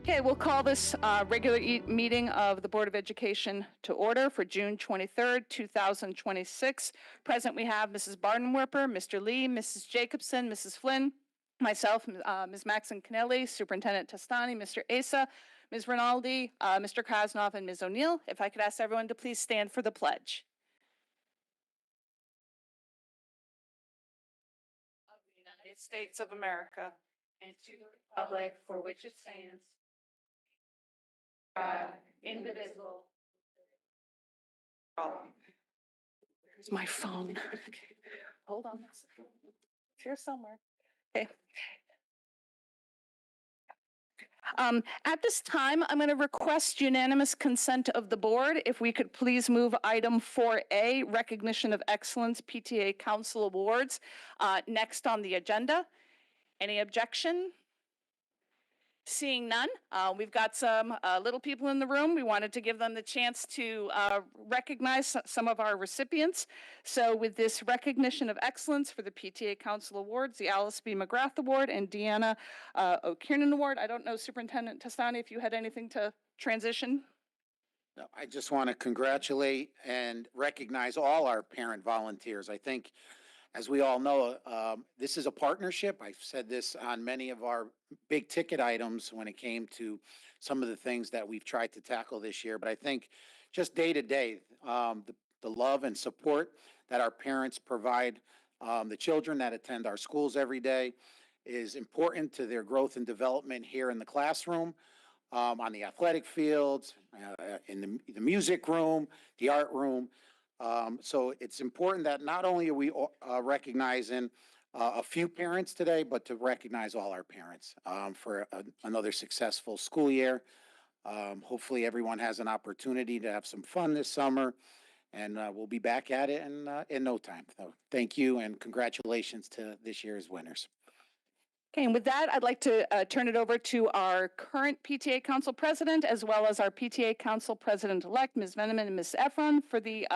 Okay, we'll call this regular meeting of the Board of Education to order for June 23rd, 2026. Present we have Mrs. Bardenwerper, Mr. Lee, Mrs. Jacobson, Mrs. Flynn, myself, Ms. Maxon Canelli, Superintendent Testani, Mr. Asa, Ms. Rinaldi, Mr. Krasnov, and Ms. O'Neill. If I could ask everyone to please stand for the pledge. Of the United States of America and to the republic for which it stands, indivisible. Here's my phone. Okay. Hold on. It's here somewhere. Okay. At this time, I'm going to request unanimous consent of the board. If we could please move item 4A, Recognition of Excellence PTA Council Awards, next on the agenda. Any objection? Seeing none, we've got some little people in the room. We wanted to give them the chance to recognize some of our recipients. So with this recognition of excellence for the PTA Council Awards, the Alice B. McGrath Award and Deanna O'Kiernan Award, I don't know, Superintendent Testani, if you had anything to transition? No, I just want to congratulate and recognize all our parent volunteers. I think, as we all know, this is a partnership. I've said this on many of our big ticket items when it came to some of the things that we've tried to tackle this year. But I think just day to day, the love and support that our parents provide the children that attend our schools every day is important to their growth and development here in the classroom, on the athletic fields, in the music room, the art room. So it's important that not only are we recognizing a few parents today, but to recognize all our parents for another successful school year. Hopefully everyone has an opportunity to have some fun this summer, and we'll be back at it in no time. So thank you and congratulations to this year's winners. Okay, and with that, I'd like to turn it over to our current PTA Council President, as well as our PTA Council President-elect, Ms. Veneman and Ms. Efron, for the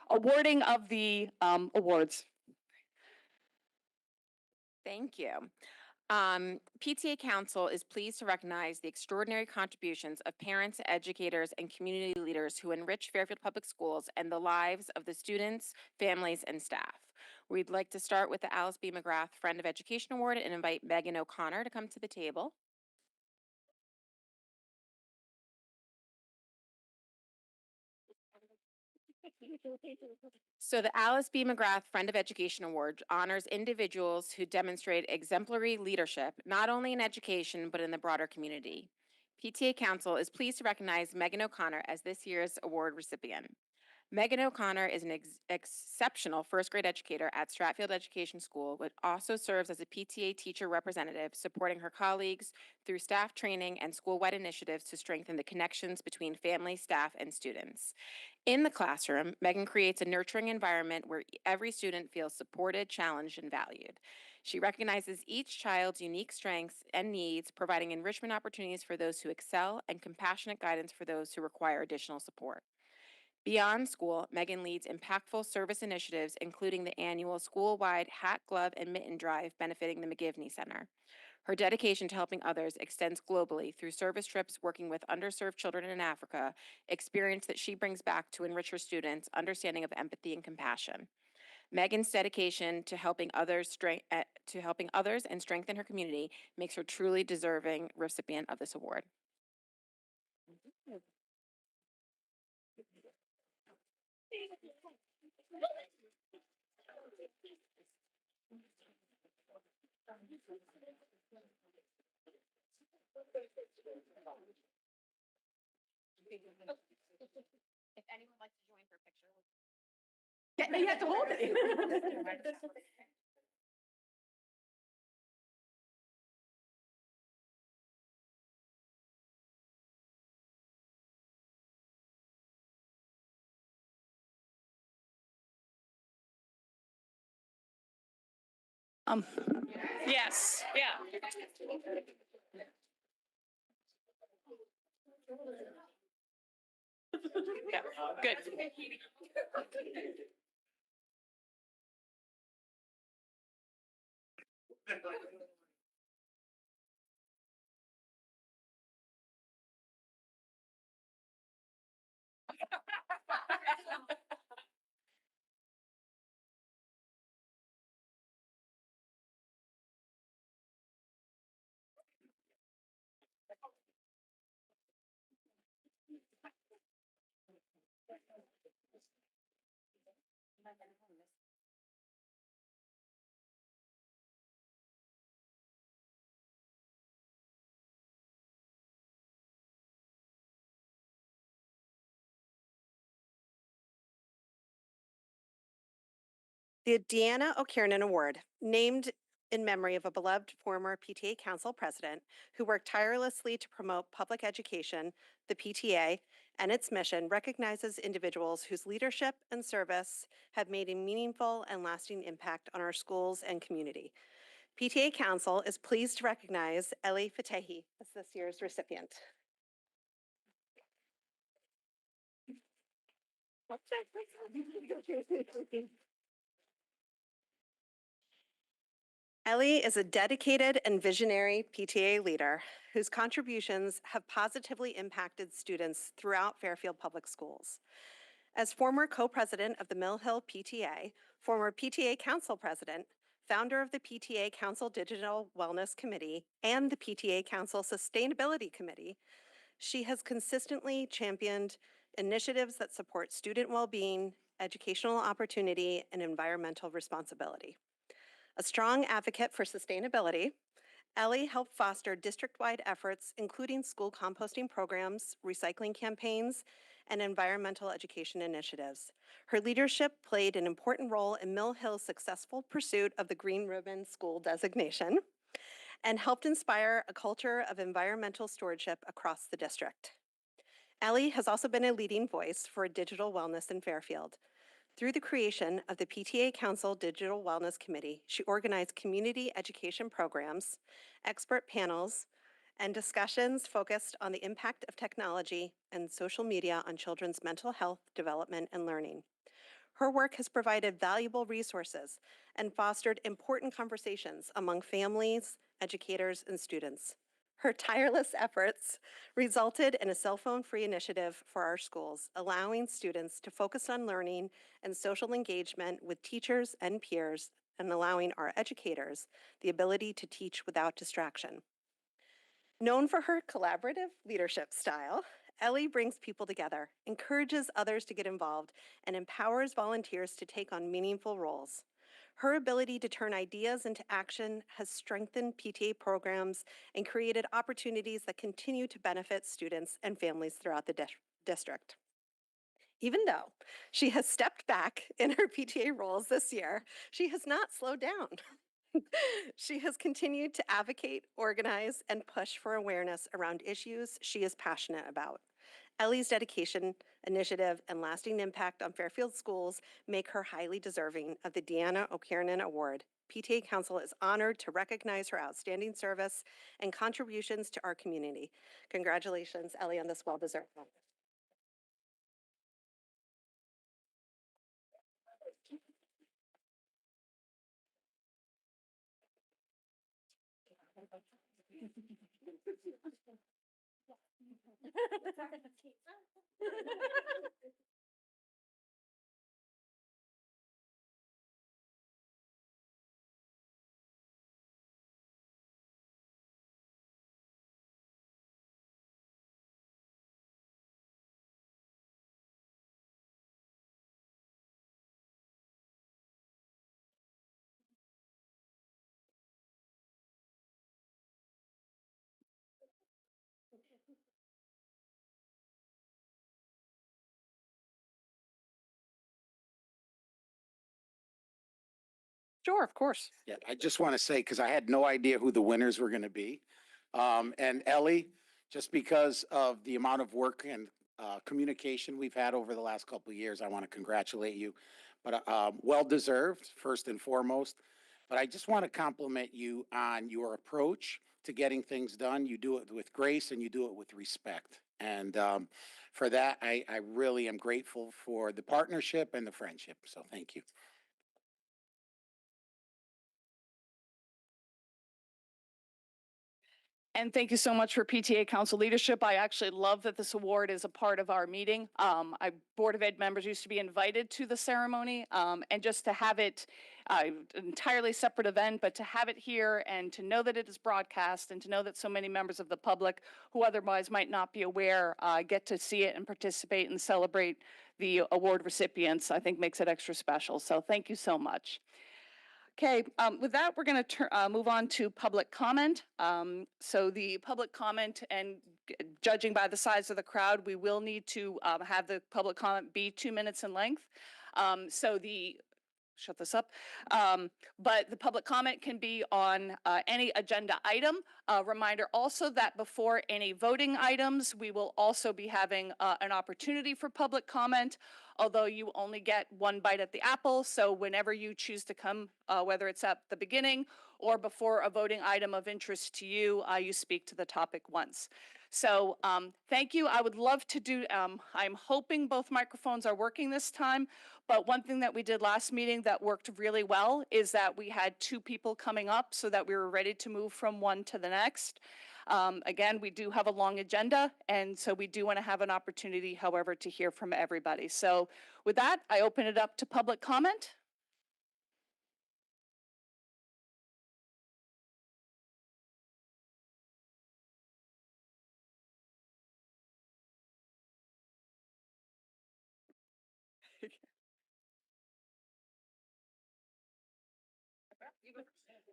awarding of the awards. Thank you. PTA Council is pleased to recognize the extraordinary contributions of parents, educators, and community leaders who enrich Fairfield Public Schools and the lives of the students, families, and staff. We'd like to start with the Alice B. McGrath Friend of Education Award and invite Megan O'Connor to come to the table. So the Alice B. McGrath Friend of Education Award honors individuals who demonstrate exemplary leadership, not only in education, but in the broader community. PTA Council is pleased to recognize Megan O'Connor as this year's award recipient. Megan O'Connor is an exceptional first grade educator at Stratfield Education School, but also serves as a PTA teacher representative, supporting her colleagues through staff training and school-wide initiatives to strengthen the connections between family, staff, and students. In the classroom, Megan creates a nurturing environment where every student feels supported, challenged, and valued. She recognizes each child's unique strengths and needs, providing enrichment opportunities for those who excel and compassionate guidance for those who require additional support. Beyond school, Megan leads impactful service initiatives, including the annual school-wide hat, glove, and mitten drive benefiting the McGivney Center. Her dedication to helping others extends globally through service trips working with underserved children in Africa, experience that she brings back to enrich her students' understanding of empathy and compassion. Megan's dedication to helping others and strengthen her community makes her truly deserving recipient of this award. If anyone would like to join for a picture. Yeah, you have to hold it. Yes, yeah. Yeah, good. The Deanna O'Kiernan Award, named in memory of a beloved former PTA Council president who worked tirelessly to promote public education, the PTA, and its mission, recognizes individuals whose leadership and service have made a meaningful and lasting impact on our schools and community. PTA Council is pleased to recognize Ellie Fatehi as this year's recipient. Ellie is a dedicated and visionary PTA leader whose contributions have positively impacted students throughout Fairfield Public Schools. As former co-president of the Mill Hill PTA, former PTA Council president, founder of the PTA Council Digital Wellness Committee, and the PTA Council Sustainability Committee, she has consistently championed initiatives that support student well-being, educational opportunity, and environmental responsibility. A strong advocate for sustainability, Ellie helped foster district-wide efforts, including school composting programs, recycling campaigns, and environmental education initiatives. Her leadership played an important role in Mill Hill's successful pursuit of the Green Ribbon School designation and helped inspire a culture of environmental stewardship across the district. Ellie has also been a leading voice for digital wellness in Fairfield. Through the creation of the PTA Council Digital Wellness Committee, she organized community education programs, expert panels, and discussions focused on the impact of technology and social media on children's mental health, development, and learning. Her work has provided valuable resources and fostered important conversations among families, educators, and students. Her tireless efforts resulted in a cell phone-free initiative for our schools, allowing students to focus on learning and social engagement with teachers and peers, and allowing our educators the ability to teach without distraction. Known for her collaborative leadership style, Ellie brings people together, encourages others to get involved, and empowers volunteers to take on meaningful roles. Her ability to turn ideas into action has strengthened PTA programs and created opportunities that continue to benefit students and families throughout the district. Even though she has stepped back in her PTA roles this year, she has not slowed down. She has continued to advocate, organize, and push for awareness around issues she is passionate about. Ellie's dedication, initiative, and lasting impact on Fairfield schools make her highly deserving of the Deanna O'Kiernan Award. PTA Council is honored to recognize her outstanding service and contributions to our community. Congratulations, Ellie, on this well-deserved honor. Sure, of course. Yeah, I just want to say, because I had no idea who the winners were going to be. And Ellie, just because of the amount of work and communication we've had over the last couple of years, I want to congratulate you. But well deserved, first and foremost. But I just want to compliment you on your approach to getting things done. You do it with grace and you do it with respect. And for that, I really am grateful for the partnership and the friendship. So thank you. And thank you so much for PTA Council leadership. I actually love that this award is a part of our meeting. Board of Ed members used to be invited to the ceremony, and just to have it entirely separate event, but to have it here and to know that it is broadcast and to know that so many members of the public who otherwise might not be aware get to see it and participate and celebrate the award recipients, I think makes it extra special. So thank you so much. Okay, with that, we're going to move on to public comment. So the public comment, and judging by the size of the crowd, we will need to have the public comment be 2 minutes in length. So the shut this up. But the public comment can be on any agenda item. Reminder also that before any voting items, we will also be having an opportunity for public comment, although you only get one bite at the apple. So whenever you choose to come, whether it's at the beginning or before a voting item of interest to you, you speak to the topic once. So thank you. I would love to do, I'm hoping both microphones are working this time, but one thing that we did last meeting that worked really well is that we had two people coming up so that we were ready to move from one to the next. Again, we do have a long agenda, and so we do want to have an opportunity, however, to hear from everybody. So with that, I open it up to public comment.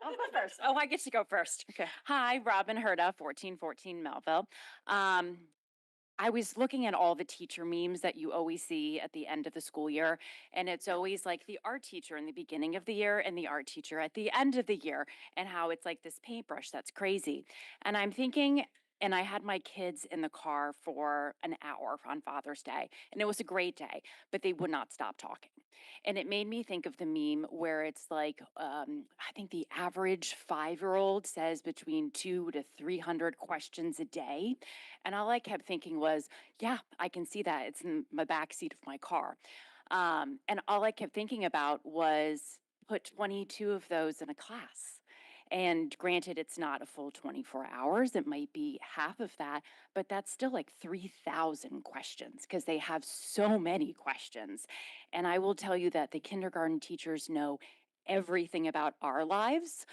I'll go first. Oh, I get to go first. Okay. Hi, Robin Herda, 1414 Melville. I was looking at all the teacher memes that you always see at the end of the school year, and it's always like the art teacher in the beginning of the year and the art teacher at the end of the year, and how it's like this paintbrush that's crazy. And I'm thinking, and I had my kids in the car for an hour on Father's Day, and it was a great day, but they would not stop talking. And it made me think of the meme where it's like, I think the average 5-year-old says between 200 to 300 questions a day. And all I kept thinking was, yeah, I can see that. It's in my back seat of my car. And all I kept thinking about was put 22 of those in a class. And granted, it's not a full 24 hours. It might be half of that, but that's still like 3,000 questions because they have so many questions. And I will tell you that the kindergarten teachers know everything about our lives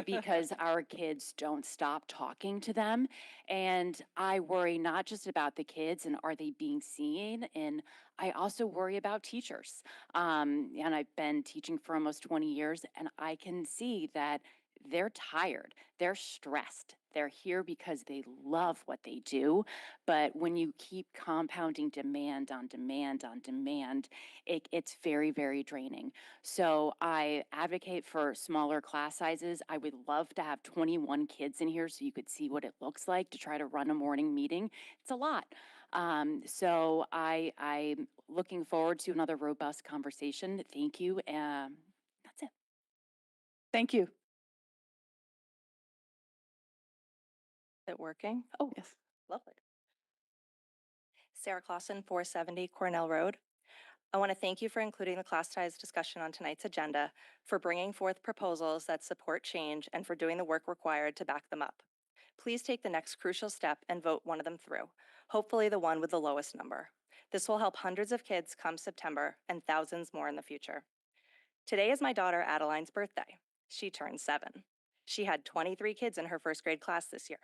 because our kids don't stop talking to them. And I worry not just about the kids and are they being seen, and I also worry about teachers. And I've been teaching for almost 20 years, and I can see that they're tired, they're stressed. They're here because they love what they do. But when you keep compounding demand on demand on demand, it's very, very draining. So I advocate for smaller class sizes. I would love to have 21 kids in here so you could see what it looks like to try to run a morning meeting. It's a lot. So I'm looking forward to another robust conversation. Thank you. That's it. Thank you. Is it working? Oh, yes. Lovely. Sarah Clausen, 470 Cornell Road. I want to thank you for including the class size discussion on tonight's agenda, for bringing forth proposals that support change, and for doing the work required to back them up. Please take the next crucial step and vote one of them through, hopefully the one with the lowest number. This will help hundreds of kids come September and thousands more in the future. Today is my daughter Adeline's birthday. She turned 7. She had 23 kids in her first grade class this year.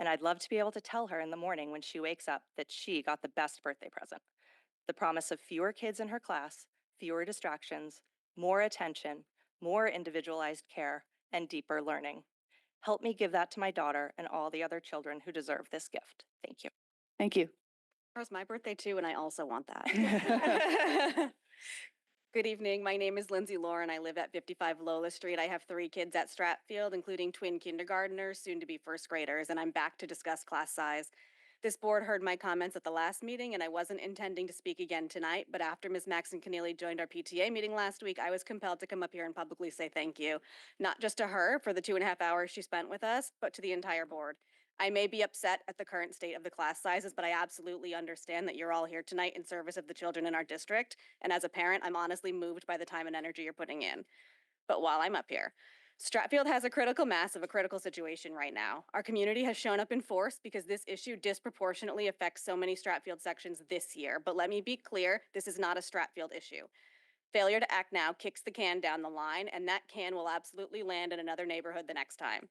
And I'd love to be able to tell her in the morning when she wakes up that she got the best birthday present. The promise of fewer kids in her class, fewer distractions, more attention, more individualized care, and deeper learning. Help me give that to my daughter and all the other children who deserve this gift. Thank you. Thank you. It's my birthday too, and I also want that. Good evening. My name is Lindsay Lauren. I live at 55 Lola Street. I have 3 kids at Stratfield, including twin kindergartners, soon to be first graders, and I'm back to discuss class size. This board heard my comments at the last meeting, and I wasn't intending to speak again tonight, but after Ms. Maxon Keneally joined our PTA meeting last week, I was compelled to come up here and publicly say thank you, not just to her for the 2.5 hours she spent with us, but to the entire board. I may be upset at the current state of the class sizes, but I absolutely understand that you're all here tonight in service of the children in our district. And as a parent, I'm honestly moved by the time and energy you're putting in. But while I'm up here, Stratfield has a critical mass of a critical situation right now. Our community has shown up in force because this issue disproportionately affects so many Stratfield sections this year. But let me be clear, this is not a Stratfield issue. Failure to act now kicks the can down the line, and that can will absolutely land in another neighborhood the next time.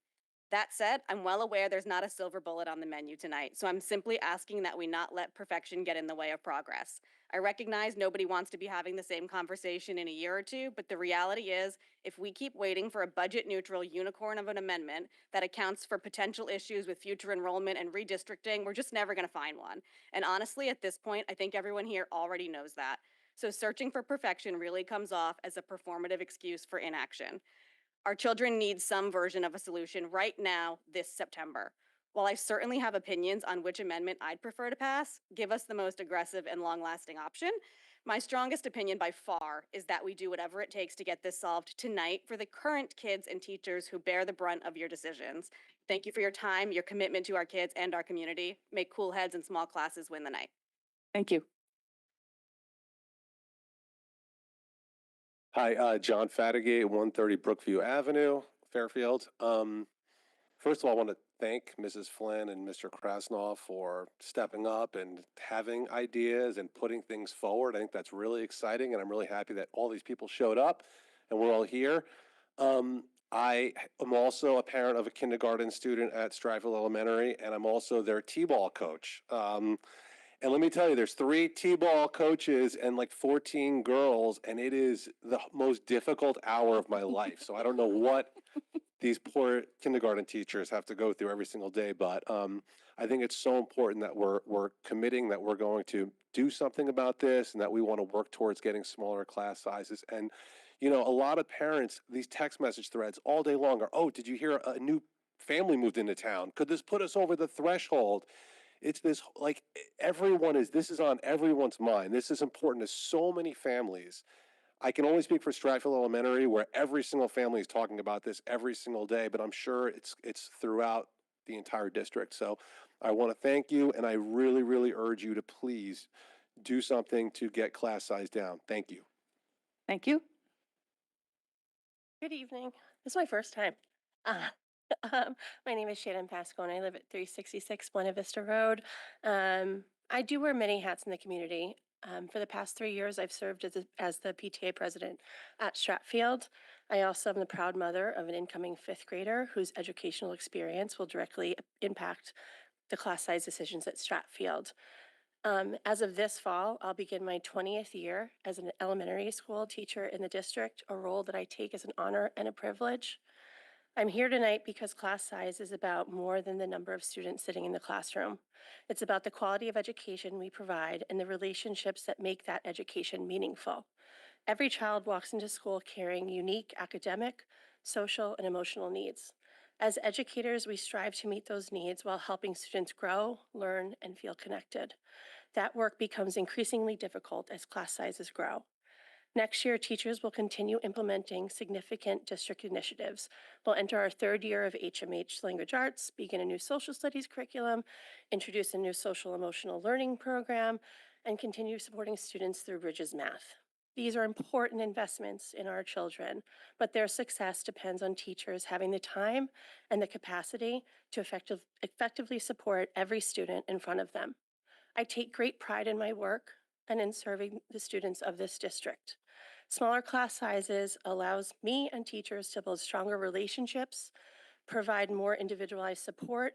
That said, I'm well aware there's not a silver bullet on the menu tonight, so I'm simply asking that we not let perfection get in the way of progress. I recognize nobody wants to be having the same conversation in a year or two, but the reality is, if we keep waiting for a budget-neutral unicorn of an amendment that accounts for potential issues with future enrollment and redistricting, we're just never going to find one. And honestly, at this point, I think everyone here already knows that. So searching for perfection really comes off as a performative excuse for inaction. Our children need some version of a solution right now this September. While I certainly have opinions on which amendment I'd prefer to pass, give us the most aggressive and long-lasting option. My strongest opinion by far is that we do whatever it takes to get this solved tonight for the current kids and teachers who bear the brunt of your decisions. Thank you for your time, your commitment to our kids and our community. May cool heads and small classes win the night. Thank you. Hi, John Fatigate, 130 Brookview Avenue, Fairfield. First of all, I want to thank Mrs. Flynn and Mr. Krasnov for stepping up and having ideas and putting things forward. I think that's really exciting, and I'm really happy that all these people showed up and we're all here. I am also a parent of a kindergarten student at Stratfield Elementary, and I'm also their T-ball coach. And let me tell you, there's 3 T-ball coaches and like 14 girls, and it is the most difficult hour of my life. So I don't know what these poor kindergarten teachers have to go through every single day, but I think it's so important that we're committing that we're going to do something about this, and that we want to work towards getting smaller class sizes. And you know, a lot of parents, these text message threads all day long are, oh, did you hear a new family moved into town? Could this put us over the threshold? It's this, like, this is on everyone's mind. This is important to so many families. I can only speak for Stratfield Elementary, where every single family is talking about this every single day, but I'm sure it's throughout the entire district. So I want to thank you, and I really, really urge you to please do something to get class size down. Thank you. Thank you. Good evening. This is my first time. Uh, my name is Shannon Pascone. I live at 366 Buena Vista Road. I do wear many hats in the community. For the past 3 years, I've served as the PTA president at Stratfield. I also am the proud mother of an incoming 5th grader whose educational experience will directly impact the class size decisions at Stratfield. As of this fall, I'll begin my 20th year as an elementary school teacher in the district, a role that I take as an honor and a privilege. I'm here tonight because class size is about more than the number of students sitting in the classroom. It's about the quality of education we provide and the relationships that make that education meaningful. Every child walks into school carrying unique academic, social, and emotional needs. As educators, we strive to meet those needs while helping students grow, learn, and feel connected. That work becomes increasingly difficult as class sizes grow. Next year, teachers will continue implementing significant district initiatives. We'll enter our 3rd year of HMH Language Arts, begin a new social studies curriculum, introduce a new social emotional learning program, and continue supporting students through Bridges Math. These are important investments in our children, but their success depends on teachers having the time and the capacity to effectively support every student in front of them. I take great pride in my work and in serving the students of this district. Smaller class sizes allows me and teachers to build stronger relationships, provide more individualized support,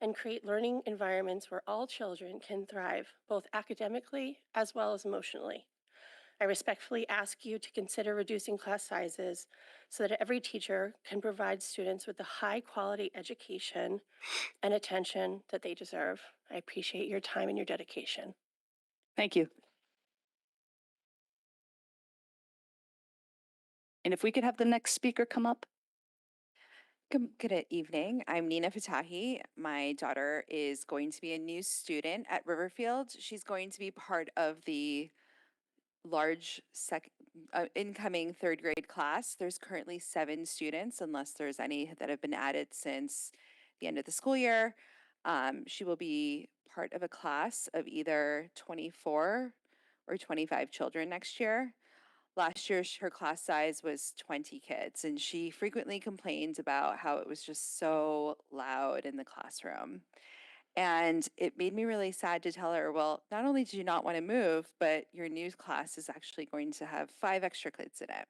and create learning environments where all children can thrive, both academically as well as emotionally. I respectfully ask you to consider reducing class sizes so that every teacher can provide students with the high quality education and attention that they deserve. I appreciate your time and your dedication. Thank you. And if we could have the next speaker come up. Good evening. I'm Nina Fatahi. My daughter is going to be a new student at Riverfield. She's going to be part of the large incoming 3rd grade class. There's currently 7 students, unless there's any that have been added since the end of the school year. She will be part of a class of either 24 or 25 children next year. Last year, her class size was 20 kids, and she frequently complained about how it was just so loud in the classroom. And it made me really sad to tell her, well, not only do you not want to move, but your new class is actually going to have 5 extra kids in it.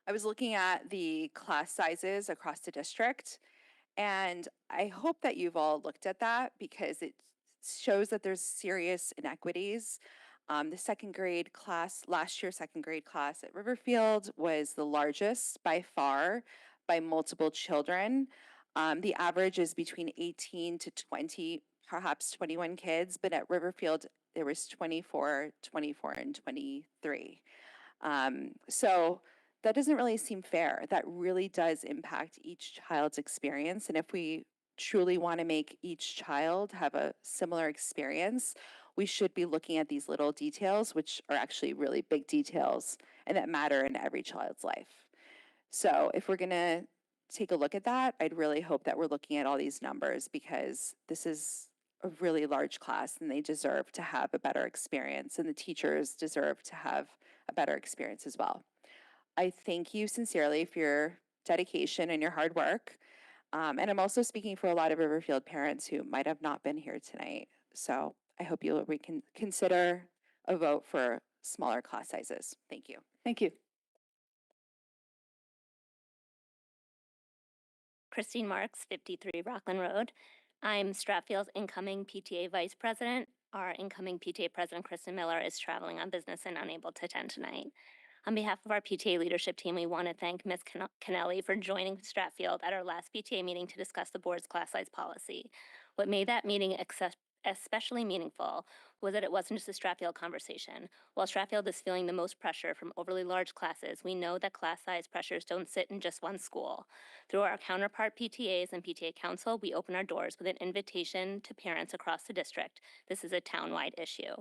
I was looking at the class sizes across the district, and I hope that you've all looked at that because it shows that there's serious inequities. The 2nd grade class, last year's 2nd grade class at Riverfield was the largest by far by multiple children. The average is between 18 to 20 perhaps 21 kids, but at Riverfield, there was 24, 24, and 23. So that doesn't really seem fair. That really does impact each child's experience. And if we truly want to make each child have a similar experience, we should be looking at these little details, which are actually really big details and that matter in every child's life. So if we're going to take a look at that, I'd really hope that we're looking at all these numbers, because this is a really large class and they deserve to have a better experience, and the teachers deserve to have a better experience as well. I thank you sincerely for your dedication and your hard work. And I'm also speaking for a lot of Riverfield parents who might have not been here tonight. So I hope you'll consider a vote for smaller class sizes. Thank you. Thank you. Christine Marks, 53 Rockland Road. I'm Stratfield's incoming PTA Vice President. Our incoming PTA President, Kristen Miller, is traveling on business and unable to attend tonight. On behalf of our PTA leadership team, we want to thank Ms. Kennelly for joining Stratfield at our last PTA meeting to discuss the board's class size policy. What made that meeting especially meaningful was that it wasn't just a Stratfield conversation. While Stratfield is feeling the most pressure from overly large classes, we know that class size pressures don't sit in just one school. Through our counterpart PTAs and PTA Council, we open our doors with an invitation to parents across the district. This is a town-wide issue.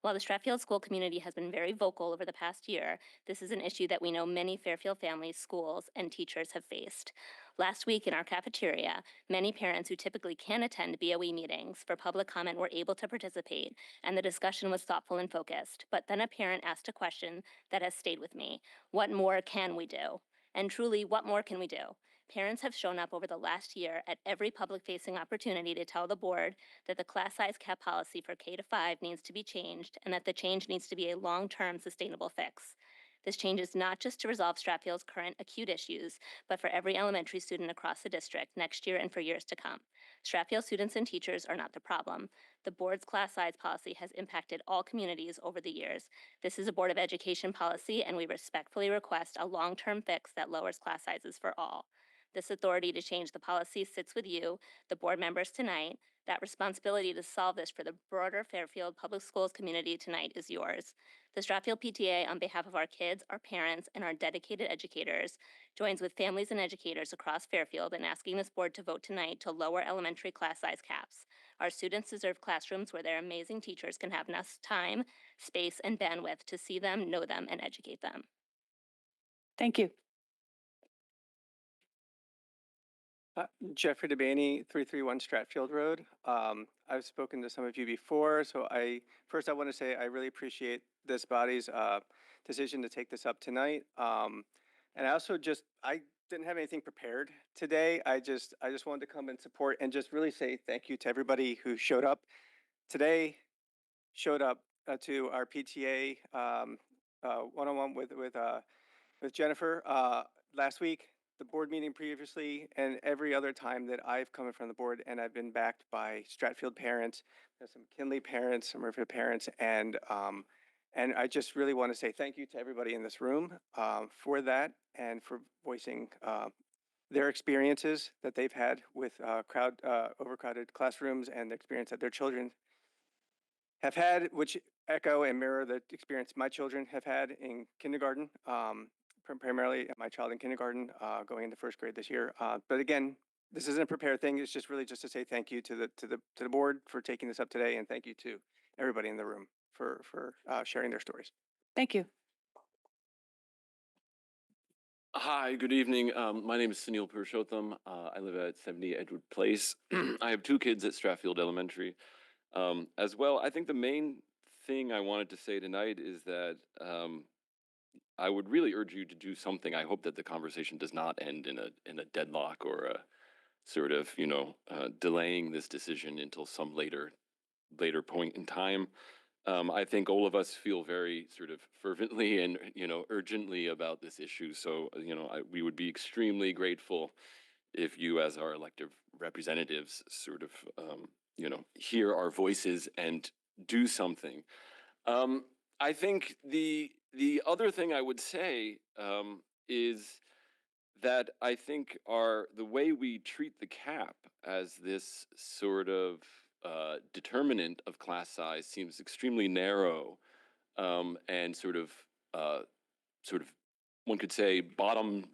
While the Stratfield school community has been very vocal over the past year, this is an issue that we know many Fairfield families, schools, and teachers have faced. Last week in our cafeteria, many parents who typically can't attend BOE meetings for public comment were able to participate, and the discussion was thoughtful and focused. But then a parent asked a question that has stayed with me. What more can we do? And truly, what more can we do? Parents have shown up over the last year at every public-facing opportunity to tell the board that the class size cap policy for K-5 needs to be changed, and that the change needs to be a long-term sustainable fix. This change is not just to resolve Stratfield's current acute issues, but for every elementary student across the district next year and for years to come. Stratfield students and teachers are not the problem. The board's class size policy has impacted all communities over the years. This is a Board of Education policy, and we respectfully request a long-term fix that lowers class sizes for all. This authority to change the policy sits with you, the board members, tonight. That responsibility to solve this for the broader Fairfield Public Schools community tonight is yours. The Stratfield PTA, on behalf of our kids, our parents, and our dedicated educators, joins with families and educators across Fairfield in asking this board to vote tonight to lower elementary class size caps. Our students deserve classrooms where their amazing teachers can have enough time, space, and bandwidth to see them, know them, and educate them. Thank you. Jeffrey DeBaney, 331 Stratfield Road. I've spoken to some of you before, so I want to say I really appreciate this body's decision to take this up tonight. And I also I didn't have anything prepared today. I just wanted to come and support and just really say thank you to everybody who showed up today, showed up to our PTA one-on-one with Jennifer last week, the board meeting previously, and every other time that I've come in front of the board, and I've been backed by Stratfield parents, some McKinley parents, some Riverfield parents, and I just really want to say thank you to everybody in this room for that, and for voicing their experiences that they've had with overcrowded classrooms, and the experience that their children have had, which echo and mirror the experience my children have had in kindergarten. Primarily my child in kindergarten, going into first grade this year. But again, this isn't a prepared thing. It's just really just to say thank you to the board for taking this up today, and thank you to everybody in the room for sharing their stories. Thank you. Hi, good evening. My name is Sunil Purushottam. I live at 70 Edward Place. I have two kids at Stratfield Elementary. As well, I think the main thing I wanted to say tonight is that I would really urge you to do something. I hope that the conversation does not end in a deadlock or a sort of, delaying this decision until some later point in time. I think all of us feel very sort of fervently and, urgently about this issue. So, we would be extremely grateful if you, as our elected representatives, sort of, hear our voices and do something. I think the other thing I would say is that I think the way we treat the cap as this sort of determinant of class size seems extremely narrow, and sort of, one could say, bottom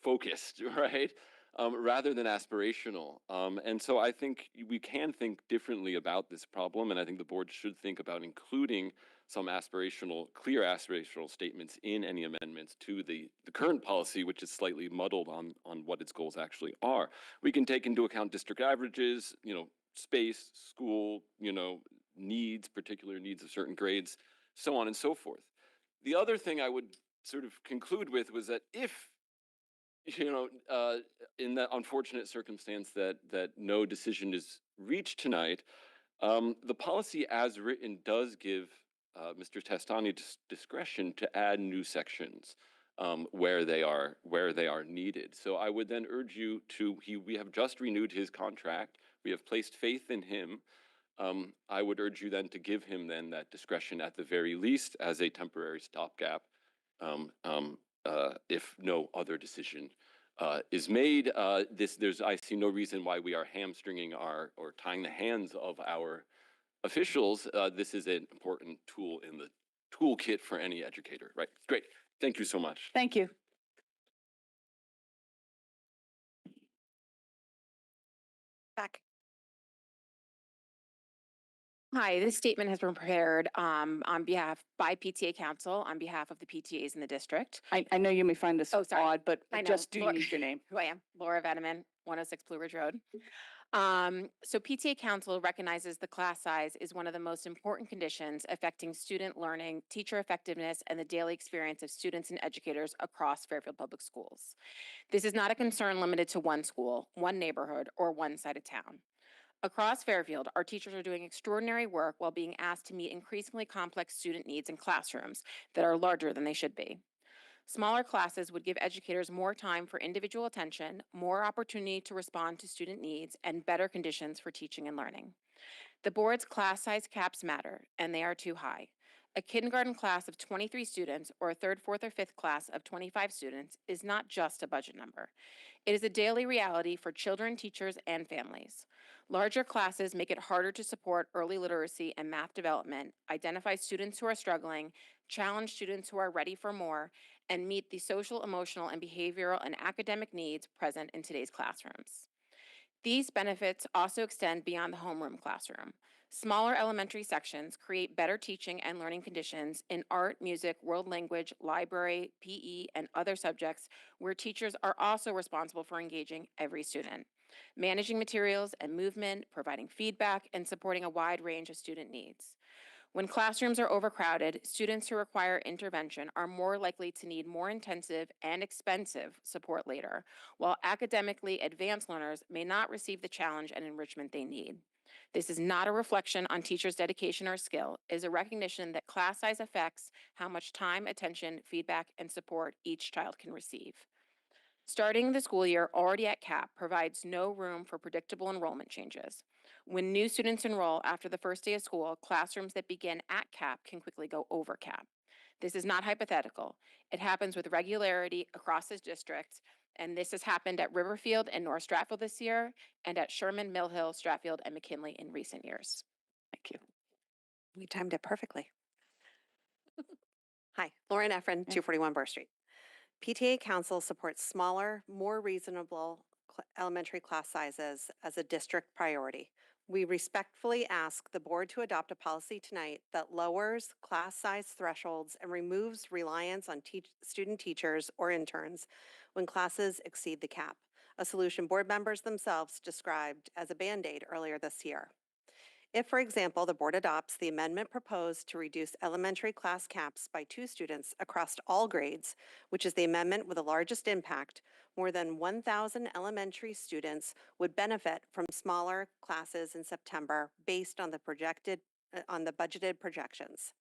focused, right? Rather than aspirational. And so I think we can think differently about this problem, and I think the board should think about including some clear aspirational statements in any amendments to the current policy, which is slightly muddled on what its goals actually are. We can take into account district averages, space, school, needs, particular needs of certain grades, so on and so forth. The other thing I would sort of conclude with was that if, in the unfortunate circumstance that no decision is reached tonight, the policy as written does give Mr. Testani discretion to add new sections where they are needed. So I would then urge you we have just renewed his contract. We have placed faith in him. I would urge you then to give him then that discretion at the very least as a temporary stopgap, if no other decision is made. I see no reason why we are hamstringing or tying the hands of our officials. This is an important tool in the toolkit for any educator, right? Great. Thank you so much. Thank you. Back. Hi, this statement has been prepared by PTA Council on behalf of the PTAs in the district. I know you may find this Oh, sorry. odd, but I know. just do you need your name? Who I am, Laura Veneman, 106 Blue Ridge Road. So PTA Council recognizes the class size is one of the most important conditions affecting student learning, teacher effectiveness, and the daily experience of students and educators across Fairfield Public Schools. This is not a concern limited to one school, one neighborhood, or one side of town. Across Fairfield, our teachers are doing extraordinary work while being asked to meet increasingly complex student needs in classrooms that are larger than they should be. Smaller classes would give educators more time for individual attention, more opportunity to respond to student needs, and better conditions for teaching and learning. The board's class size caps matter, and they are too high. A kindergarten class of 23 students or a third, fourth, or fifth class of 25 students is not just a budget number. It is a daily reality for children, teachers, and families. Larger classes make it harder to support early literacy and math development, identify students who are struggling, challenge students who are ready for more, and meet the social, emotional, and behavioral and academic needs present in today's classrooms. These benefits also extend beyond the homeroom classroom. Smaller elementary sections create better teaching and learning conditions in art, music, world language, library, PE, and other subjects where teachers are also responsible for engaging every student, managing materials and movement, providing feedback, and supporting a wide range of student needs. When classrooms are overcrowded, students who require intervention are more likely to need more intensive and expensive support later, while academically advanced learners may not receive the challenge and enrichment they need. This is not a reflection on teachers' dedication or skill. It is a recognition that class size affects how much time, attention, feedback, and support each child can receive. Starting the school year already at cap provides no room for predictable enrollment changes. When new students enroll after the first day of school, classrooms that begin at cap can quickly go over cap. This is not hypothetical. It happens with regularity across this district, and this has happened at Riverfield and North Stratfield this year, and at Sherman, Mill Hill, Stratfield, and McKinley in recent years. Thank you. We timed it perfectly. Hi, Lauren Efren, 241 Burr Street. PTA Council supports smaller, more reasonable elementary class sizes as a district priority. We respectfully ask the board to adopt a policy tonight that lowers class size thresholds and removes reliance on student teachers or interns when classes exceed the cap, a solution board members themselves described as a Band-Aid earlier this year. If, for example, the board adopts the amendment proposed to reduce elementary class caps by 2 students across all grades, which is the amendment with the largest impact, more than 1,000 elementary students would benefit from smaller classes in September based on the budgeted projections.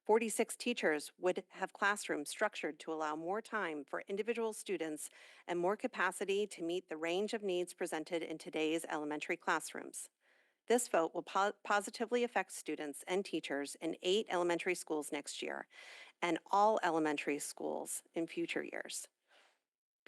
46 teachers would have classrooms structured to allow more time for individual students and more capacity to meet the range of needs presented in today's elementary classrooms. This vote will positively affect students and teachers in 8 elementary schools next year and all elementary schools in future years.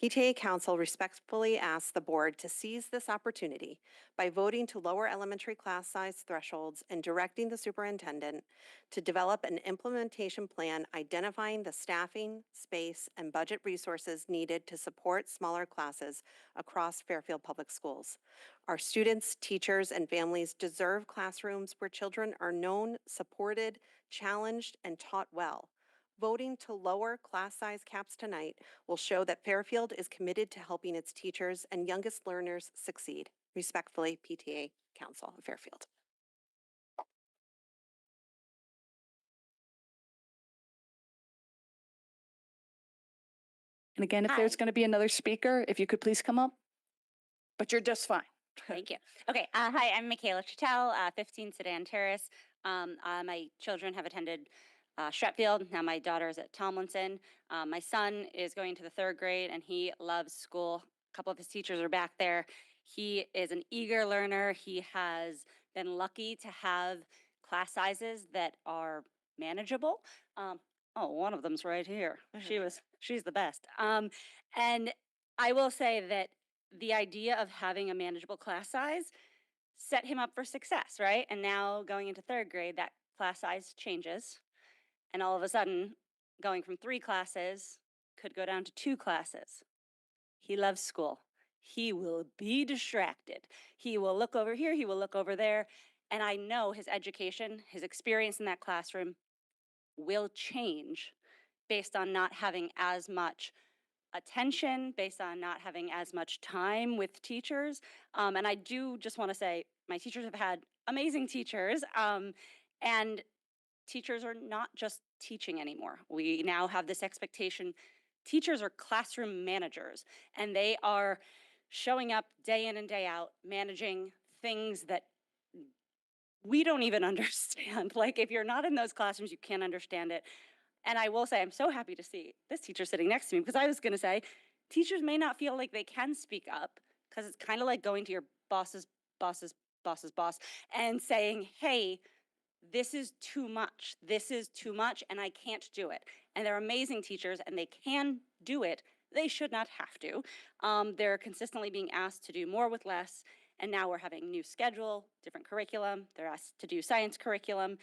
PTA Council respectfully asks the board to seize this opportunity by voting to lower elementary class size thresholds and directing the superintendent to develop an implementation plan identifying the staffing, space, and budget resources needed to support smaller classes across Fairfield Public Schools. Our students, teachers, and families deserve classrooms where children are known, supported, challenged, and taught well. Voting to lower class size caps tonight will show that Fairfield is committed to helping its teachers and youngest learners succeed. Respectfully, PTA Council of Fairfield. And again, if there's Hi. going to be another speaker, if you could please come up. But you're just fine. Thank you. Okay, hi, I'm Michaela Chattel, 15 Sedan Terrace. My children have attended Stratfield. Now my daughter is at Tomlinson. My son is going to the 3rd grade and he loves school. A couple of his teachers are back there. He is an eager learner. He has been lucky to have class sizes that are manageable. One of them's right here. She's the best. And I will say that the idea of having a manageable class size set him up for success, right? And now going into 3rd grade, that class size changes. And all of a sudden, going from 3 classes could go down to 2 classes. He loves school. He will be distracted. He will look over here, he will look over there. And I know his education, his experience in that classroom will change based on not having as much attention, based on not having as much time with teachers. And I do just want to say, my teachers have had amazing teachers, and teachers are not just teaching anymore. We now have this expectation. Teachers are classroom managers, and they are showing up day in and day out, managing things that we don't even understand. Like, if you're not in those classrooms, you can't understand it. And I will say, I'm so happy to see this teacher sitting next to me, because I was going to say, teachers may not feel like they can speak up, because it's kind of like going to your boss's boss and saying, hey, this is too much. This is too much, and I can't do it. And they're amazing teachers, and they can do it. They should not have to. They're consistently being asked to do more with less, and now we're having new schedule, different curriculum. They're asked to do science curriculum.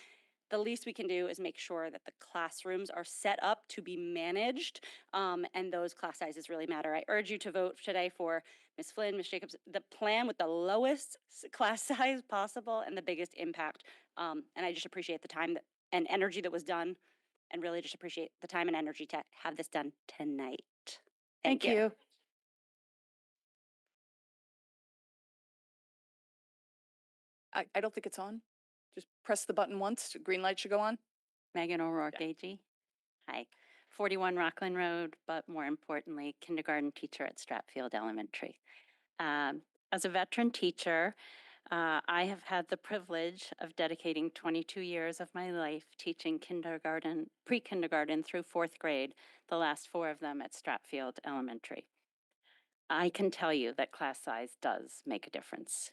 The least we can do is make sure that the classrooms are set up to be managed, and those class sizes really matter. I urge you to vote today for Ms. Flynn, Ms. Jacobs, the plan with the lowest class size possible and the biggest impact. And I just appreciate the time and energy that was done, and really just appreciate the time and energy to have this done tonight. Thank you. I don't think it's on. Just press the button once. Green light should go on. Megan O'Rourke, AG. Hi. 41 Rockland Road, but more importantly, kindergarten teacher at Stratfield Elementary. As a veteran teacher, I have had the privilege of dedicating 22 years of my life teaching kindergarten, pre-kindergarten through 4th grade, the last 4 of them at Stratfield Elementary. I can tell you that class size does make a difference.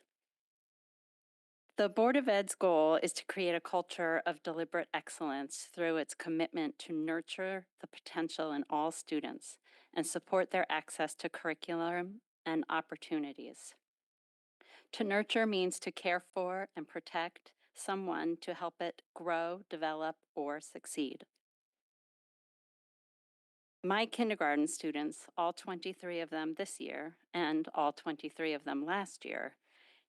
The Board of Ed's goal is to create a culture of deliberate excellence through its commitment to nurture the potential in all students and support their access to curriculum and opportunities. To nurture means to care for and protect someone to help it grow, develop, or succeed. My kindergarten students, all 23 of them this year and all 23 of them last year,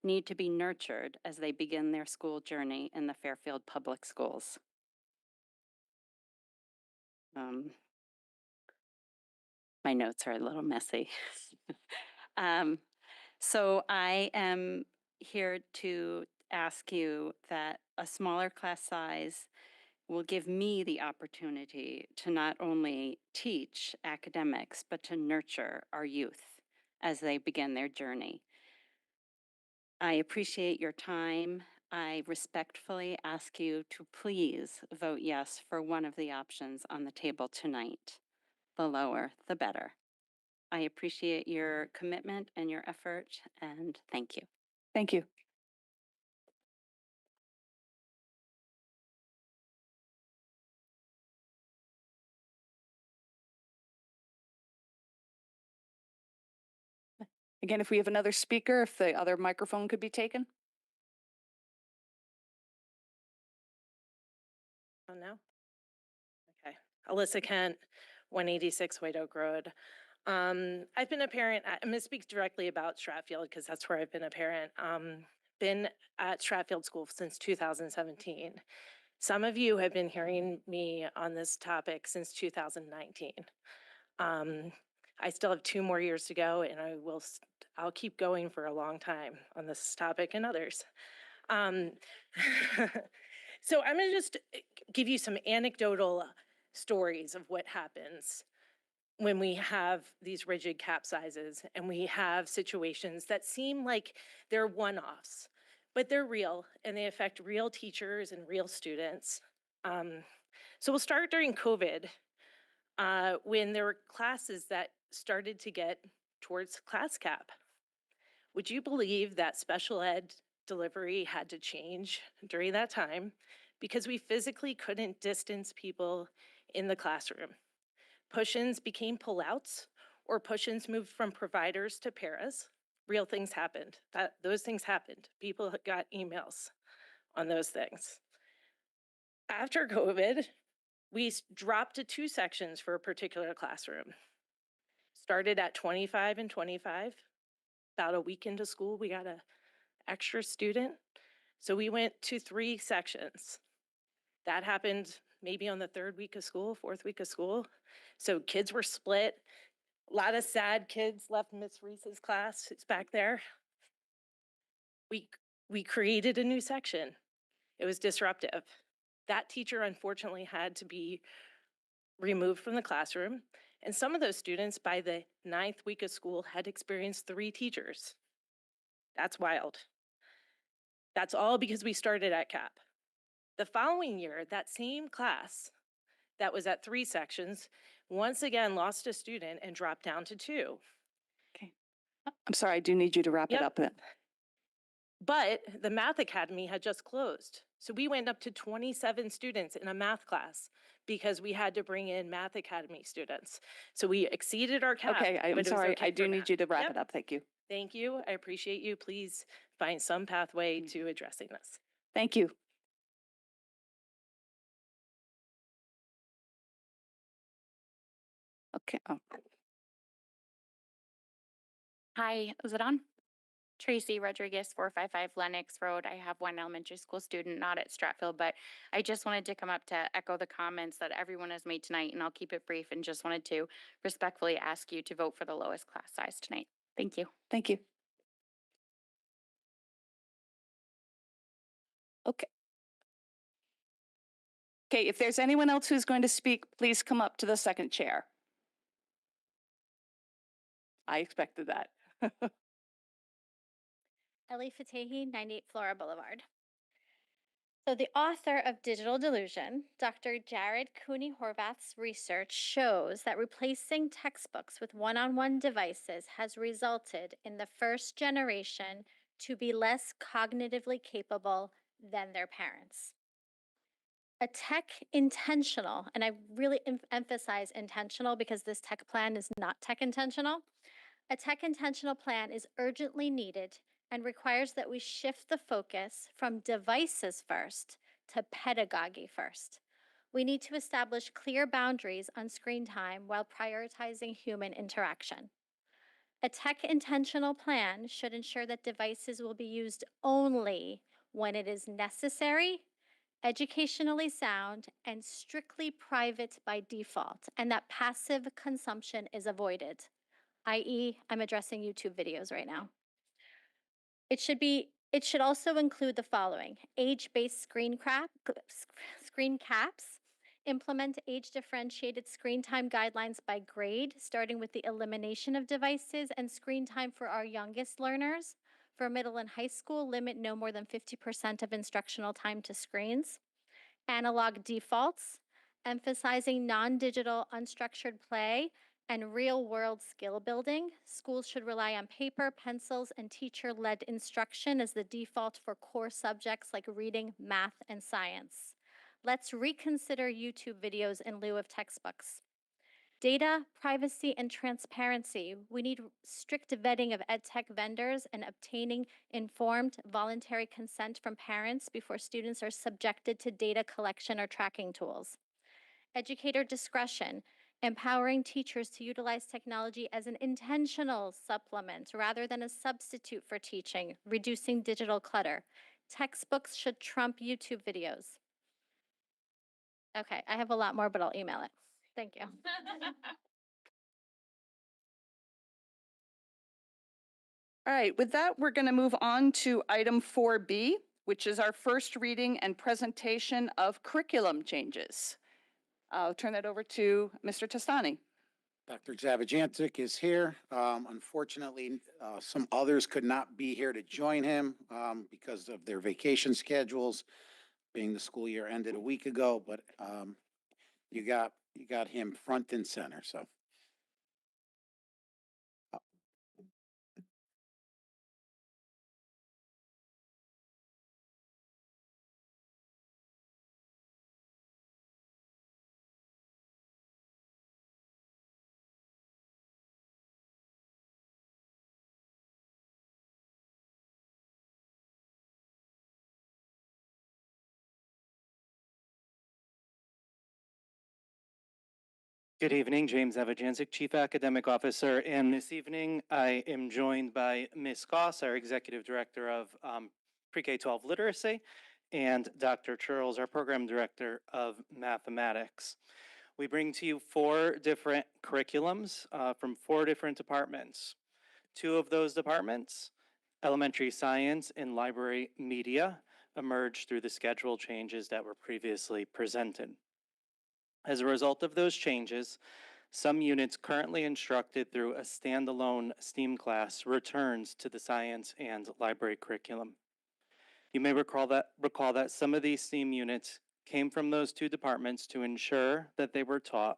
need to be nurtured as they begin their school journey in the Fairfield Public Schools. My notes are a little messy. So I am here to ask you that a smaller class size will give me the opportunity to not only teach academics, but to nurture our youth as they begin their journey. I appreciate your time. I respectfully ask you to please vote yes for one of the options on the table tonight. The lower, the better. I appreciate your commitment and your effort, and thank you. Thank you. Again, if we have another speaker, if the other microphone could be taken. Oh, no? Okay. Alyssa Kent, 186 White Oak Road. I've been a parent, I'm going to speak directly about Stratfield because that's where I've been a parent. Been at Stratfield School since 2017. Some of you have been hearing me on this topic since 2019. I still have 2 more years to go, and I'll keep going for a long time on this topic and others. Um, so I'm gonna just give you some anecdotal stories of what happens when we have these rigid cap sizes and we have situations that seem like they're one-offs, but they're real and they affect real teachers and real students. So we'll start during COVID, when there were classes that started to get towards class cap. Would you believe that special ed delivery had to change during that time because we physically couldn't distance people in the classroom? Push-ins became pull-outs, or push-ins moved from providers to paras. Real things happened. Those things happened. People got emails on those things. After COVID, we dropped to 2 sections for a particular classroom. Started at 25 and 25. About a week into school, we got an extra student. So we went to 3 sections. That happened maybe on the 3rd week of school, 4th week of school. So kids were split. A lot of sad kids left Miss Reese's class. It's back there. We created a new section. It was disruptive. That teacher unfortunately had to be removed from the classroom. And some of those students by the 9th week of school had experienced 3 teachers. That's wild. That's all because we started at cap. The following year, that same class that was at 3 sections once again lost a student and dropped down to 2. Okay. I'm sorry, I do need you to wrap it Yep. up then. But the Math Academy had just closed. So we went up to 27 students in a math class because we had to bring in Math Academy students. So we exceeded our cap. Okay, I'm but it was sorry, okay I do for need math. you to wrap Yep. it up. Thank you. Thank you. I appreciate you. Please find some pathway to addressing this. Thank you. Okay. Oh. Hi, is it on? Tracy Rodriguez, 455 Lenox Road. I have one elementary school student, not at Stratfield, but I just wanted to come up to echo the comments that everyone has made tonight, and I'll keep it brief and just wanted to respectfully ask you to vote for the lowest class size tonight. Thank you. Thank you. Okay. Okay, if there's anyone else who's going to speak, please come up to the second chair. I expected that. Ellie Fatahi, 98 Flora Boulevard. So the author of Digital Delusion, Dr. Jared Cooney Horvath's research shows that replacing textbooks with one-on-one devices has resulted in the first generation to be less cognitively capable than their parents. A tech intentional, and I really emphasize intentional because this tech plan is not tech intentional. A tech intentional plan is urgently needed and requires that we shift the focus from devices first to pedagogy first. We need to establish clear boundaries on screen time while prioritizing human interaction. A tech intentional plan should ensure that devices will be used only when it is necessary, educationally sound, and strictly private by default, and that passive consumption is avoided, i.e., I'm addressing YouTube videos right now. It should also include the following: age-based screen caps, implement age-differentiated screen time guidelines by grade, starting with the elimination of devices and screen time for our youngest learners. For middle and high school, limit no more than 50% of instructional time to screens. Analog defaults, emphasizing non-digital unstructured play and real-world skill building. Schools should rely on paper, pencils, and teacher-led instruction as the default for core subjects like reading, math, and science. Let's reconsider YouTube videos in lieu of textbooks. Data, privacy, and transparency. We need strict vetting of EdTech vendors and obtaining informed voluntary consent from parents before students are subjected to data collection or tracking tools. Educator discretion, empowering teachers to utilize technology as an intentional supplement rather than a substitute for teaching, reducing digital clutter. Textbooks should trump YouTube videos. Okay, I have a lot more, but I'll email it. Thank you. All right, with that, we're going to move on to item 4B, which is our first reading and presentation of curriculum changes. I'll turn that over to Mr. Testani. Dr. Zavajancic is here. Unfortunately, some others could not be here to join him because of their vacation schedules, being the school year ended a week ago, but you got him front and center, so. Good evening, James Zavajancic, Chief Academic Officer, and this evening I am joined by Ms. Goss, our Executive Director of Pre-K-12 Literacy, and Dr. Churls, our Program Director of Mathematics. We bring to you 4 different curriculums from 4 different departments. 2 of those departments, elementary science and library media, emerged through the schedule changes that were previously presented. As a result of those changes, some units currently instructed through a standalone STEAM class returns to the science and library curriculum. You may recall that some of these STEAM units came from those 2 departments to ensure that they were taught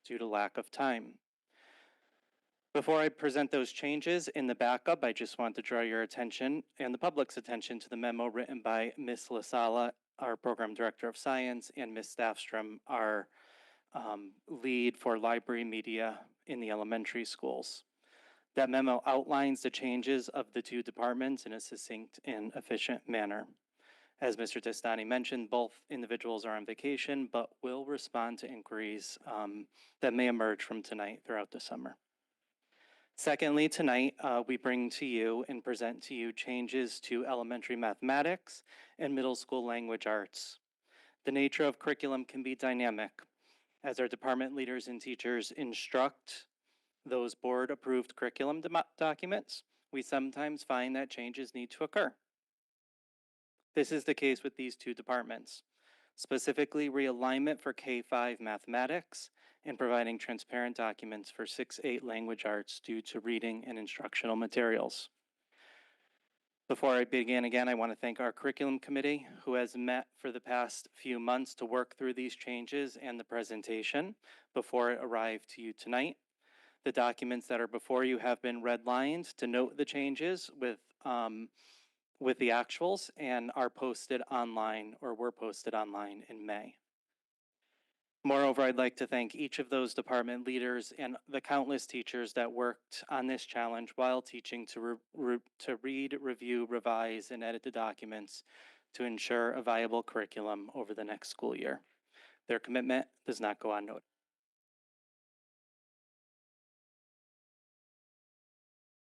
due to lack of time. Before I present those changes in the backup, I just want to draw your attention and the public's attention to the memo written by Ms. LaSala, our Program Director of Science, and Ms. Staffstrom, our lead for library media in the elementary schools. That memo outlines the changes of the 2 departments in a succinct and efficient manner. As Mr. Testani mentioned, both individuals are on vacation, but will respond to inquiries that may emerge from tonight throughout the summer. Secondly, tonight we bring to you and present to you changes to elementary mathematics and middle school language arts. The nature of curriculum can be dynamic. As our department leaders and teachers instruct those board-approved curriculum documents, we sometimes find that changes need to occur. This is the case with these 2 departments, specifically realignment for K-5 mathematics and providing transparent documents for 6-8 language arts due to reading and instructional materials. Before I begin again, I want to thank our curriculum committee who has met for the past few months to work through these changes and the presentation before it arrived to you tonight. The documents that are before you have been redlined to note the changes with the actuals and are posted online or were posted online in May. Moreover, I'd like to thank each of those department leaders and the countless teachers that worked on this challenge while teaching to read, review, revise, and edit the documents to ensure a viable curriculum over the next school year. Their commitment does not go unnoticed.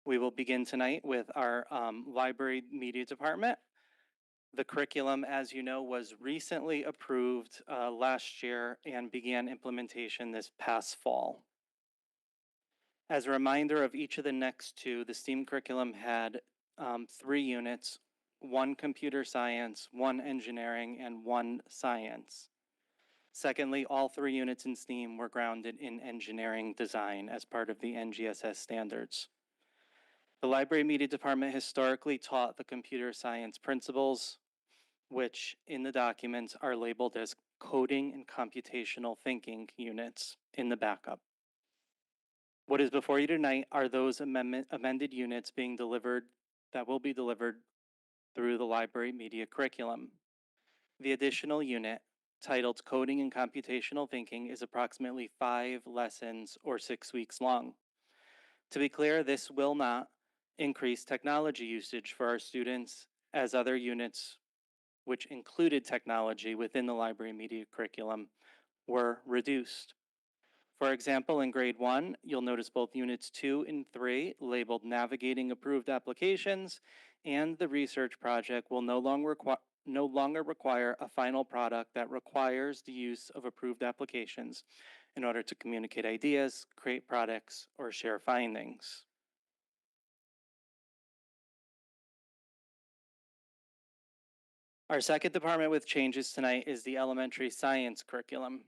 We will begin tonight with our library media department. The curriculum, as you know, was recently approved last year and began implementation this past fall. As a reminder of each of the next 2, the STEAM curriculum had 3 units, 1 computer science, 1 engineering, and 1 science. Secondly, all 3 units in STEAM were grounded in engineering design as part of the NGSS standards. The library media department historically taught the computer science principles, which in the documents are labeled as coding and computational thinking units in the backup. What is before you tonight are those amended units being delivered that will be delivered through the library media curriculum. The additional unit, titled Coding and Computational Thinking, is approximately 5 lessons or 6 weeks long. To be clear, this will not increase technology usage for our students, as other units, which included technology within the library media curriculum, were reduced. For example, in grade 1, you'll notice both units 2 and 3 labeled Navigating Approved Applications, and the research project will no longer require a final product that requires the use of approved applications in order to communicate ideas, create products, or share findings. Our second department with changes tonight is the elementary science curriculum.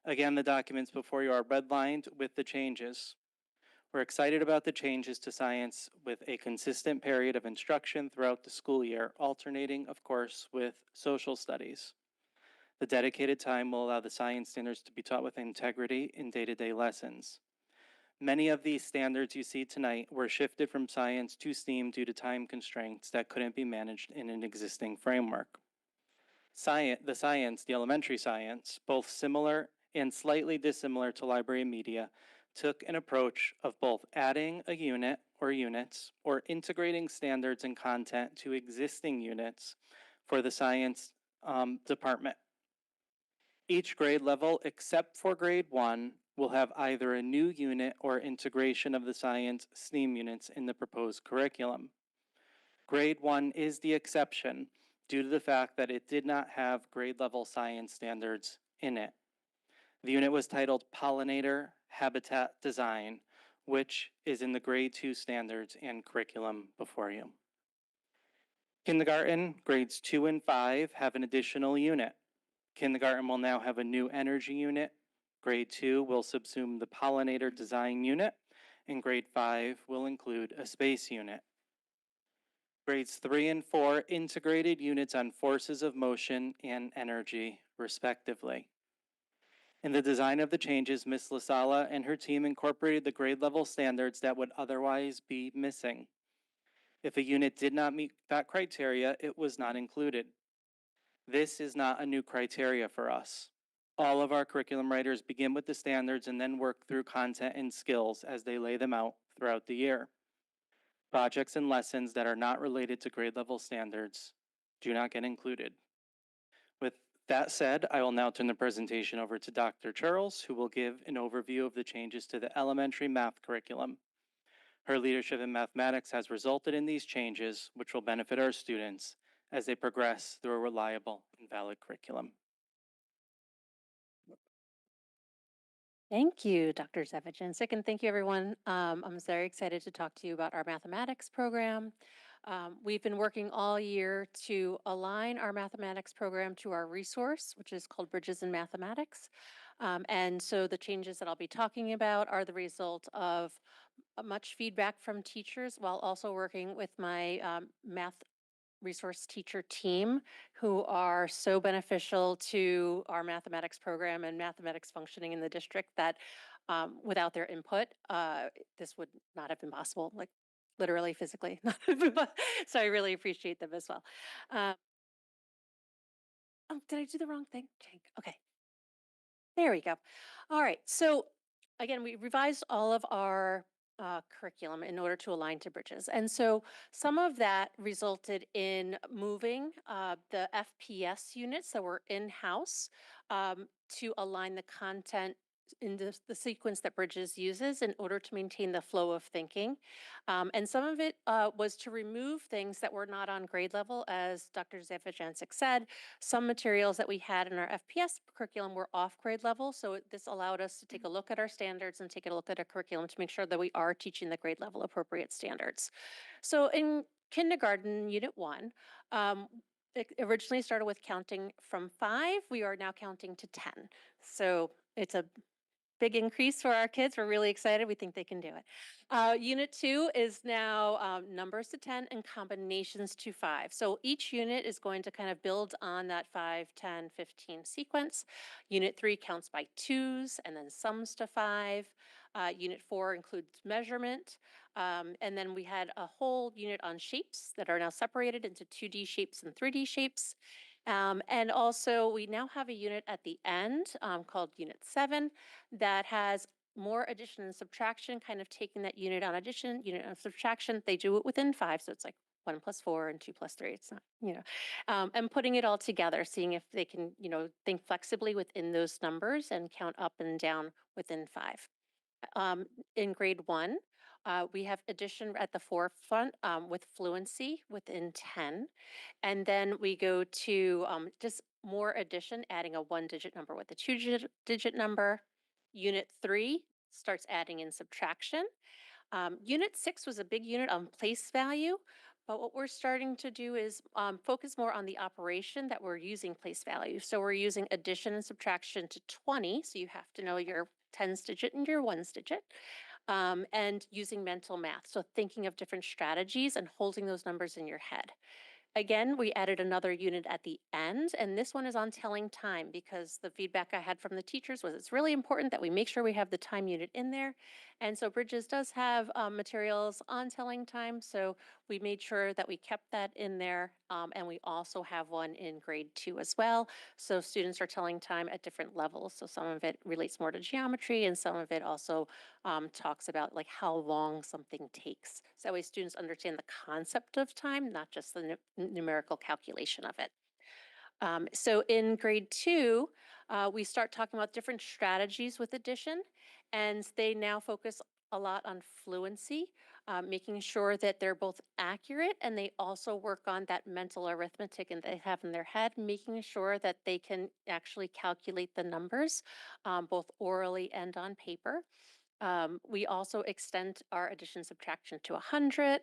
Again, the documents before you are redlined with the changes. We're excited about the changes to science with a consistent period of instruction throughout the school year, alternating, of course, with social studies. The dedicated time will allow the science standards to be taught with integrity in day-to-day lessons. Many of these standards you see tonight were shifted from science to STEAM due to time constraints that couldn't be managed in an existing framework. The elementary science, both similar and slightly dissimilar to library and media, took an approach of both adding a unit or units or integrating standards and content to existing units for the science department. Each grade level, except for grade 1, will have either a new unit or integration of the science STEAM units in the proposed curriculum. Grade 1 is the exception due to the fact that it did not have grade level science standards in it. The unit was titled Pollinator Habitat Design, which is in the grade 2 standards and curriculum before you. Kindergarten, grades 2 and 5 have an additional unit. Kindergarten will now have a new energy unit. Grade 2 will subsume the Pollinator Design unit, and grade 5 will include a space unit. Grades 3 and 4 integrated units on forces of motion and energy, respectively. In the design of the changes, Ms. Lasala and her team incorporated the grade level standards that would otherwise be missing. If a unit did not meet that criteria, it was not included. This is not a new criteria for us. All of our curriculum writers begin with the standards and then work through content and skills as they lay them out throughout the year. Projects and lessons that are not related to grade level standards do not get included. With that said, I will now turn the presentation over to Dr. Charles, who will give an overview of the changes to the elementary math curriculum. Her leadership in mathematics has resulted in these changes, which will benefit our students as they progress through a reliable and valid curriculum. Thank you, Dr. Zavijancic, and thank you, everyone. I'm very excited to talk to you about our mathematics program. We've been working all year to align our mathematics program to our resource, which is called Bridges in Mathematics. And so the changes that I'll be talking about are the result of much feedback from teachers while also working with my math resource teacher team who are so beneficial to our mathematics program and mathematics functioning in the district that without their input, this would not have been possible, like literally, physically. So I really appreciate them as well. Oh, did I do the wrong thing? Okay. There we go. All right. So again, we revised all of our curriculum in order to align to Bridges. And so some of that resulted in moving the FPS units that were in-house to align the content in the sequence that Bridges uses in order to maintain the flow of thinking. And some of it was to remove things that were not on grade level, as Dr. Zavijancic said. Some materials that we had in our FPS curriculum were off grade level, so this allowed us to take a look at our standards and take a look at our curriculum to make sure that we are teaching the grade level appropriate standards. So in kindergarten, unit 1, it originally started with counting from 5. We are now counting to 10. So it's a big increase for our kids. We're really excited. We think they can do it. Unit 2 is now numbers to 10 and combinations to 5. So each unit is going to kind of build on that 5, 10, 15 sequence. Unit 3 counts by 2s and then sums to 5. Unit 4 includes measurement. And then we had a whole unit on shapes that are now separated into 2D shapes and 3D shapes. And also, we now have a unit at the end called Unit 7 that has more addition and subtraction, kind of taking that unit on addition, unit on subtraction. They do it within 5, so it's like 1 plus 4 and 2 plus 3. It's not, and putting it all together, seeing if they can, think flexibly within those numbers and count up and down within 5. In grade 1, we have addition at the forefront with fluency within 10. And then we go to just more addition, adding a 1-digit number with a 2-digit number. Unit 3 starts adding in subtraction. Unit 6 was a big unit on place value, but what we're starting to do is focus more on the operation that we're using place value. So we're using addition and subtraction to 20. So you have to know your tens digit and your ones digit. And using mental math. So thinking of different strategies and holding those numbers in your head. Again, we added another unit at the end, and this one is on telling time because the feedback I had from the teachers was it's really important that we make sure we have the time unit in there. And so Bridges does have materials on telling time, so we made sure that we kept that in there. And we also have one in grade 2 as well. So students are telling time at different levels. So some of it relates more to geometry and some of it also talks about like how long something takes. So that way students understand the concept of time, not just the numerical calculation of it. So in grade 2, we start talking about different strategies with addition, and they now focus a lot on fluency, making sure that they're both accurate and they also work on that mental arithmetic and they have in their head, making sure that they can actually calculate the numbers, both orally and on paper. We also extend our addition subtraction to 100.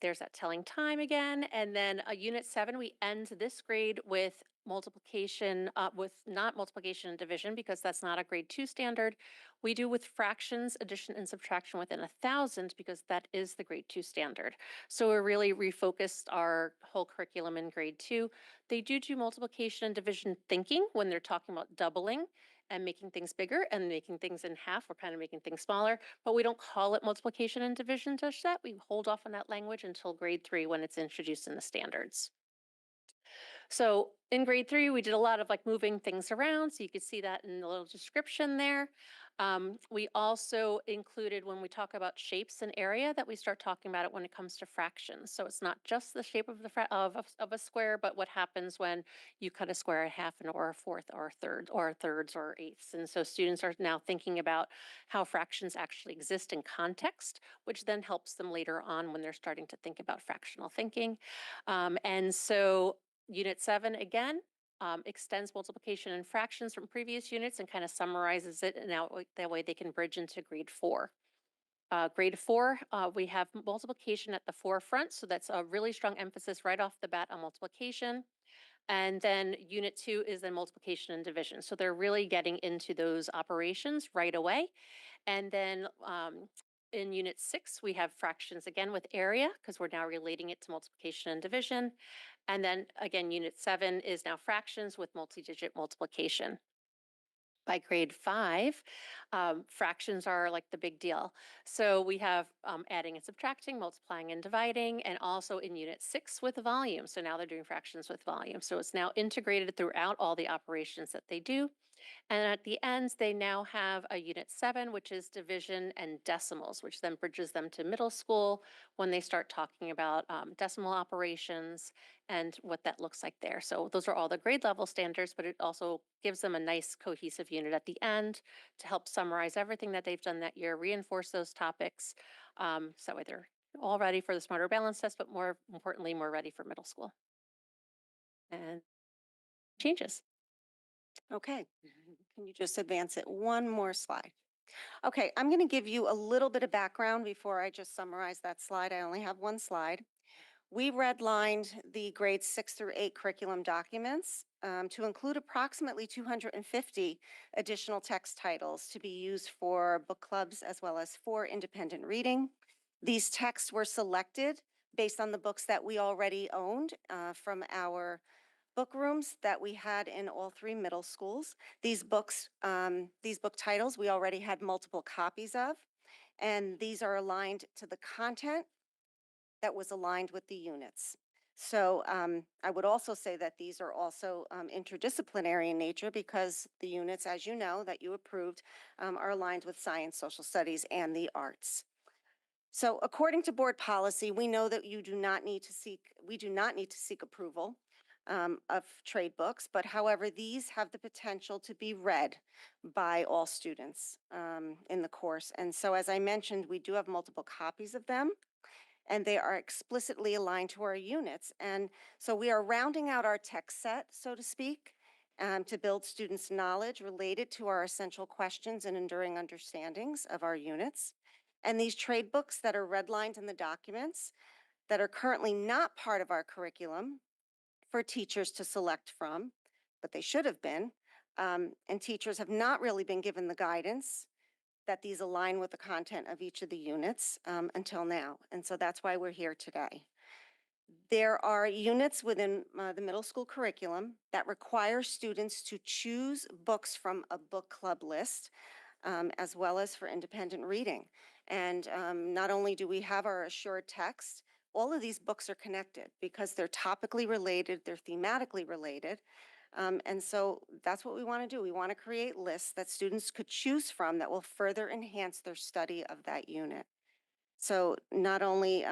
There's that telling time again. And then unit 7, we end this grade with multiplication, with not multiplication and division because that's not a grade 2 standard. We do with fractions, addition and subtraction within 1,000 because that is the grade 2 standard. So we really refocused our whole curriculum in grade 2. They do multiplication and division thinking when they're talking about doubling and making things bigger and making things in half. We're kind of making things smaller, but we don't call it multiplication and division just yet. We hold off on that language until grade 3 when it's introduced in the standards. So in grade 3, we did a lot of like moving things around. So you could see that in the little description there. We also included when we talk about shapes and area that we start talking about it when it comes to fractions. So it's not just the shape of the of a square, but what happens when you cut a square in half and or a fourth or a third or thirds or eighths. And so students are now thinking about how fractions actually exist in context, which then helps them later on when they're starting to think about fractional thinking. And so Unit 7 again extends multiplication and fractions from previous units and kind of summarizes it, and now that way they can bridge into grade 4. Grade 4, we have multiplication at the forefront, so that's a really strong emphasis right off the bat on multiplication. And then unit 2 is then multiplication and division. So they're really getting into those operations right away. And then in unit 6, we have fractions again with area because we're now relating it to multiplication and division. And then again, unit 7 is now fractions with multi-digit multiplication. By grade 5, fractions are like the big deal. So we have adding and subtracting, multiplying and dividing, and also in unit 6 with volume. So now they're doing fractions with volume. So it's now integrated throughout all the operations that they do. And at the end, they now have a unit 7, which is division and decimals, which then bridges them to middle school when they start talking about decimal operations and what that looks like there. So those are all the grade level standards, but it also gives them a nice cohesive unit at the end to help summarize everything that they've done that year, reinforce those topics. So that way they're all ready for the Smarter Balance test, but more importantly, more ready for middle school. And changes. Okay, can you just advance it one more slide? Okay, I'm going to give you a little bit of background before I just summarize that slide. I only have one slide. We redlined the grades 6 through 8 curriculum documents to include approximately 250 additional text titles to be used for book clubs as well as for independent reading. These texts were selected based on the books that we already owned from our book rooms that we had in all 3 middle schools. These book titles, we already had multiple copies of, and these are aligned to the content that was aligned with the units. So I would also say that these are also interdisciplinary in nature because the units, as you know, that you approved are aligned with science, social studies, and the arts. So according to board policy, we know that we do not need to seek approval of trade books, but however, these have the potential to be read by all students in the course. And so as I mentioned, we do have multiple copies of them, and they are explicitly aligned to our units. And so we are rounding out our text set, so to speak, to build students' knowledge related to our essential questions and enduring understandings of our units. And these trade books that are redlined in the documents that are currently not part of our curriculum for teachers to select from, but they should have been, and teachers have not really been given the guidance that these align with the content of each of the units until now. And so that's why we're here today. There are units within the middle school curriculum that require students to choose books from a book club list, as well as for independent reading. And not only do we have our assured text, all of these books are connected because they're topically related, they're thematically related. And so that's what we want to do. We want to create lists that students could choose from that will further enhance their study of that unit. So not only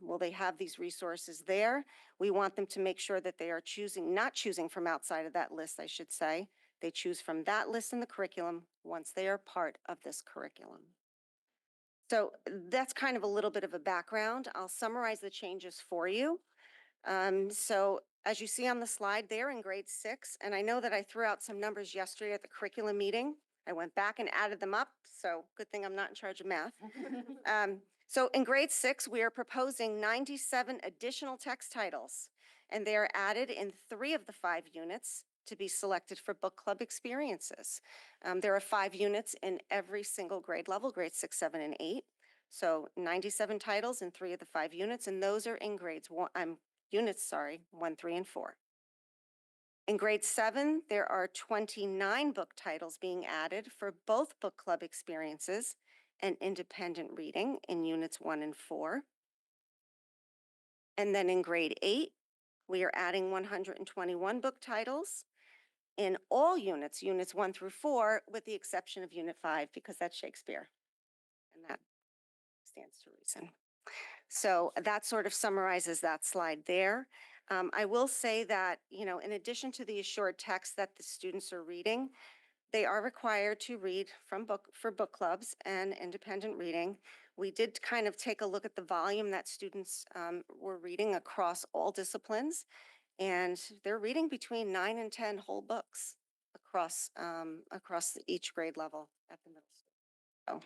will they have these resources there, we want them to make sure that they are not choosing from outside of that list, I should say. They choose from that list in the curriculum once they are part of this curriculum. So that's kind of a little bit of a background. I'll summarize the changes for you. So as you see on the slide, they're in grade 6, and I know that I threw out some numbers yesterday at the curriculum meeting. I went back and added them up, so good thing I'm not in charge of math. So in grade 6, we are proposing 97 additional text titles, and they are added in 3 of the 5 units to be selected for book club experiences. There are 5 units in every single grade level, grades 6, 7, and 8. So 97 titles in 3 of the 5 units, and those are in units 1, 3, and 4. In grade 7, there are 29 book titles being added for both book club experiences and independent reading in units 1 and 4. And then in grade 8, we are adding 121 book titles in all units, units 1 through 4, with the exception of unit 5, because that's Shakespeare, and that stands to reason. So that sort of summarizes that slide there. I will say that, in addition to the assured text that the students are reading, they are required to read for book clubs and independent reading. We did kind of take a look at the volume that students were reading across all disciplines, and they're reading between 9 and 10 whole books across each grade level at the middle school.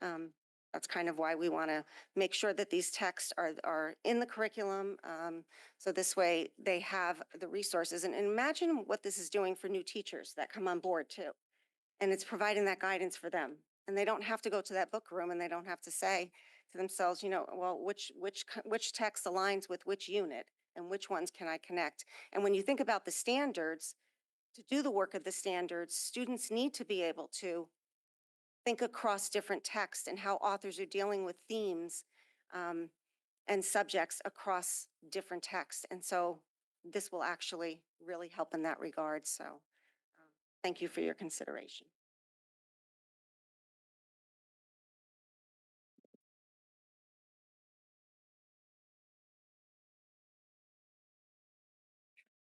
So that's kind of why we want to make sure that these texts are in the curriculum. So this way they have the resources. And imagine what this is doing for new teachers that come on board too. And it's providing that guidance for them. And they don't have to go to that book room, and they don't have to say to themselves, well, which text aligns with which unit and which ones can I connect? And when you think about the standards, to do the work of the standards, students need to be able to think across different texts and how authors are dealing with themes and subjects across different texts. And so this will actually really help in that regard. So thank you for your consideration.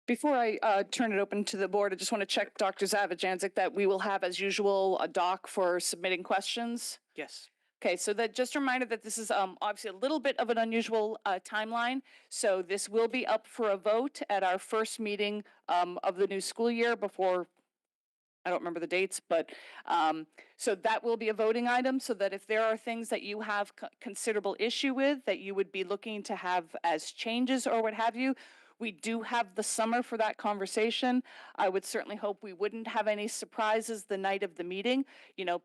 Before I turn it open to the board, I just want to check Dr. Zavajanzik that we will have, as usual, a doc for submitting questions. Yes. Okay, so that just a reminder that this is obviously a little bit of an unusual timeline. So this will be up for a vote at our first meeting of the new school year before, I don't remember the dates, but so that will be a voting item, so that if there are things that you have considerable issue with that you would be looking to have as changes or what have you, we do have the summer for that conversation. I would certainly hope we wouldn't have any surprises the night of the meeting.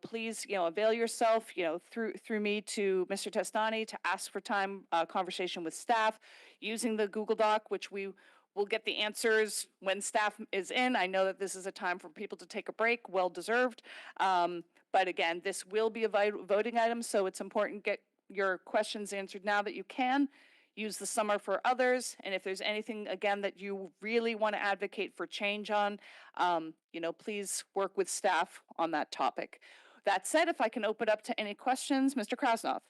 Please, avail yourself, through me to Mr. Testani to ask for time, conversation with staff using the Google Doc, which we'll get the answers when staff is in. I know that this is a time for people to take a break, well deserved. But again, this will be a voting item, so it's important get your questions answered now that you can. use the summer for others. And if there's anything, again, that you really want to advocate for change on, please work with staff on that topic. That said, if I can open up to any questions, Mr. Krasnov.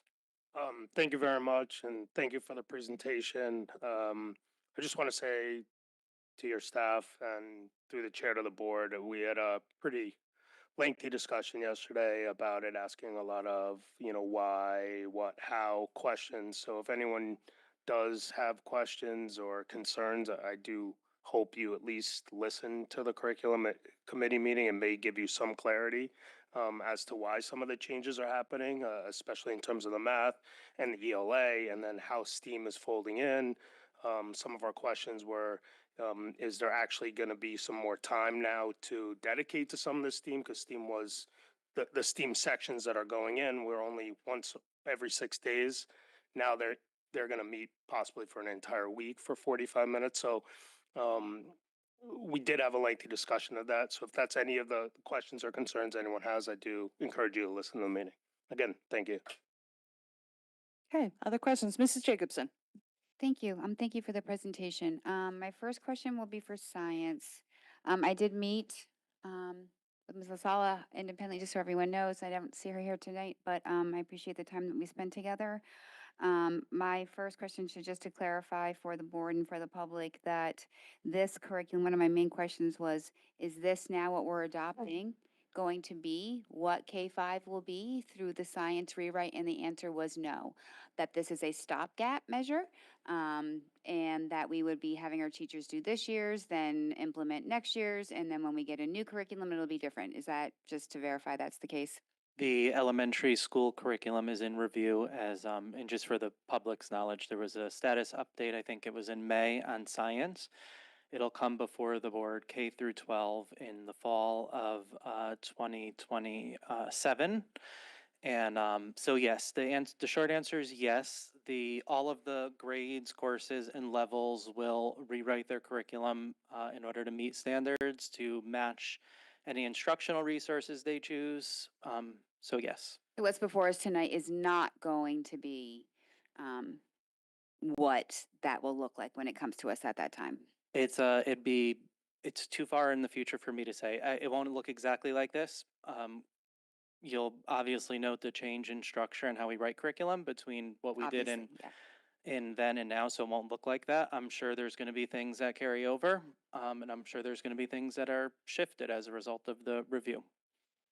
Thank you very much, and thank you for the presentation. I just want to say to your staff and through the chair to the board, we had a pretty lengthy discussion yesterday about it, asking a lot of, why, what, how questions. So if anyone does have questions or concerns, I do hope you at least listen to the curriculum committee meeting and may give you some clarity as to why some of the changes are happening, especially in terms of the math and the ELA, and then how STEAM is folding in. Some of our questions were, is there actually going to be some more time now to dedicate to some of the STEAM? Because STEAM was the STEAM sections that are going in were only once every 6 days. Now they're going to meet possibly for an entire week for 45 minutes. So we did have a lengthy discussion of that. So if that's any of the questions or concerns anyone has, I do encourage you to listen to the meeting. Again, thank you. Okay, other questions? Mrs. Jacobson. Thank you. Thank you for the presentation. My first question will be for science. I did meet with Ms. Lasala independently, just so everyone knows. I don't see her here tonight, but I appreciate the time that we spent together. My first question should just to clarify for the board and for the public that this curriculum, one of my main questions was, is this now what we're adopting going to be what K-5 will be through the science rewrite? And the answer was no, that this is a stopgap measure, and that we would be having our teachers do this year's, then implement next year's, and then when we get a new curriculum, it'll be different. Is that just to verify that's the case? The elementary school curriculum is in review and just for the public's knowledge, there was a status update, I think it was in May, on science. It'll come before the board K through 12 in the fall of 2027. And so yes, the short answer is yes. All of the grades, courses, and levels will rewrite their curriculum in order to meet standards, to match any instructional resources they choose. So yes. What's before us tonight is not going to be what that will look like when it comes to us at that time. It's too far in the future for me to say. It won't look exactly like this. You'll obviously note the change in structure and how we write curriculum between what we did in then and now, so it won't look like that. I'm sure there's going to be things that carry over, and I'm sure there's going to be things that are shifted as a result of the review.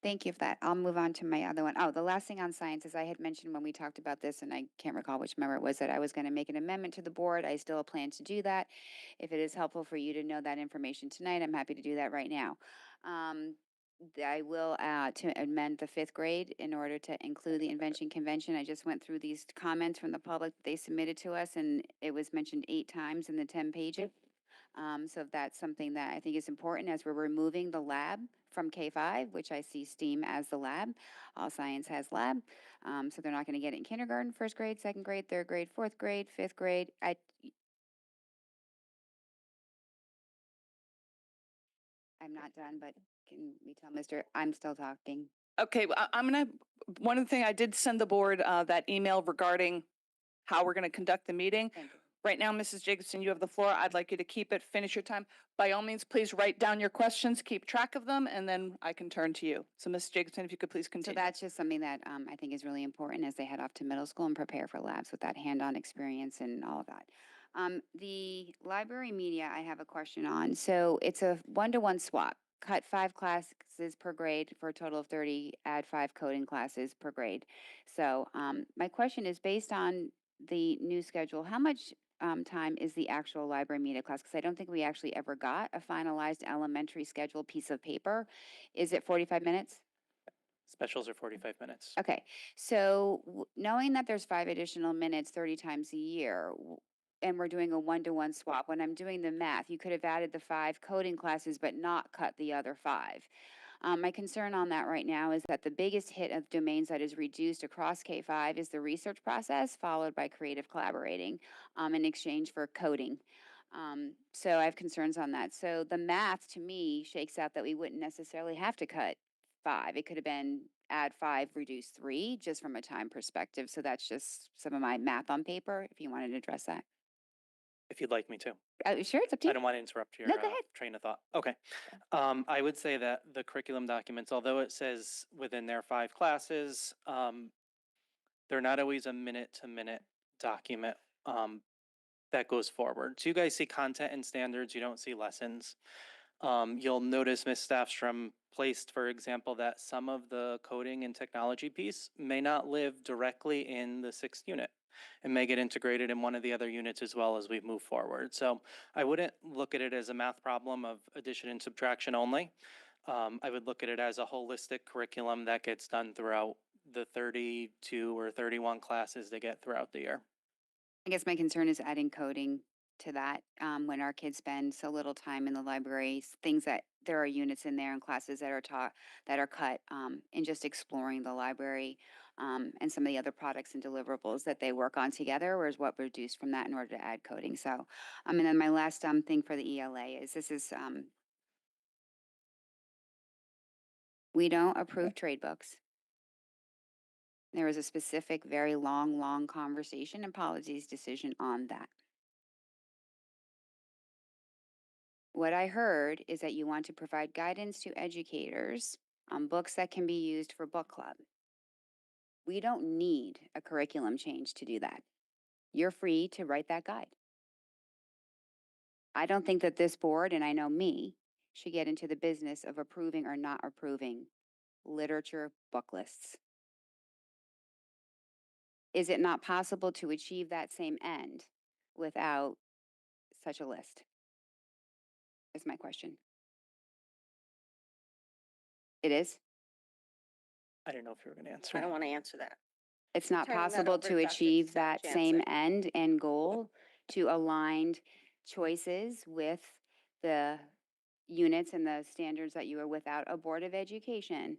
Thank you for that. I'll move on to my other one. Oh, the last thing on science is I had mentioned when we talked about this, and I can't recall which member it was, that I was going to make an amendment to the board. I still plan to do that. If it is helpful for you to know that information tonight, I'm happy to do that right now. I will to amend the 5th grade in order to include the invention convention. I just went through these comments from the public that they submitted to us, and it was mentioned 8 times in the 10 pages. So that's something that I think is important as we're removing the lab from K-5, which I see STEAM as the lab. All science has lab. So they're not going to get it in kindergarten, 1st grade, 2nd grade, 3rd grade, 4th grade, 5th grade. I'm not done, but can we tell Mr. I'm still talking? Okay, one of the things I did send the board that email regarding how we're going to conduct the meeting. Right now, Mrs. Jacobson, you have the floor. I'd like you to keep it, finish your time. By all means, please write down your questions, keep track of them, and then I can turn to you. So Mrs. Jacobson, if you could please continue. So that's just something that I think is really important as they head off to middle school and prepare for labs with that hands-on experience and all of that. The library media, I have a question on. So it's a 1-to-1 swap. Cut 5 classes per grade for a total of 30, add 5 coding classes per grade. So my question is, based on the new schedule, how much time is the actual library media class? Because I don't think we actually ever got a finalized elementary schedule piece of paper. Is it 45 minutes? Specials are 45 minutes. Okay, so knowing that there's 5 additional minutes 30 times a year, and we're doing a 1-to-1 swap, when I'm doing the math, you could have added the 5 coding classes but not cut the other 5. My concern on that right now is that the biggest hit of domains that is reduced across K-5 is the research process, followed by creative collaborating in exchange for coding. So I have concerns on that. So the math to me shakes out that we wouldn't necessarily have to cut 5. It could have been add 5, reduce 3, just from a time perspective. So that's just some of my math on paper, if you wanted to address that. if you'd like me to. Sure, it's up to I you. don't want to interrupt your No, go ahead. train of thought. Okay. I would say that the curriculum documents, although it says within their 5 classes, they're not always a minute-to-minute document that goes forward. So you guys see content and standards, you don't see lessons. You'll notice Ms. Staffstrom placed, for example, that some of the coding and technology piece may not live directly in the 6th unit. It may get integrated in one of the other units as well as we move forward. So I wouldn't look at it as a math problem of addition and subtraction only. I would look at it as a holistic curriculum that gets done throughout the 32 or 31 classes they get throughout the year. I guess my concern is adding coding to that when our kids spend so little time in the libraries, things that there are units in there and classes that are taught that are cut, and just exploring the library and some of the other products and deliverables that they work on together, whereas what reduced from that in order to add coding. So, and then my last thing for the ELA is we don't approve trade books. There was a specific, very long conversation and policies decision on that. What I heard is that you want to provide guidance to educators on books that can be used for book club. We don't need a curriculum change to do that. You're free to write that guide. I don't think that this board, and I know me, should get into the business of approving or not approving literature book lists. Is it not possible to achieve that same end without such a list? Is my question. It is? I don't know if you were going to answer. I don't want to answer that. It's not Turning that possible over to to Dr. achieve that same Jansen. end and goal to aligned choices with the units and the standards that you are without a Board of Education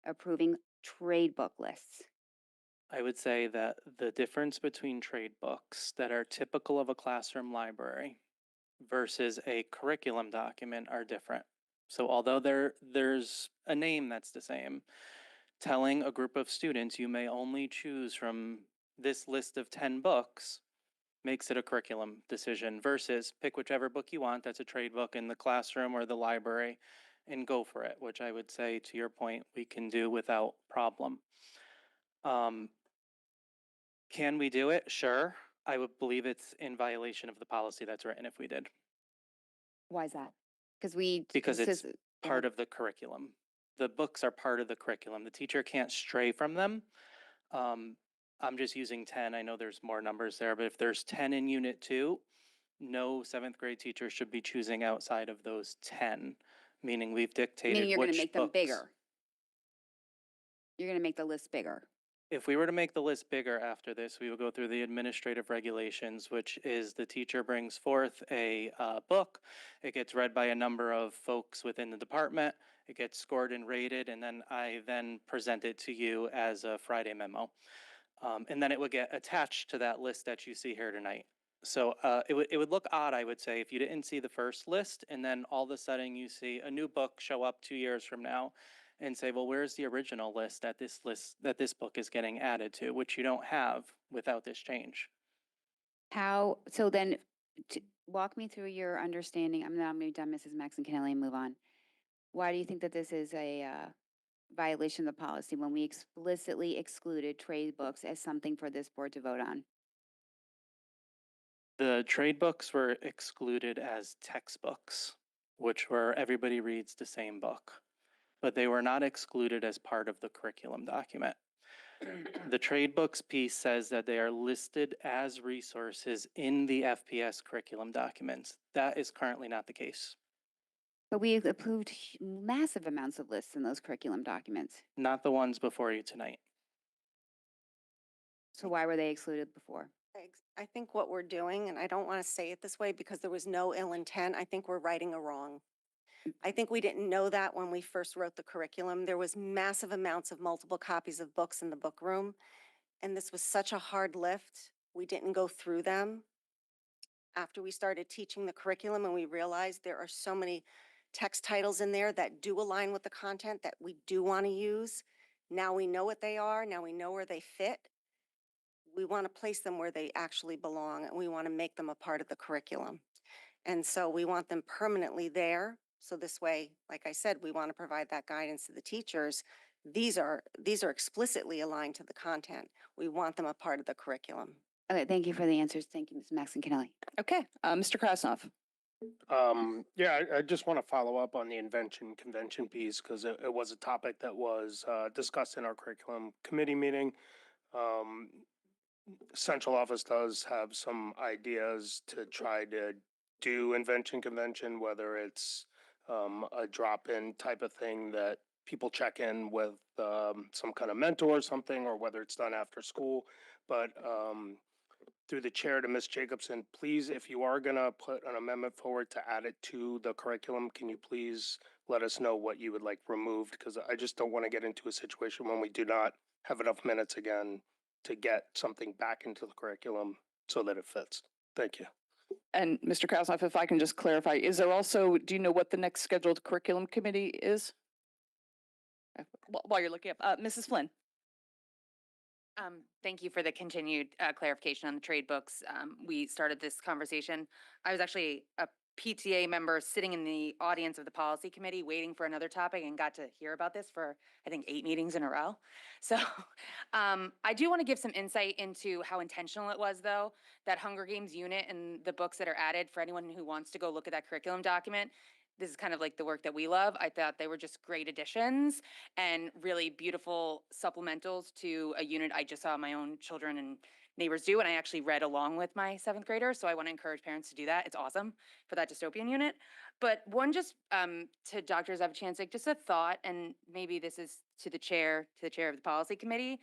approving trade book lists. I would say that the difference between trade books that are typical of a classroom library versus a curriculum document are different. So although there's a name that's the same, telling a group of students you may only choose from this list of 10 books makes it a curriculum decision versus pick whichever book you want that's a trade book in the classroom or the library and go for it, which I would say, to your point, we can do without problem. Can we do it? Sure. I would believe it's in violation of the policy that's written if we did. Why is that? Because it's part of the curriculum. The books are part of the curriculum. The teacher can't stray from them. I'm just using 10. I know there's more numbers there, but if there's 10 in Unit 2, no 7th grade teacher should be choosing outside of those 10, meaning we've dictated Meaning you're going to make them books. bigger. You're going to make the list bigger. If we were to make the list bigger after this, we would go through the administrative regulations, which is the teacher brings forth a book. It gets read by a number of folks within the department. It gets scored and rated, and then I present it to you as a Friday memo. And then it would get attached to that list that you see here tonight. So it would look odd, I would say, if you didn't see the first list, and then all of a sudden you see a new book show up 2 years from now and say, well, where's the original list that this book is getting added to, which you don't have without this change. So then walk me through your understanding. I'm going to be done, Mrs. Maxon Kennelly, and move on. Why do you think that this is a violation of the policy when we explicitly excluded trade books as something for this board to vote on? The trade books were excluded as textbooks, which were everybody reads the same book, but they were not excluded as part of the curriculum document. The trade books piece says that they are listed as resources in the FPS curriculum documents. That is currently not the case. But we approved massive amounts of lists in those curriculum documents. Not the ones before you tonight. So why were they excluded before? I think what we're doing, and I don't want to say it this way because there was no ill intent, I think we're righting a wrong. I think we didn't know that when we first wrote the curriculum. There was massive amounts of multiple copies of books in the book room, and this was such a hard lift. We didn't go through them. After we started teaching the curriculum and we realized there are so many text titles in there that do align with the content that we do want to use. Now we know what they are. Now we know where they fit. we want to place them where they actually belong, and we want to make them a part of the curriculum. And so we want them permanently there. So this way, like I said, we want to provide that guidance to the teachers. These are explicitly aligned to the content. We want them a part of the curriculum. Okay, thank you for the answers. Thank you, Ms. Maxon Kennelly. Okay, Mr. Krasnov. Yeah, I just want to follow up on the invention convention piece because it was a topic that was discussed in our curriculum committee meeting. Central office does have some ideas to try to do invention convention, whether it's a drop-in type of thing that people check in with some kind of mentor or something, or whether it's done after school. But through the chair to Ms. Jacobson, please, if you are gonna put an amendment forward to add it to the curriculum, can you please let us know what you would like removed? Because I just don't want to get into a situation when we do not have enough minutes again to get something back into the curriculum so that it fits. Thank you. And Mr. Krasnoff, if I can just clarify, is there also, do you know what the next scheduled curriculum committee is? While you're looking up, Mrs. Flynn. Thank you for the continued clarification on the trade books. We started this conversation. I was actually a PTA member sitting in the audience of the policy committee waiting for another topic and got to hear about this for, I think, 8 meetings in a row. So I do want to give some insight into how intentional it was, though, that Hunger Games unit and the books that are added for anyone who wants to go look at that curriculum document. This is kind of like the work that we love. I thought they were just great additions and really beautiful supplementals to a unit I just saw my own children and neighbors do. And I actually read along with my 7th grader. So I want to encourage parents to do that. It's awesome for that dystopian unit. But one just to Dr. Zavchancik, just a thought, and maybe this is to the chair of the policy committee.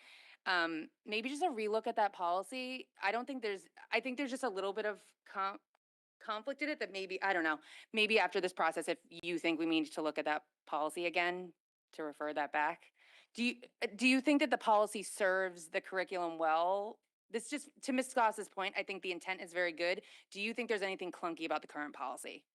Maybe just a relook at that policy. I think there's just a little bit of conflict in it that maybe, I don't know, maybe after this process, if you think we need to look at that policy again, to refer that back. Do you think that the policy serves the curriculum well? This just, to Ms. Goss's point, I think the intent is very good. Do you think there's anything clunky about the current policy?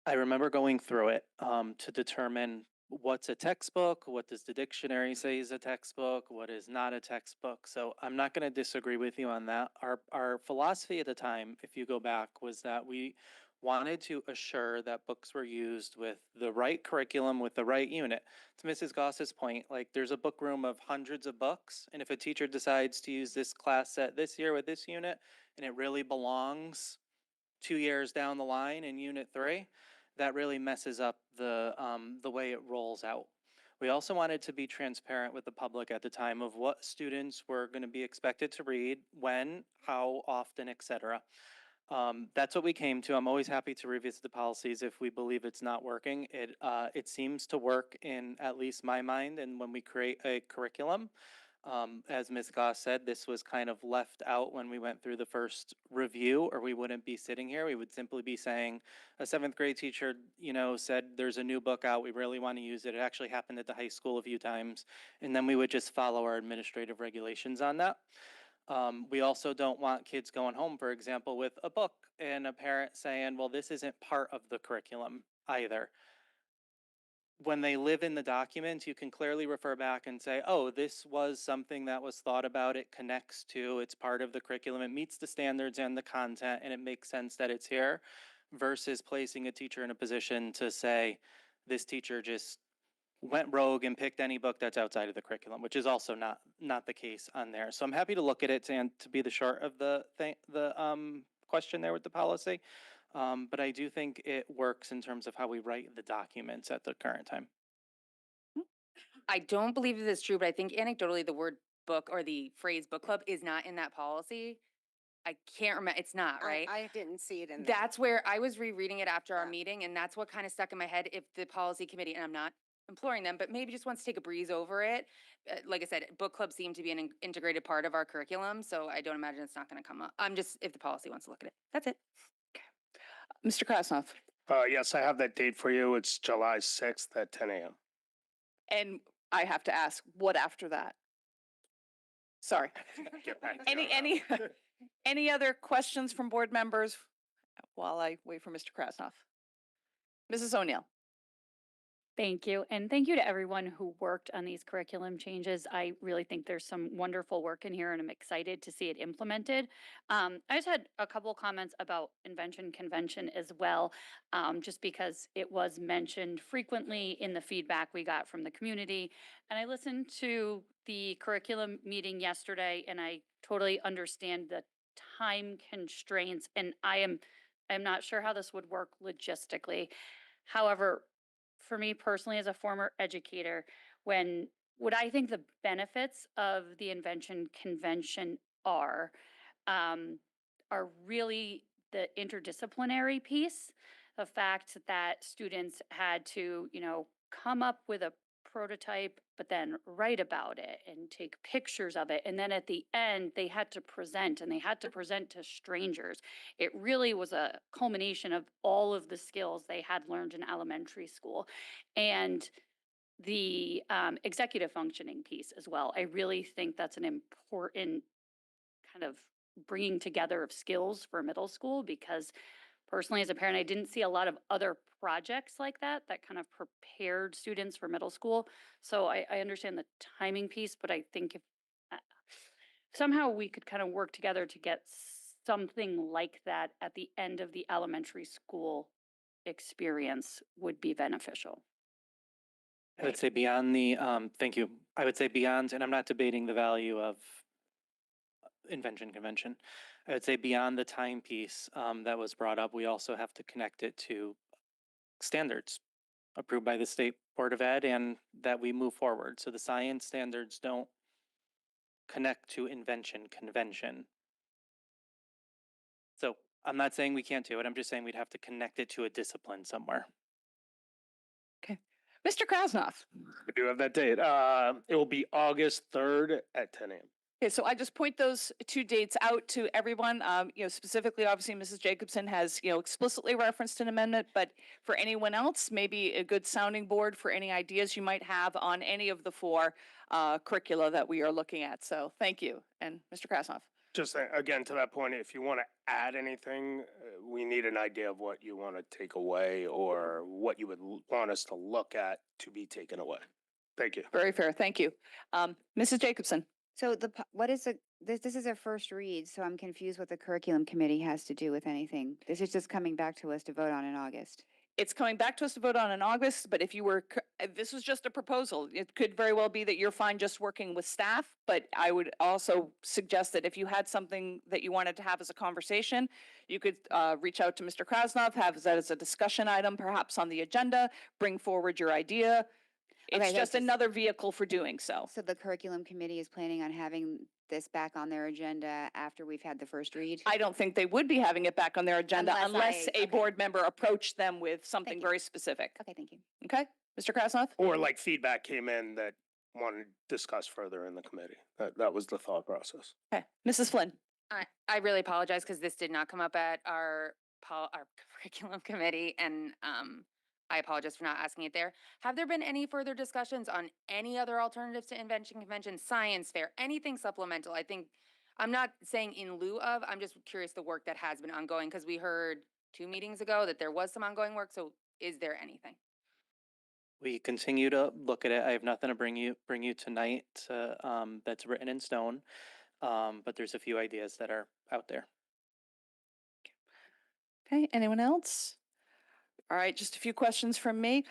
I remember going through it to determine what's a textbook, what does the dictionary say is a textbook, what is not a textbook. So I'm not going to disagree with you on that. Our philosophy at the time, if you go back, was that we wanted to assure that books were used with the right curriculum, with the right unit. To Mrs. Goss's point, like there's a book room of hundreds of books, and if a teacher decides to use this class set this year with this unit, and it really belongs 2 years down the line in Unit 3, that really messes up the way it rolls out. We also wanted to be transparent with the public at the time of what students were going to be expected to read, when, how often, etc. That's what we came to. I'm always happy to revisit the policies if we believe it's not working. It seems to work in at least my mind, and when we create a curriculum. As Ms. Goss said, this was kind of left out when we went through the first review, or we wouldn't be sitting here. We would simply be saying, a 7th grade teacher, said there's a new book out, we really want to use it. It actually happened at the high school a few times. And then we would just follow our administrative regulations on that. We also don't want kids going home, for example, with a book and a parent saying, well, this isn't part of the curriculum either. When they live in the document, you can clearly refer back and say, oh, this was something that was thought about, it connects to, it's part of the curriculum, it meets the standards and the content, and it makes sense that it's here, versus placing a teacher in a position to say, this teacher just went rogue and picked any book that's outside of the curriculum, which is also not the case on there. So I'm happy to look at it and to be the short of the question there with the policy. But I do think it works in terms of how we write the documents at the current time. I don't believe this is true, but I think anecdotally the word book or the phrase book club is not in that policy. I can't remember, it's not, right? I didn't see it in there. That's where I was rereading it after our meeting, and that's what kind of stuck in my head. If the policy committee, and I'm not imploring them, but maybe just wants to take a breeze over it. Like I said, book clubs seem to be an integrated part of our curriculum, so I don't imagine it's not going to come up. I'm just, if the policy wants to look at it, that's it. Mr. Krasnoff. Yes, I have that date for you. It's July 6th at 10 a.m. And I have to ask, what after that? Sorry. Get back to you. Any other questions from board members while I wait for Mr. Krasnoff? Mrs. O'Neill. Thank you. And thank you to everyone who worked on these curriculum changes. I really think there's some wonderful work in here and I'm excited to see it implemented. I just had a couple comments about invention convention as well, just because it was mentioned frequently in the feedback we got from the community. And I listened to the curriculum meeting yesterday and I totally understand the time constraints and I'm not sure how this would work logistically. However, for me personally as a former educator, what I think the benefits of the invention convention um, are really the interdisciplinary piece. The fact that students had to, come up with a prototype, but then write about it and take pictures of it. And then at the end, they had to present and they had to present to strangers. It really was a culmination of all of the skills they had learned in elementary school. And the executive functioning piece as well. I really think that's an important kind of bringing together of skills for middle school because personally as a parent, I didn't see a lot of other projects like that kind of prepared students for middle school. So I understand the timing piece, but I think if somehow we could kind of work together to get something like that at the end of the elementary school experience would be beneficial. I would say beyond the, thank you. I would say beyond, and I'm not debating the value of invention convention. I would say beyond the time piece that was brought up, we also have to connect it to standards approved by the State Board of Ed and that we move forward. So the science standards don't connect to invention convention. So I'm not saying we can't do it. I'm just saying we'd have to connect it to a discipline somewhere. Mr. Krasnoff. We do have that date. It will be August 3rd at 10 a.m. Okay, so I just point those two dates out to everyone. Specifically, obviously, Mrs. Jacobson has, explicitly referenced an amendment, but for anyone else, maybe a good sounding board for any ideas you might have on any of the four curricula that we are looking at. So thank you. And Mr. Krasnoff. Just again, to that point, if you want to add anything, we need an idea of what you want to take away or what you would want us to look at to be taken away. Thank you. Very fair. Thank you. Mrs. Jacobson. So what is this is a first read, so I'm confused what the curriculum committee has to do with anything. This is just coming back to us to vote on in August. It's coming back to us to vote on in August, but if you were, this was just a proposal. It could very well be that you're fine just working with staff, but I would also suggest that if you had something that you wanted to have as a conversation, you could reach out to Mr. Krasnoff, have that as a discussion item, perhaps on the agenda, bring forward your idea. It's just another vehicle for doing so. So the curriculum committee is planning on having this back on their agenda after we've had the first read? I don't think they would be having it back on their agenda unless a okay. board member approached them with something very specific. Okay, thank you. Okay, Mr. Krasnoff? Or like feedback came in that wanted to discuss further in the committee. That was the thought process. Okay, Mrs. Flynn. I really apologize because this did not come up at our curriculum committee, and I apologize for not asking it there. Have there been any further discussions on any other alternatives to invention convention, science fair, anything supplemental? I think, I'm not saying in lieu of, I'm just curious the work that has been ongoing because we heard 2 meetings ago that there was some ongoing work. So is there anything? We continue to look at it. I have nothing to bring you tonight that's written in stone, but there's a few ideas that are out there. Okay, anyone else? All right, just a few questions from me.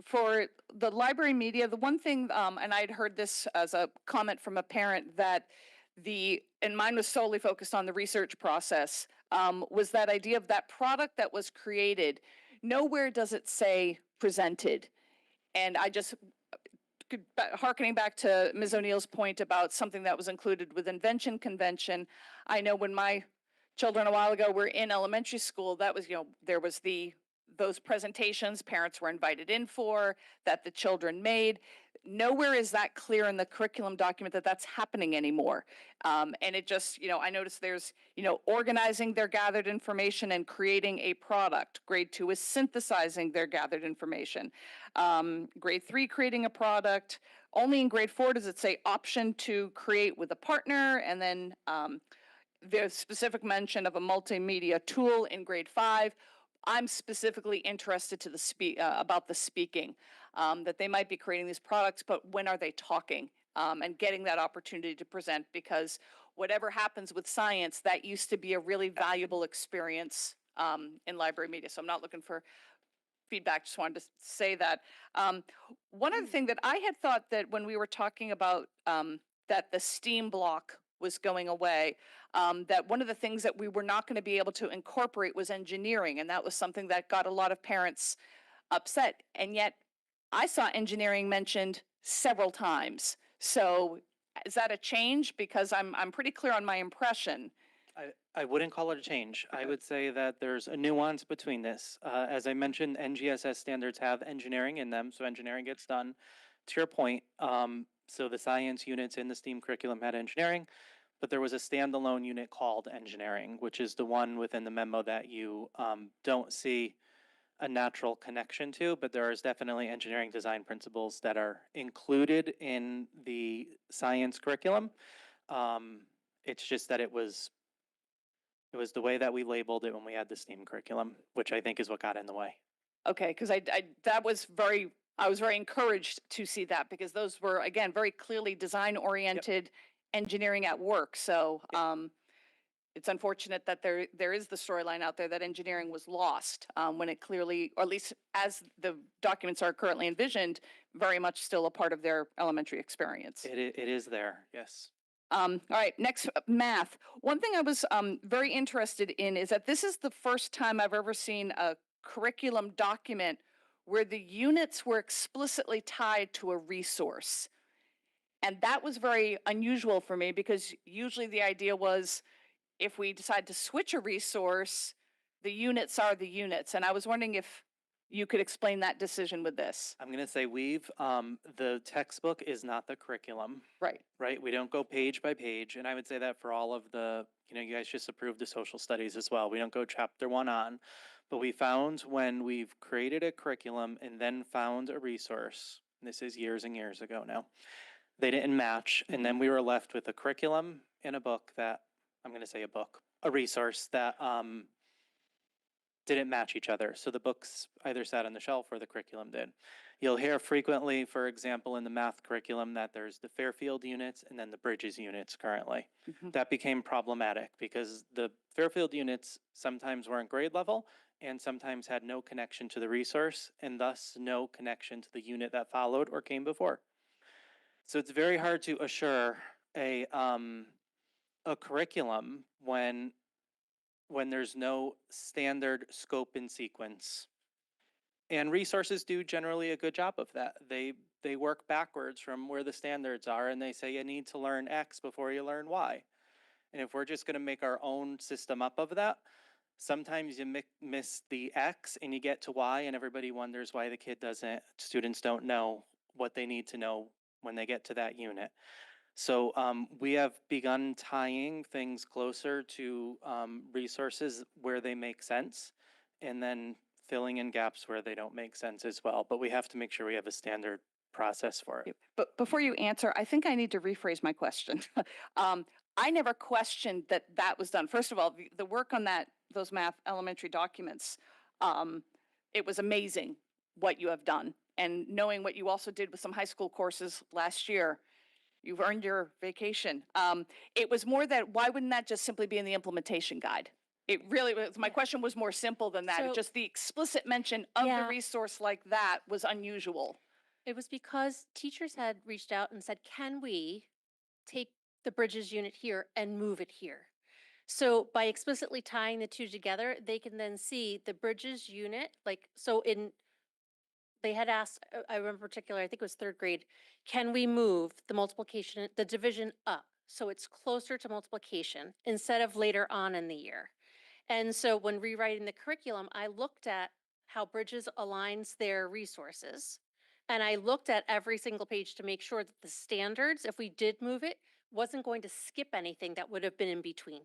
For the library media, the one thing, and I'd heard this as a comment from a parent that and mine was solely focused on the research process, was that idea of that product that was created. Nowhere does it say presented. And I just, hearkening back to Ms. O'Neill's point about something that was included with invention convention, I know when my children a while ago were in elementary school, that was, there was those presentations parents were invited in for, that the children made. Nowhere is that clear in the curriculum document that that's happening anymore. And it just, I noticed there's, organizing their gathered information and creating a product. Grade 2 is synthesizing their gathered information. Grade 3, creating a product. Only in grade 4 does it say option to create with a partner, and then there's specific mention of a multimedia tool in grade 5. I'm specifically interested to about the speaking, that they might be creating these products, but when are they talking? And getting that opportunity to present, because whatever happens with science, that used to be a really valuable experience in library media. So I'm not looking for feedback, just wanted to say that. One other thing that I had thought that when we were talking about that the STEAM block was going away, that one of the things that we were not going to be able to incorporate was engineering, and that was something that got a lot of parents upset. And yet I saw engineering mentioned several times. So is that a change? Because I'm pretty clear on my impression. I wouldn't call it a change. I would say that there's a nuance between this. As I mentioned, NGSS standards have engineering in them, so engineering gets done. To your point, so the science units in the STEAM curriculum had engineering, but there was a standalone unit called engineering, which is the one within the memo that you don't see a natural connection to, but there is definitely engineering design principles that are included in the science curriculum. It's just that it was the way that we labeled it when we had the STEAM curriculum, which I think is what got in the way. Okay, because I was very encouraged to see that, because those were, again, very clearly design-oriented engineering at work. So it's unfortunate that there is the storyline out there that engineering was lost when it clearly, or at least as the documents are currently envisioned, very much still a part of their elementary experience. It is there, yes. All right, next, math. One thing I was very interested in is that this is the first time I've ever seen a curriculum document where the units were explicitly tied to a resource. And that was very unusual for me, because usually the idea was if we decide to switch a resource, the units are the units. And I was wondering if you could explain that decision with this. I'm going to say the textbook is not the curriculum. Right. Right. We don't go page by page. And I would say that for all of the, you guys just approved the social studies as well. We don't go chapter one on, but we found when we've created a curriculum and then found a resource, and this is years and years ago now, they didn't match. And then we were left with a curriculum and a book that, I'm going to say a resource that didn't match each other. So the books either sat on the shelf or the curriculum did. You'll hear frequently, for example, in the math curriculum that there's the Fairfield units and then the Bridges units currently. That became problematic because the Fairfield units sometimes weren't grade level and sometimes had no connection to the resource and thus no connection to the unit that followed or came before. So it's very hard to assure a curriculum when there's no standard scope and sequence. And resources do generally a good job of that. They work backwards from where the standards are and they say you need to learn X before you learn Y. And if we're just going to make our own system up of that, sometimes you miss the X and you get to Y and everybody wonders why students don't know what they need to know when they get to that unit. So we have begun tying things closer to resources where they make sense and then filling in gaps where they don't make sense as well. But we have to make sure we have a standard process for it. But before you answer, I think I need to rephrase my question. I never questioned that was done. First of all, the work on those math elementary documents, it was amazing what you have done. And knowing what you also did with some high school courses last year, you've earned your vacation. It was more that, why wouldn't that just simply be in the implementation guide? It really was, my question was more simple than that. So- Just the explicit mention of the resource like that was unusual. It was because teachers had reached out and said, can we take the Bridges unit here and move it here? So by explicitly tying the two together, they can then see the Bridges unit, they had asked, I remember particularly, I think it was third grade, can we move the division up so it's closer to multiplication instead of later on in the year? And so when rewriting the curriculum, I looked at how Bridges aligns their resources. And I looked at every single page to make sure that the standards, if we did move it, wasn't going to skip anything that would have been in between.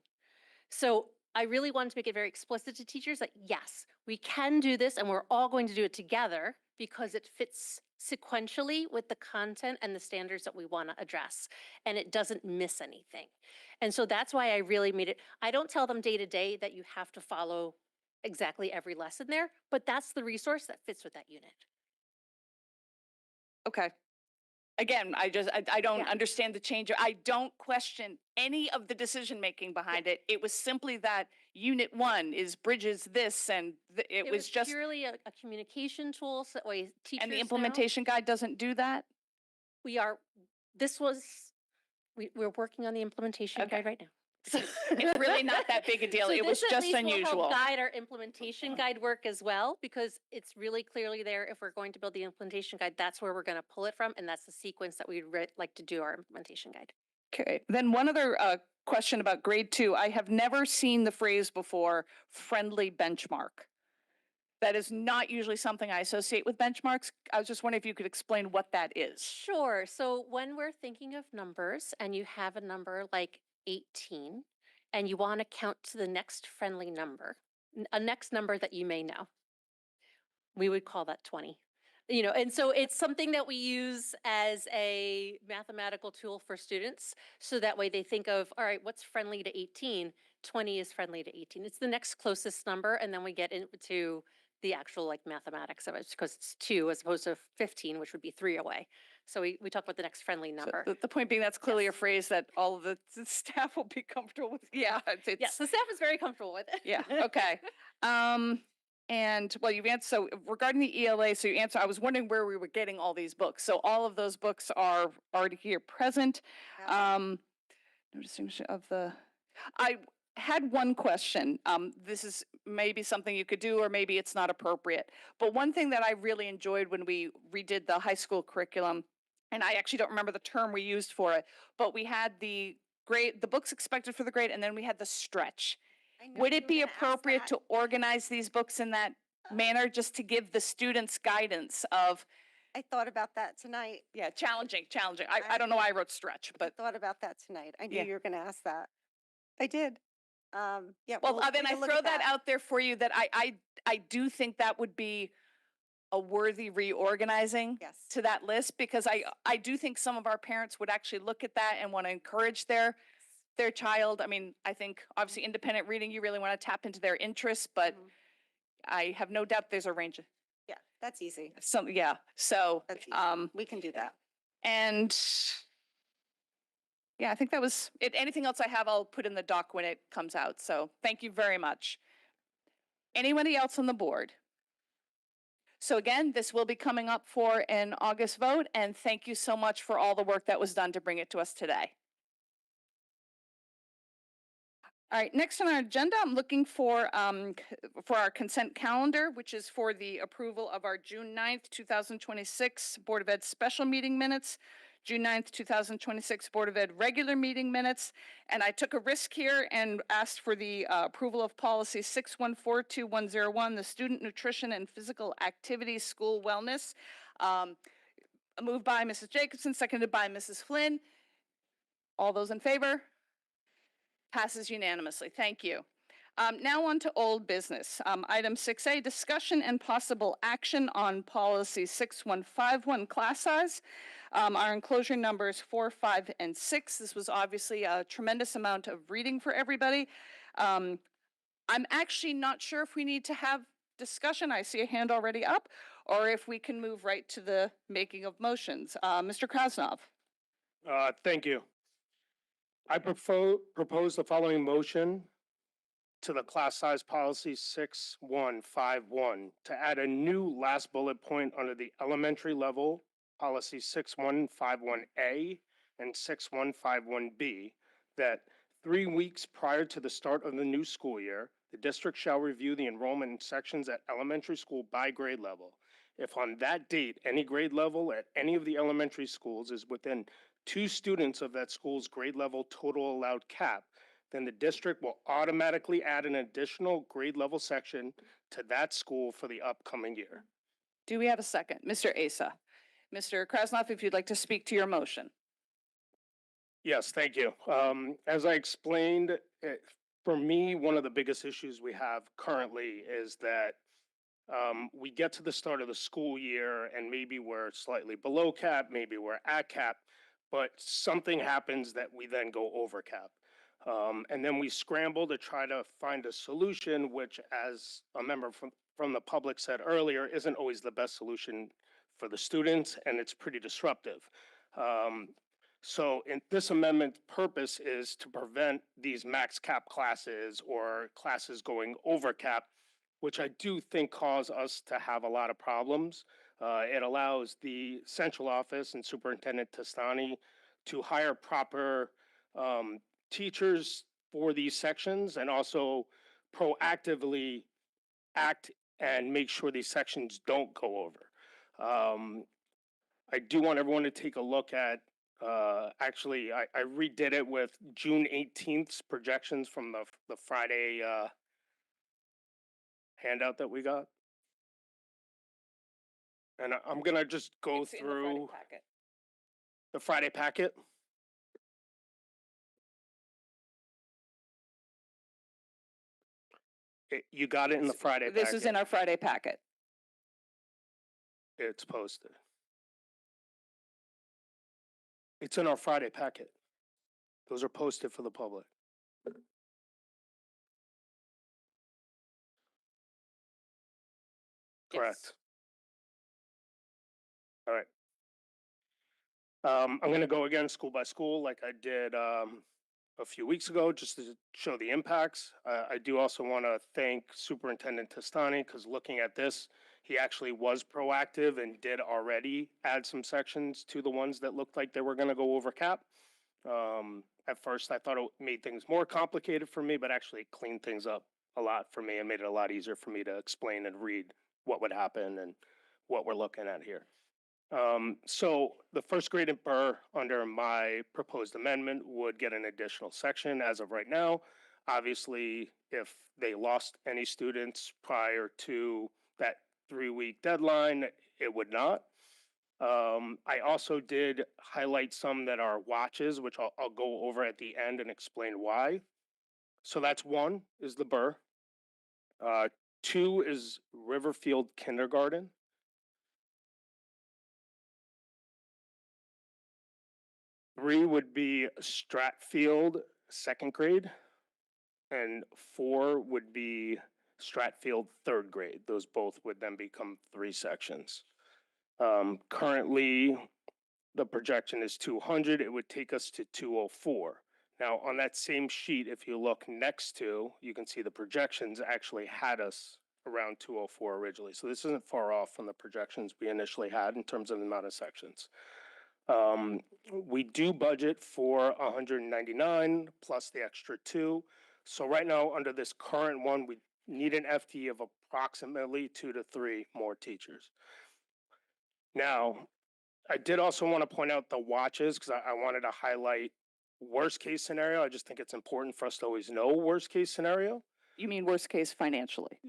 So I really wanted to make it very explicit to teachers that yes, we can do this and we're all going to do it together because it fits sequentially with the content and the standards that we want to address, and it doesn't miss anything. And so that's why I really made it, I don't tell them day to day that you have to follow exactly every lesson there, but that's the resource that fits with that unit. Okay. Again, I don't Yeah. understand the change. I don't question any of the decision-making behind it. It was simply that unit one is bridges this and it was just, purely a communication tool, so that way teachers and the know. implementation guide doesn't do that? We're working on the implementation Okay. guide right now. It's really not that big a deal. So It was this at just least will unusual. help guide our implementation guide work as well, because it's really clearly there. If we're going to build the implementation guide, that's where we're going to pull it from, and that's the sequence that we'd like to do our implementation guide. Okay, then one other question about grade 2. I have never seen the phrase before, friendly benchmark. That is not usually something I associate with benchmarks. I was just wondering if you could explain what that is. Sure. So when we're thinking of numbers and you have a number like 18 and you want to count to the next friendly number, a next number that you may know, we would call that 20. And so it's something that we use as a mathematical tool for students. So that way they think of, all right, what's friendly to 18? 20 is friendly to 18. It's the next closest number. And then we get into the actual like mathematics of it, because it's 2 as opposed to 15, which would be 3 away. So we talk about the next friendly So number. the point being, that's clearly a phrase that all of the staff will be comfortable with. Yeah, Yes, the staff is very comfortable with it. yeah, okay. And well, you've answered, so regarding the ELA, so you answered, I was wondering where we were getting all these books. So all of those books are already here present. No distinction of the, I had one question. This is maybe something you could do, or maybe it's not appropriate. But one thing that I really enjoyed when we redid the high school curriculum, and I actually don't remember the term we used for it, but we had the grade, the books expected for the grade, and then we had the stretch. Would it be appropriate to organize these books in that manner, just to give the students guidance of, I thought about that tonight. yeah, challenging. I don't know why I wrote stretch, but I thought about that tonight. I knew Yeah. you were going to ask that. I did. Yeah. well, we'll then take I a look throw at that out there for you, that I do think that would be a worthy reorganizing Yes. to that list, because I do think some of our parents would actually look at that and want to encourage their child. I mean, I think obviously independent reading, you really want to tap into their interests, but Mhm. I have no doubt there's a range of Yeah, that's easy. some, yeah. So, That's easy. We can do that. and yeah, I think that was it. Anything else I have, I'll put in the doc when it comes out. So thank you very much. Anybody else on the board? So again, this will be coming up for an August vote, and thank you so much for all the work that was done to bring it to us today. All right, next on our agenda, I'm looking for our consent calendar, which is for the approval of our June 9th, 2026 Board of Ed special meeting minutes, June 9th, 2026 Board of Ed regular meeting minutes. And I took a risk here and asked for the approval of policy 6142-101, the student nutrition and physical activity school wellness. Moved by Mrs. Jacobson, seconded by Mrs. Flynn. All those in favor? Passes unanimously. Thank you. Now on to old business. Item 6A, discussion and possible action on policy 6151, class size. Our enclosure numbers 4, 5, and 6. This was obviously a tremendous amount of reading for everybody. I'm actually not sure if we need to have discussion. I see a hand already up, or if we can move right to the making of motions. Mr. Krasnov. Thank you. I propose the following motion to the class size policy 6151 to add a new last bullet point under the elementary level policy 6151A and 6151B, that 3 weeks prior to the start of the new school year, the district shall review the enrollment in sections at elementary school by grade level. If on that date, any grade level at any of the elementary schools is within 2 students of that school's grade level total allowed cap, then the district will automatically add an additional grade level section to that school for the upcoming year. Do we have a second? Mr. Asa. Mr. Krasnov, if you'd like to speak to your motion. Yes, thank you. As I explained, for me, one of the biggest issues we have currently is that we get to the start of the school year and maybe we're slightly below cap, maybe we're at cap, but something happens that we then go over cap. And then we scrambled to try to find a solution, which, as a member from the public said earlier, isn't always the best solution for the students, and it's pretty disruptive. So in this amendment purpose is to prevent these max cap classes or classes going over cap, which I do think cause us to have a lot of problems. It allows the central office and Superintendent Testani to hire proper teachers for these sections and also proactively act and make sure these sections don't go over. I do want everyone to take a look at, actually, I redid it with June 18th's projections from the Friday handout that we got. And I'm gonna just go through the Friday packet. You got it in the Friday packet. This is in our Friday packet. It's posted. It's in our Friday packet. Those are posted for the public. Correct. All right. I'm going to go again school by school like I did a few weeks ago, just to show the impacts. I do also want to thank Superintendent Testani, because looking at this, he actually was proactive and did already add some sections to the ones that looked like they were going to go over cap. At first, I thought it made things more complicated for me, but actually cleaned things up a lot for me and made it a lot easier for me to explain and read what would happen and what we're looking at here. So the first grade at Burr under my proposed amendment would get an additional section as of right now. Obviously, if they lost any students prior to that 3-week deadline, it would not. I also did highlight some that are watches, which I'll go over at the end and explain why. So that's 1 is the Burr. 2 is Riverfield Kindergarten. 3 would be Stratfield 2nd grade, and 4 would be Stratfield 3rd grade. Those both would then become 3 sections. Currently, the projection is 200. It would take us to 204. Now, on that same sheet, if you look next to, you can see the projections actually had us around 204 originally. So this isn't far off from the projections we initially had in terms of the amount of sections. We do budget for 199 plus the extra 2. So right now, under this current one, we need an FTE of approximately 2 to 3 more teachers. Now, I did also want to point out the watches, because I wanted to highlight worst case scenario. I just think it's important for us to always know worst case scenario. You mean worst case financially?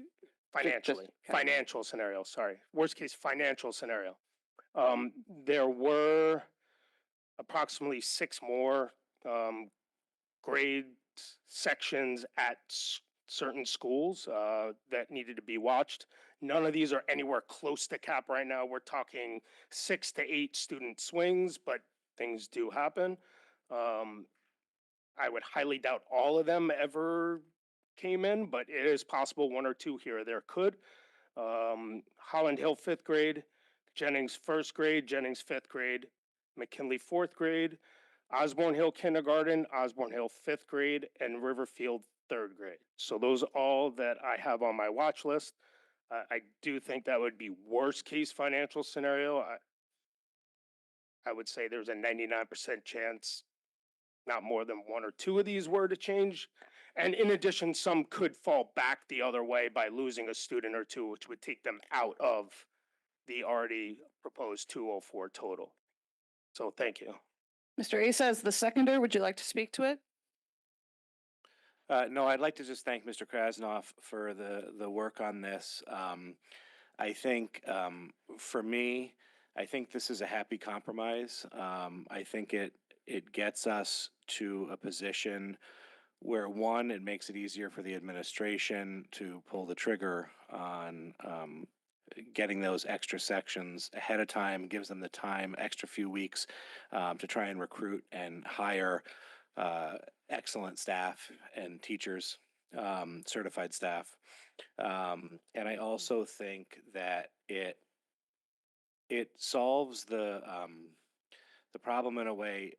Financially, financial scenario, sorry. Worst case financial scenario. There were approximately 6 more grade sections at certain schools that needed to be watched. None of these are anywhere close to cap right now. We're talking 6 to 8 student swings, but things do happen. I would highly doubt all of them ever came in, but it is possible 1 or 2 here or there could. Holland Hill 5th grade, Jennings 1st grade, Jennings 5th grade, McKinley 4th grade, Osborne Hill Kindergarten, Osborne Hill 5th grade, and Riverfield 3rd grade. So those are all that I have on my watch list. I do think that would be worst case financial scenario. I would say there's a 99% chance not more than 1 or 2 of these were to change. And in addition, some could fall back the other way by losing a student or 2, which would take them out of the already proposed 204 total. So thank you. Mr. Asa, as the seconder, would you like to speak to it? No, I'd like to just thank Mr. Krasnoff for the work on this. I think for me, I think this is a happy compromise. I think it gets us to a position where, 1, it makes it easier for the administration to pull the trigger on getting those extra sections ahead of time, gives them the time, extra few weeks to try and recruit and hire excellent staff and teachers, certified staff. And I also think that it solves the problem in a way,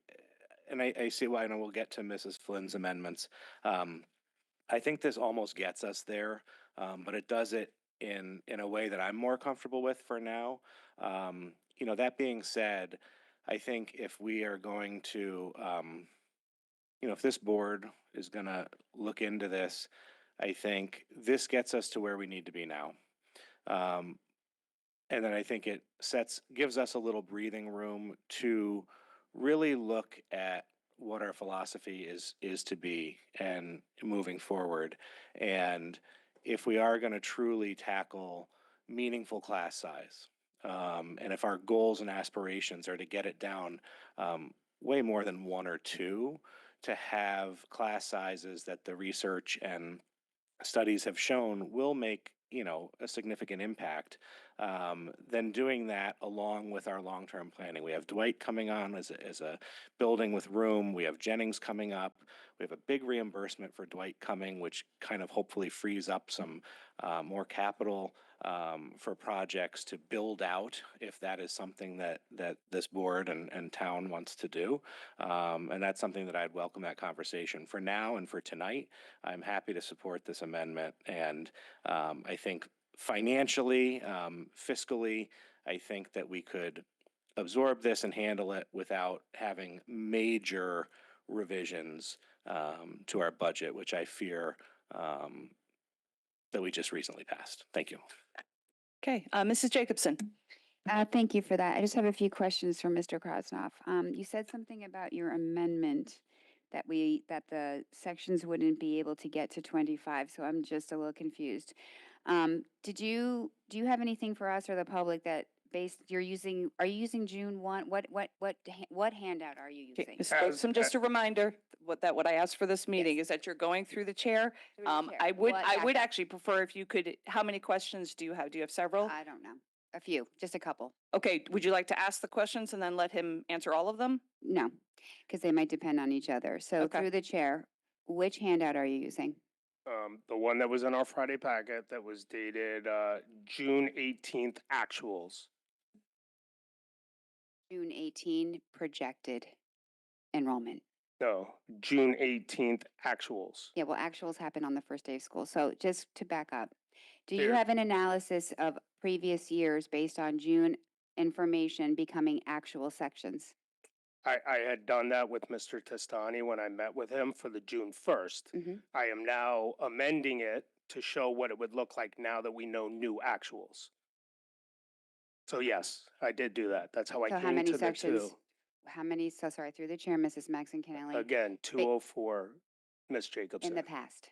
and I see why, and we'll get to Mrs. Flynn's amendments. I think this almost gets us there, but it does it in a way that I'm more comfortable with for now. That being said, I think if we are going to, if this board is going to look into this, I think this gets us to where we need to be now. And then I think it gives us a little breathing room to really look at what our philosophy is to be and moving forward. And if we are going to truly tackle meaningful class size, and if our goals and aspirations are to get it down way more than 1 or 2, to have class sizes that the research and studies have shown will make a significant impact, then doing that along with our long-term planning. We have Dwight coming on as a building with room. We have Jennings coming up. We have a big reimbursement for Dwight coming, which kind of hopefully frees up some more capital for projects to build out, if that is something that this board and town wants to do. And that's something that I'd welcome that conversation. For now and for tonight, I'm happy to support this amendment. And I think financially, fiscally, I think that we could absorb this and handle it without having major revisions to our budget, which I fear that we just recently passed. Thank you. Okay, Mrs. Jacobson. Thank you for that. I just have a few questions for Mr. Krasnoff. You said something about your amendment that the sections wouldn't be able to get to 25, so I'm just a little confused. Do you have anything for us or the public that are you using June 1? What handout are you using? Ms. Jacobson, just a reminder, what I asked for this meeting is that you're going through the chair. Through the chair. I would What actually prefer if you could, how many questions do you have? Do you have several? I don't know. A few, just a couple. Okay, would you like to ask the questions and then let him answer all of them? No, because they might depend on each other. So Okay. through the chair, which handout are you using? The one that was in our Friday packet that was dated June 18th actuals. June 18 projected enrollment. No, June 18th actuals. Yeah, well, actuals happen on the first day of school. So just to back up, do you Fair. have an analysis of previous years based on June information becoming actual sections? I had done that with Mr. Testani when I met with him for the June 1st. Mhm. I am now amending it to show what it would look like now that we know new actuals. So yes, I did do that. That's how I So how came many to the sections? two. So sorry, through the chair, Mrs. Maxon Kennelly. Again, 204, Ms. Jacobson. In the past.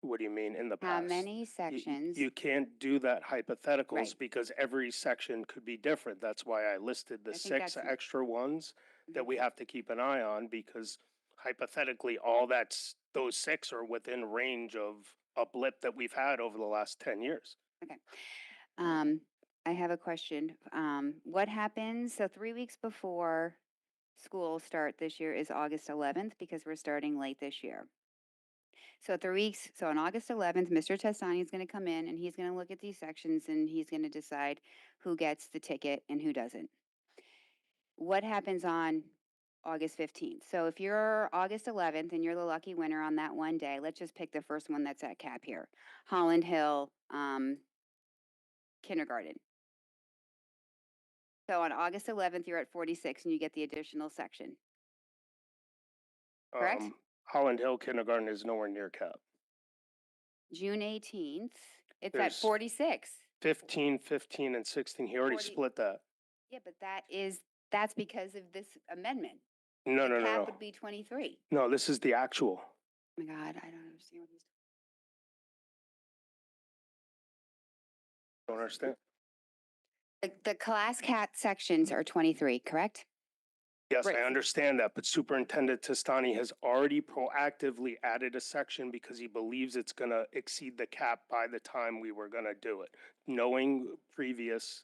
What do you mean in the past? How many sections? You can't do that hypotheticals Right. because every section could be different. That's why I listed the I think 6 that's- extra ones that Mhm. we have to keep an eye on because hypothetically, those 6 are within range of a blip that we've had over the last 10 years. Okay. I have a question. What happens, so 3 weeks before school start this year is August 11th because we're starting late this year. So 3 weeks, so on August 11th, Mr. Testani is going to come in and he's going to look at these sections and he's going to decide who gets the ticket and who doesn't. What happens on August 15th? So if you're August 11th and you're the lucky winner on that one day, let's just pick the first one that's at cap here. Holland Hill kindergarten. So on August 11th, you're at 46 and you get the additional section. Correct? Holland Hill Kindergarten is nowhere near cap. June 18th, it's at There's 46. 15, 15, and 16. He already 40 split that. Yeah, but that's because of this amendment. No, The no, cap no, would be 23. no. No, this is the actual. Oh my God, I don't understand what he's Don't understand. The class cat sections are 23, correct? Yes, Right. I understand that, but Superintendent Testani has already proactively added a section because he believes it's gonna exceed the cap by the time we were gonna do it, knowing previous.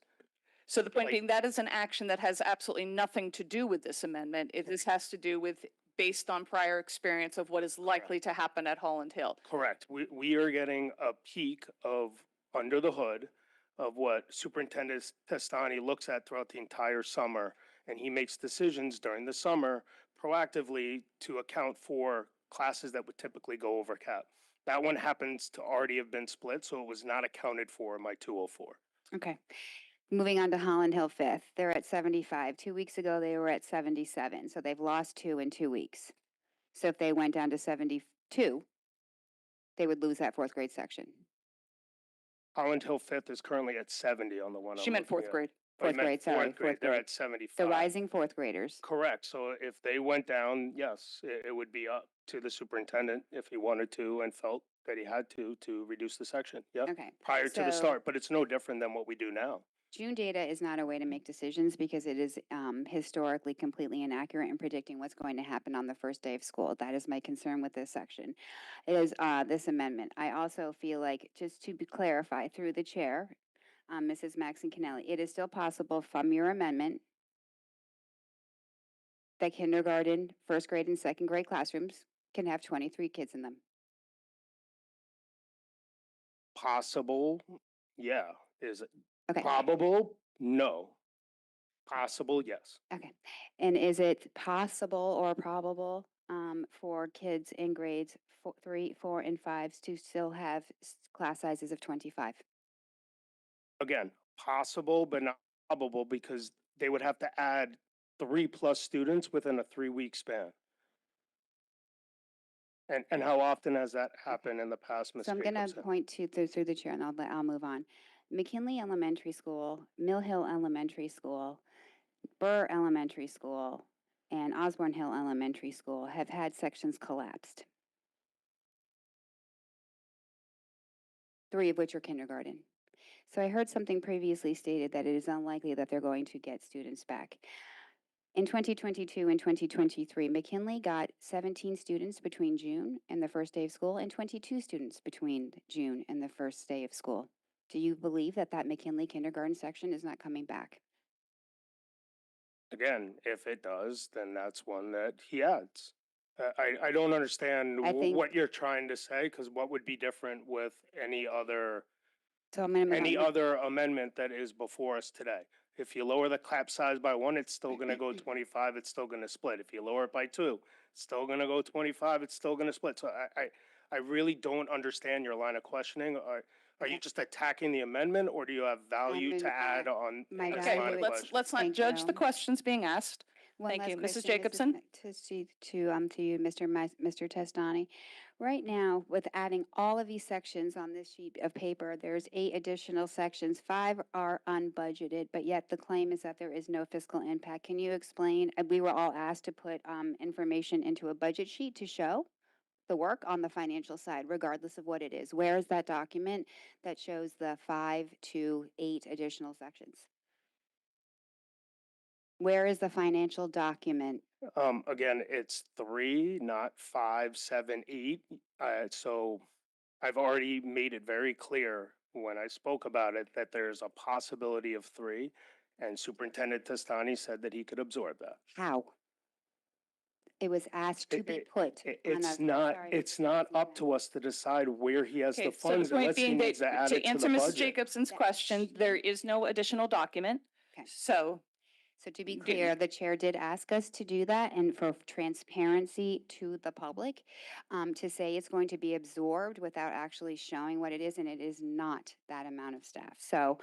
So the point Like- being, that is an action that has absolutely nothing to do with this amendment. This has to do with based on prior experience of what is likely to happen at Holland Hill. Correct. We are getting a peek of under the hood of what Superintendent Testani looks at throughout the entire summer, and he makes decisions during the summer proactively to account for classes that would typically go over cap. That one happens to already have been split, so it was not accounted for in my 204. Okay. Moving on to Holland Hill Fifth, they're at 75. 2 weeks ago, they were at 77, so they've lost 2 in 2 weeks. So if they went down to 72, they would lose that fourth grade section. Holland Hill Fifth is currently at 70 on the one. She I'm meant looking fourth at. grade. Oh, you Fourth meant grade, sorry, Fourth grade, fourth they're grade. at 75. The rising fourth graders. Correct. So if they went down, yes, it would be up to the superintendent if he wanted to and felt that he had to reduce the section. Yeah. Okay. Prior to the so- start, but it's no different than what we do now. June data is not a way to make decisions because it is historically completely inaccurate in predicting what's going to happen on the first day of school. That is my concern with this section, is this amendment. I also feel like, just to clarify through the chair, Mrs. Maxon Kennelly, it is still possible from your amendment that kindergarten, first grade, and second grade classrooms can have 23 kids in them. Possible, yeah. Is it Okay. probable? No. Possible, yes. Okay. And is it possible or probable for kids in grades 3, 4, and 5s to still have class sizes of 25? Again, possible, but not probable because they would have to add 3+ students within a 3-week span. And how often has that happened in the past, Ms. So I'm going to Jacobson? point to through the chair, and I'll move on. McKinley Elementary School, Mill Hill Elementary School, Burr Elementary School, and Osborne Hill Elementary School have had sections collapsed. 3 of which are kindergarten. So I heard something previously stated that it is unlikely that they're going to get students back. In 2022 and 2023, McKinley got 17 students between June and the first day of school and 22 students between June and the first day of school. Do you believe that that McKinley kindergarten section is not coming back? Again, if it does, then that's one that he adds. I don't understand I think- what you're trying to say, because what would be different with any other So I'm going to any other amendment that is before us today? If you lower the clap size by 1, it's still gonna go 25, it's still gonna split. If you lower it by 2, it's still gonna go 25, it's still gonna split. So I really don't understand your line of questioning. Are you just attacking the amendment, or do you have value to add on? my That's Okay, my value- question. let's not Thank judge the you. questions being asked. One Thank last you. Mrs. question, Jacobson? To you, Mr. Testani. Right now, with adding all of these sections on this sheet of paper, there's 8 additional sections. 5 are unbudgeted, but yet the claim is that there is no fiscal impact. Can you explain? We were all asked to put information into a budget sheet to show the work on the financial side, regardless of what it is. Where is that document that shows the 5 to 8 additional sections? Where is the financial document? Again, it's 3, not 5, 7, 8. So I've already made it very clear when I spoke about it that there's a possibility of 3, and Superintendent Testani said that he could absorb that. How? It was asked to be put on It's a- not, sorry, it's not up to us to decide where he has the Okay, so funds the point unless he being needs to that, add to it to answer the Mrs. budget. Jacobson's question, there is no additional document. Okay. So So to be Did- clear, the chair did ask us to do that and for transparency to the public, to say it's going to be absorbed without actually showing what it is, and it is not that amount of staff. So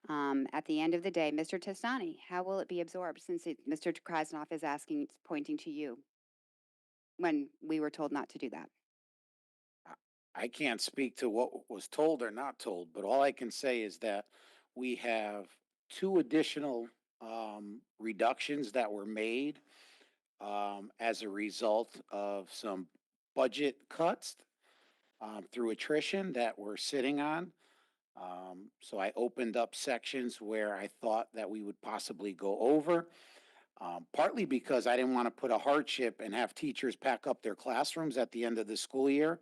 at the end of the day, Mr. Testani, how will it be absorbed since Mr. Krasnoff is asking, pointing to you when we were told not to do that? I can't speak to what was told or not told, but all I can say is that we have 2 additional reductions that were made as a result of some budget cuts through attrition that we're sitting on. So I opened up sections where I thought that we would possibly go over, partly because I didn't want to put a hardship and have teachers pack up their classrooms at the end of the school year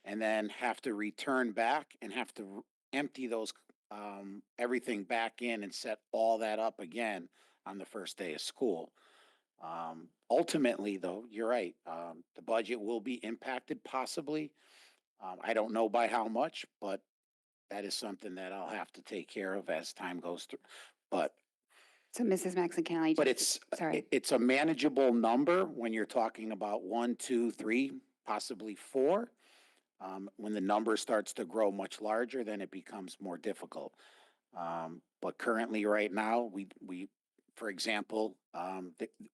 and then have to return back and have to empty those everything back in and set all that up again on the first day of school. Ultimately, though, you're right. The budget will be impacted possibly. I don't know by how much, but that is something that I'll have to take care of as time goes through. But So Mrs. Maxon Kelly, but sorry. it's a manageable number when you're talking about 1, 2, 3, possibly 4. When the number starts to grow much larger, then it becomes more difficult. But currently, right now, for example,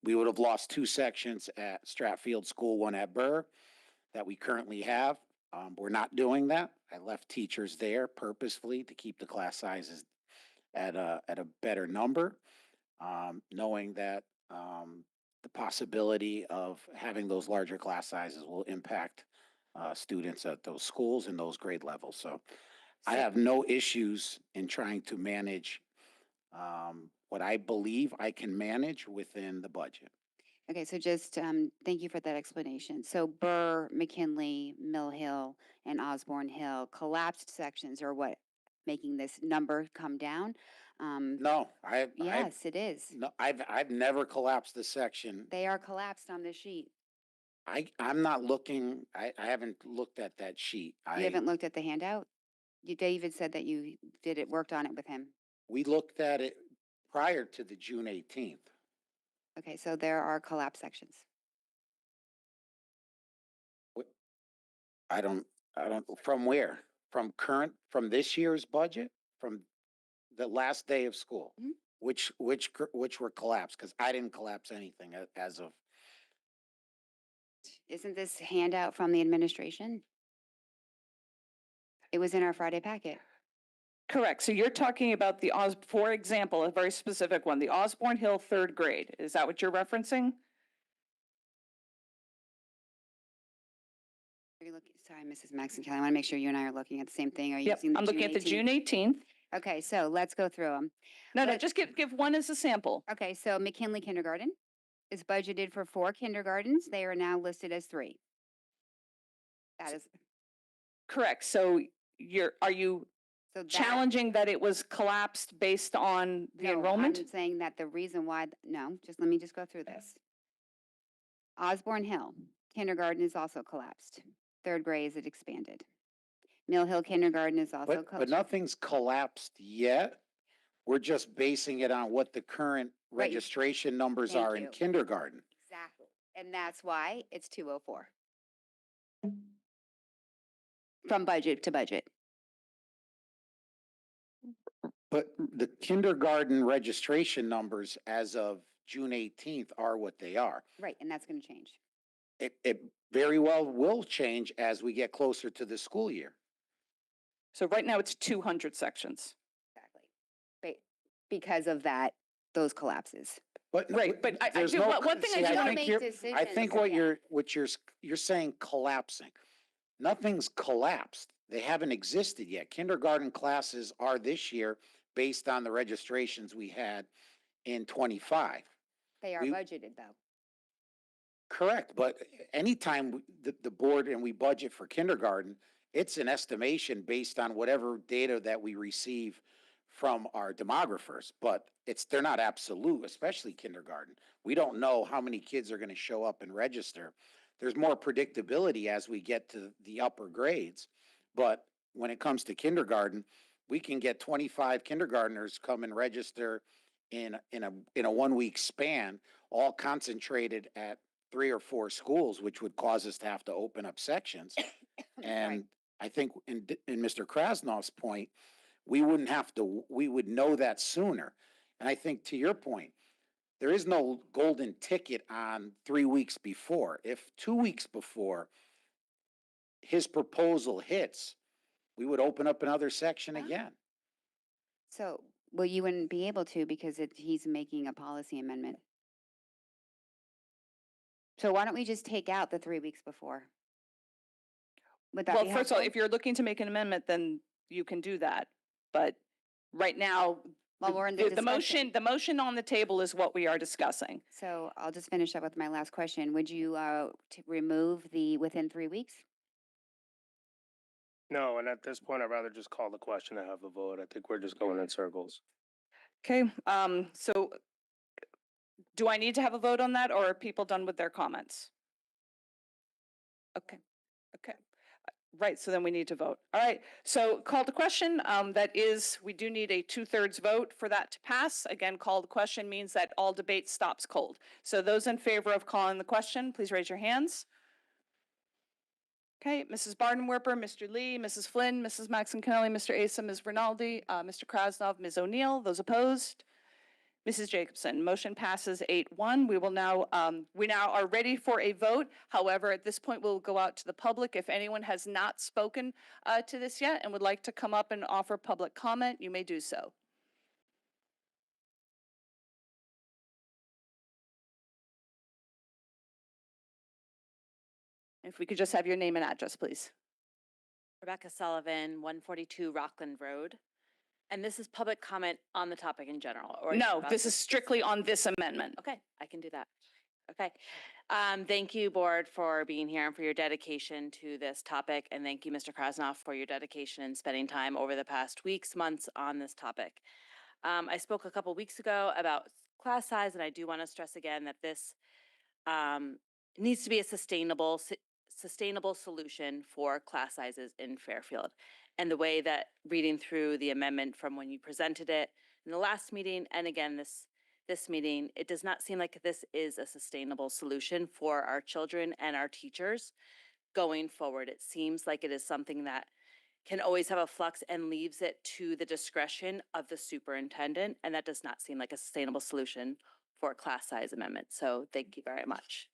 we would have lost 2 sections at Stratfield School, 1 at Burr, that we currently have. We're not doing that. I left teachers there purposefully to keep the class sizes at a better number, knowing that the possibility of having those larger class sizes will impact students at those schools and those grade levels. So I have no issues in trying to manage what I believe I can manage within the budget. Okay, so just thank you for that explanation. So Burr, McKinley, Mill Hill, and Osborne Hill collapsed sections are what making this number come down. No, Yes, it is. no, I've never collapsed the section. They are collapsed on this sheet. I'm not looking. I haven't looked at that sheet. You haven't looked at the handout? David said that you worked on it with him. We looked at it prior to the June 18th. Okay, so there are collapsed sections. I don't, from where? From this year's budget? From the last day of school? Mhm. Which were collapsed? Because I didn't collapse anything as of. Isn't this handout from the administration? It was in our Friday packet. Correct. So you're talking about for example, a very specific one, the Osborne Hill 3rd grade. Is that what you're referencing? Are you looking, sorry, Mrs. Maxon Kelly, I want to make sure you and I are looking at the same thing. Are you Yep, using the I'm looking June at the 18th? June 18th. Okay, so let's go through them. No, just give one as a sample. Okay, so McKinley Kindergarten is budgeted for 4 kindergartens. They are now listed as 3. That is, Correct. So are you so that, challenging that it was collapsed based on the no, enrollment? I'm saying that the reason why, no, just let me just go through this. Osborne Hill Kindergarten is also collapsed. 3rd grade is expanded. Mill Hill Kindergarten is also But nothing's collapsed yet. We're just basing it on what the current Right. registration numbers Thank are in you. kindergarten. Exactly. And that's why it's 204. From budget to budget. But the kindergarten registration numbers as of June 18th are what they are. Right, and that's going to change. It very well will change as we get closer to the school year. So right now it's 200 sections. Exactly. Because of those collapses. But Right, but I there's do, no, one thing see, I do I want think to you're, decisions. I think what you're saying collapsing. Nothing's collapsed. They haven't existed yet. Kindergarten classes are this year based on the registrations we had in 25. They are We- budgeted though. Correct, but anytime the board and we budget for kindergarten, it's an estimation based on whatever data that we receive from our demographers, but they're not absolute, especially kindergarten. We don't know how many kids are going to show up and register. There's more predictability as we get to the upper grades, but when it comes to kindergarten, we can get 25 kindergartners come and register in a 1 week span, all concentrated at 3 or 4 schools, which would cause us to have to open up sections. And I think in Mr. Krasnoff's point, we would know that sooner. And I think to your point, there is no golden ticket on 3 weeks before. If 2 weeks before his proposal hits, we would open up another section again. So, well, you wouldn't be able to because he's making a policy amendment. So why don't we just take out the 3 weeks before? Would that Well, be first of all, helpful? if you're looking to make an amendment, then you can do that. But right now, Well, we're in the the motion on the table is what we are discussing. So I'll just finish up with my last question. Would you remove the within 3 weeks? No, and at this point, I'd rather just call the question and have the vote. I think we're just going in circles. Okay, so Do I need to have a vote on that, or are people done with their comments? Okay, okay. Right, so then we need to vote. All right, so call the question. That is, we do need a 2/3 vote for that to pass. Again, call the question means that all debate stops cold. So those in favor of calling the question, please raise your hands. Okay, Mrs. Bardenwerper, Mr. Lee, Mrs. Flynn, Mrs. Maxon Kennelly, Mr. Asa, Ms. Rinaldi, Mr. Krasnov, Ms. O'Neill. Those opposed? Mrs. Jacobson, motion passes 8-1. We now are ready for a vote. However, at this point, we'll go out to the public. If anyone has not spoken to this yet and would like to come up and offer public comment, you may do so. If we could just have your name and address, please. Rebecca Sullivan, 142 Rockland Road. And this is public comment on the topic in general, or No, about this is strictly on this amendment. Okay, I can do that. Okay. Thank you, board, for being here and for your dedication to this topic. And thank you, Mr. Krasnoff, for your dedication and spending time over the past weeks, months on this topic. I spoke a couple weeks ago about class size, and I do want to stress again that this needs to be a sustainable solution for class sizes in Fairfield. And the way that reading through the amendment from when you presented it in the last meeting and again this meeting, it does not seem like this is a sustainable solution for our children and our teachers going forward. It seems like it is something that can always have a flux and leaves it to the discretion of the superintendent, and that does not seem like a sustainable solution for a class size amendment. So thank you very much.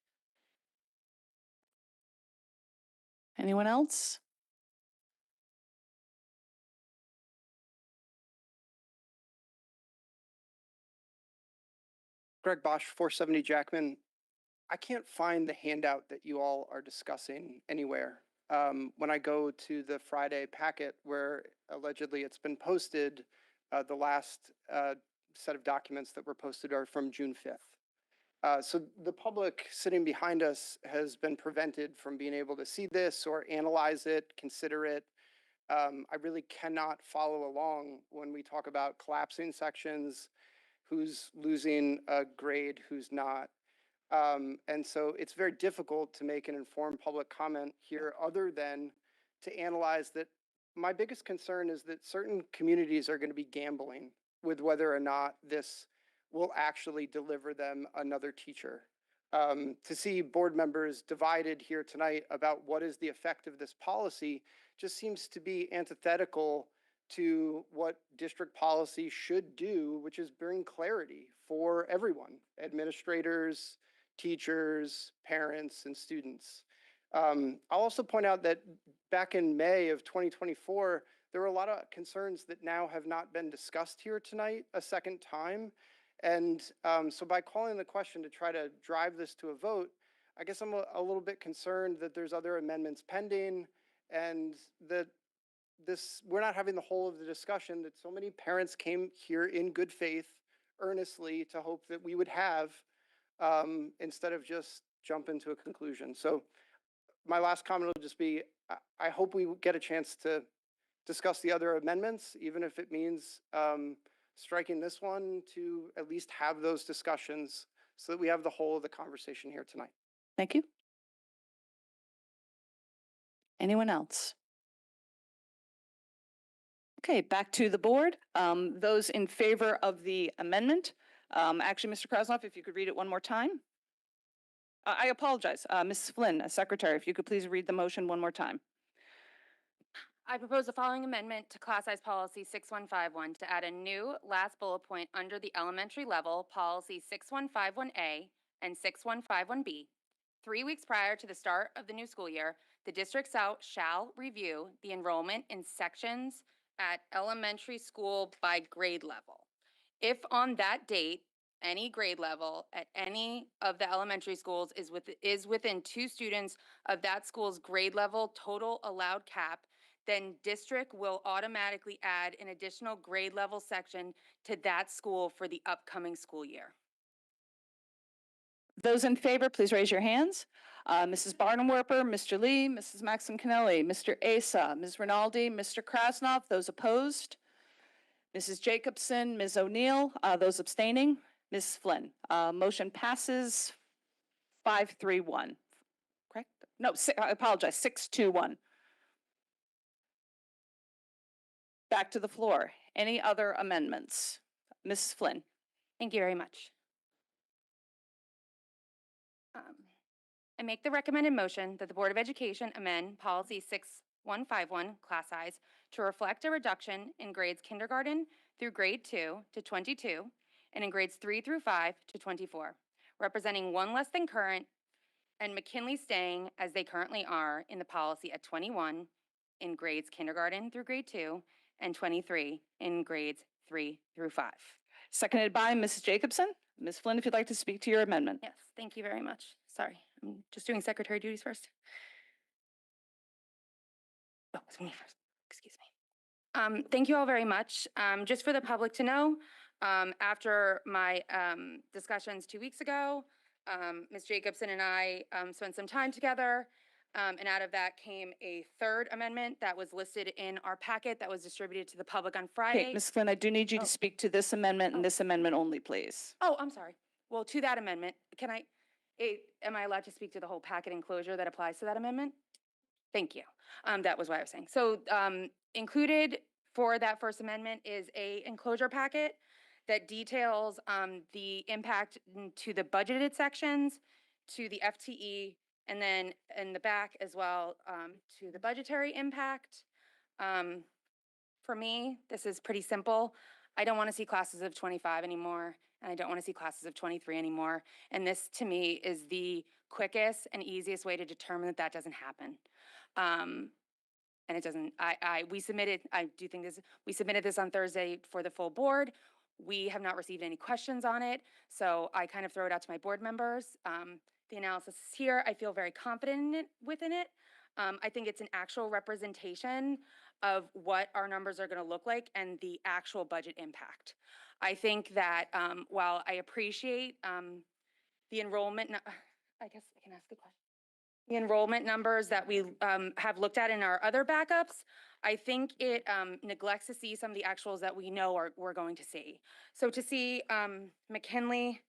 Anyone else? Greg Bosch, 470 Jackman. I can't find the handout that you all are discussing anywhere. When I go to the Friday packet where allegedly it's been posted, the last set of documents that were posted are from June 5th. So the public sitting behind us has been prevented from being able to see this or analyze it, consider it. I really cannot follow along when we talk about collapsing sections, who's losing a grade, who's not. And so it's very difficult to make an informed public comment here other than to analyze that. My biggest concern is that certain communities are going to be gambling with whether or not this will actually deliver them another teacher. To see board members divided here tonight about what is the effect of this policy just seems to be antithetical to what district policy should do, which is bring clarity for everyone, administrators, teachers, parents, and students. I'll also point out that back in May of 2024, there were a lot of concerns that now have not been discussed here tonight a second time. And so by calling the question to try to drive this to a vote, I guess I'm a little bit concerned that there's other amendments pending and that we're not having the whole of the discussion that so many parents came here in good faith, earnestly, to hope that we would have, instead of just jump into a conclusion. So my last comment will just be, I hope we get a chance to discuss the other amendments, even if it means striking this one, to at least have those discussions so that we have the whole of the conversation here tonight. Thank you. Anyone else? Okay, back to the board. Those in favor of the amendment, actually, Mr. Krasnoff, if you could read it one more time. I apologize, Mrs. Flynn, Secretary, if you could please read the motion one more time. I propose the following amendment to class size policy 6151 to add a new last bullet point under the elementary level policy 6151A and 6151B. 3 weeks prior to the start of the new school year, the district shall review the enrollment in sections at elementary school by grade level. If on that date, any grade level at any of the elementary schools is within 2 students of that school's grade level total allowed cap, then district will automatically add an additional grade level section to that school for the upcoming school year. Those in favor, please raise your hands. Mrs. Bardenwerper, Mr. Lee, Mrs. Maxon Kennelly, Mr. Asa, Ms. Rinaldi, Mr. Krasnoff, those opposed. Mrs. Jacobson, Ms. O'Neill, those abstaining. Ms. Flynn, motion passes 5-3-1. Correct? No, I apologize, 6-2-1. Back to the floor. Any other amendments? Ms. Flynn. Thank you very much. I make the recommended motion that the Board of Education amend Policy 6151, class size, to reflect a reduction in grades kindergarten through grade 2 to 22, and in grades 3 through 5 to 24, representing one less than current, and McKinley staying as they currently are in the policy at 21 in grades kindergarten through grade 2, and 23 in grades 3 through 5. Seconded by Mrs. Jacobson. Ms. Flynn, if you'd like to speak to your amendment. Yes, thank you very much. Sorry, I'm just doing secretary duties first. Oh, it's me first. Excuse me. Thank you all very much. Just for the public to know, after my discussions 2 weeks ago, Ms. Jacobson and I spent some time together, and out of that came a third amendment that was listed in our packet that was distributed to the public on Friday. Okay, Ms. Flynn, I do need you to speak to this amendment and this amendment only, please. Oh, I'm sorry. Well, to that amendment, am I allowed to speak to the whole packet enclosure that applies to that amendment? Thank you. That was what I was saying. So included for that first amendment is a enclosure packet that details the impact to the budgeted sections, to the FTE, and then in the back as well to the budgetary impact. For me, this is pretty simple. I don't want to see classes of 25 anymore, and I don't want to see classes of 23 anymore. And this, to me, is the quickest and easiest way to determine that that doesn't happen. And it doesn't, we submitted this on Thursday for the full board. We have not received any questions on it, so I kind of throw it out to my board members. The analysis is here. I feel very confident within it. I think it's an actual representation of what our numbers are going to look like and the actual budget impact. I think that while I appreciate the enrollment, I guess I can ask a question. The enrollment numbers that we have looked at in our other backups, I think it neglects to see some of the actuals that we know we're going to see. So to see McKinley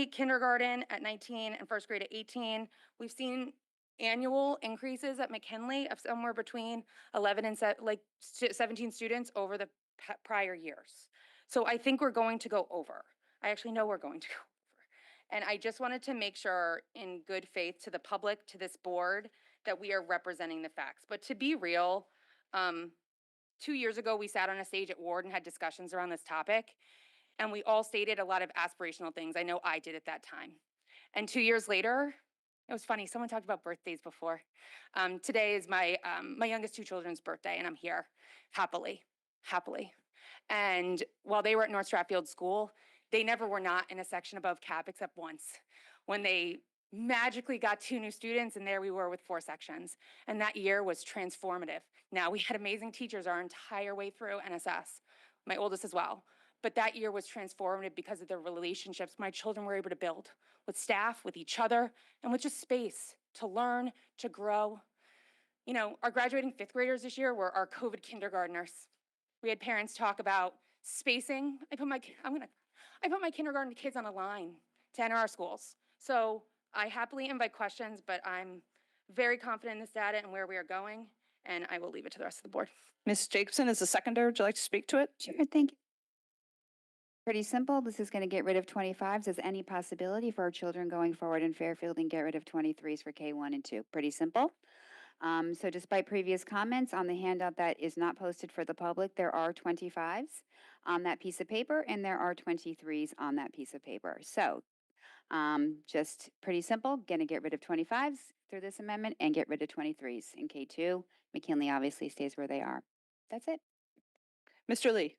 kindergarten at 19 and first grade at 18, we've seen annual increases at McKinley of somewhere between 11 and 17 students over the prior years. So I think we're going to go over. I actually know we're going to go over. And I just wanted to make sure in good faith to the public, to this board, that we are representing the facts. But to be real, 2 years ago, we sat on a stage at Ward and had discussions around this topic. And we all stated a lot of aspirational things. I know I did at that time. And 2 years later, it was funny, someone talked about birthdays before. Today is my youngest two children's birthday, and I'm here happily. And while they were at North Stratfield School, they never were not in a section above cap except once, when they magically got 2 new students, and there we were with 4 sections. And that year was transformative. Now, we had amazing teachers our entire way through NSS, my oldest as well. But that year was transformative because of the relationships my children were able to build with staff, with each other, and with just space to learn, to grow. You know, our graduating 5th graders this year were our COVID kindergartners. We had parents talk about spacing. I put my kindergarten kids on a line to enter our schools. So I happily invite questions, but I'm very confident in this data and where we are going, and I will leave it to the rest of the board. Ms. Jacobson, as the seconder, would you like to speak to it? Sure, thank you. Pretty simple. This is going to get rid of 25s. Is any possibility for our children going forward in Fairfield and get rid of 23s for K1 and 2? Pretty simple. So despite previous comments on the handout that is not posted for the public, there are 25s on that piece of paper and there are 23s on that piece of paper. So just pretty simple, going to get rid of 25s through this amendment and get rid of 23s in K2. McKinley obviously stays where they are. That's it. Mr. Lee.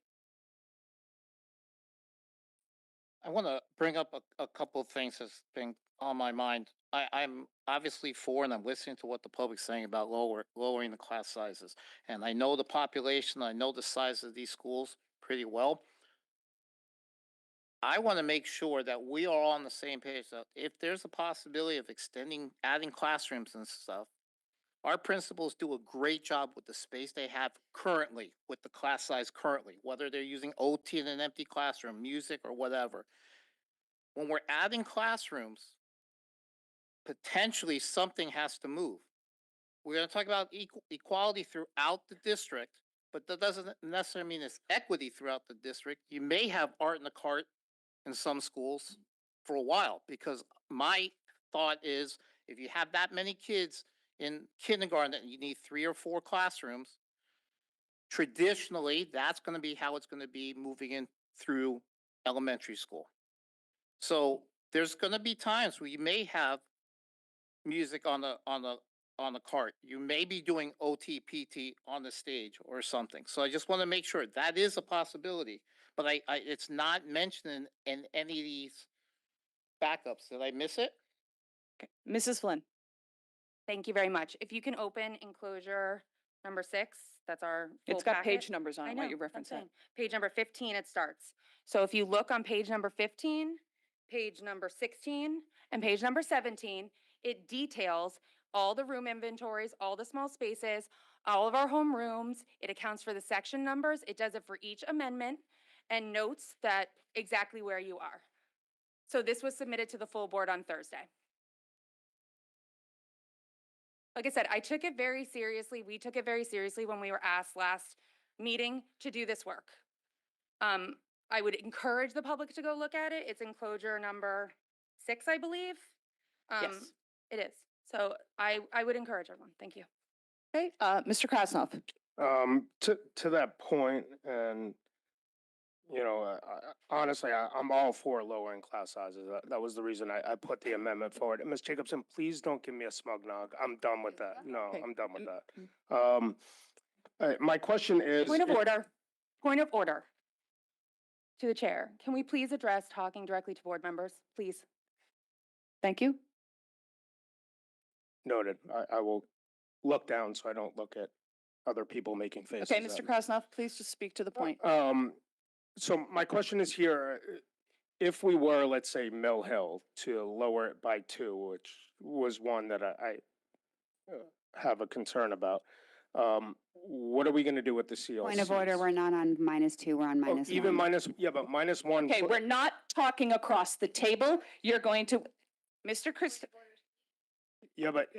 I want to bring up a couple of things that's been on my mind. I'm obviously for, and I'm listening to what the public's saying about lowering the class sizes. And I know the population, I know the size of these schools pretty well. I want to make sure that we are all on the same page. That if there's a possibility of adding classrooms and stuff, Our principals do a great job with the space they have currently, with the class size currently, whether they're using OT in an empty classroom, music or whatever. When we're adding classrooms, potentially something has to move. We're going to talk about equality throughout the district, but that doesn't necessarily mean it's equity throughout the district. You may have art in the cart in some schools for a while, because my thought is if you have that many kids in kindergarten that you need 3 or 4 classrooms, traditionally, that's going to be how it's going to be moving in through elementary school. So there's going to be times where you may have music on the cart. You may be doing OT, PT on the stage or something. So I just want to make sure that is a possibility, but it's not mentioned in any of these backups. Did I miss it? Mrs. Flynn. Thank you very much. If you can open enclosure number 6, that's our It's full got page packet. numbers on I it, know, what you're that's what I'm referencing. saying. Page number 15, it starts. So if you look on page number 15, page number 16, and page number 17, it details all the room inventories, all the small spaces, all of our home rooms. It accounts for the section numbers. It does it for each amendment and notes that exactly where you are. So this was submitted to the full board on Thursday. Like I said, I took it very seriously. We took it very seriously when we were asked last meeting to do this work. I would encourage the public to go look at it. It's enclosure number 6, I believe. Yes. It is. So I would encourage everyone. Thank you. Okay, Mr. Krasnov. To that point, and you know, honestly, I'm all for lowering class sizes. That was the reason I put the amendment forward. And Ms. Jacobson, please don't give me a smug knock. I'm done with that. No, Okay. I'm done with that. My question is. Point of order. Point of order. To the chair. Can we please address talking directly to board members, please? Thank you. Noted. I will look down so I don't look at other people making faces. Okay, at Mr. me. Krasnov, please just speak to the point. So my question is here, if we were, let's say, Mill Hill to lower it by 2, which was one that I have a concern about, what are we going to do with the CLCs? Point of order, we're not on -2, we're on -1. Even yeah, but -1. Okay, we're not talking across the table. You're going to, Mr. Yeah, but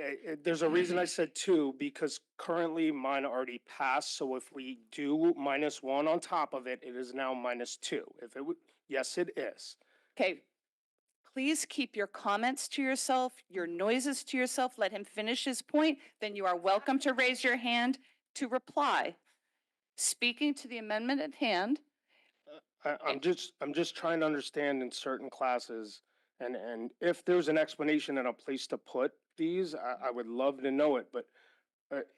there's a reason I said 2, because currently mine already passed. So if we do -1 on top of it, it is now -2. If it would, yes, it is. Okay, please keep your comments to yourself, your noises to yourself. Let him finish his point. Then you are welcome to raise your hand to reply. Speaking to the amendment at hand. I'm just trying to understand in certain classes, and if there's an explanation and a place to put these, I would love to know it. But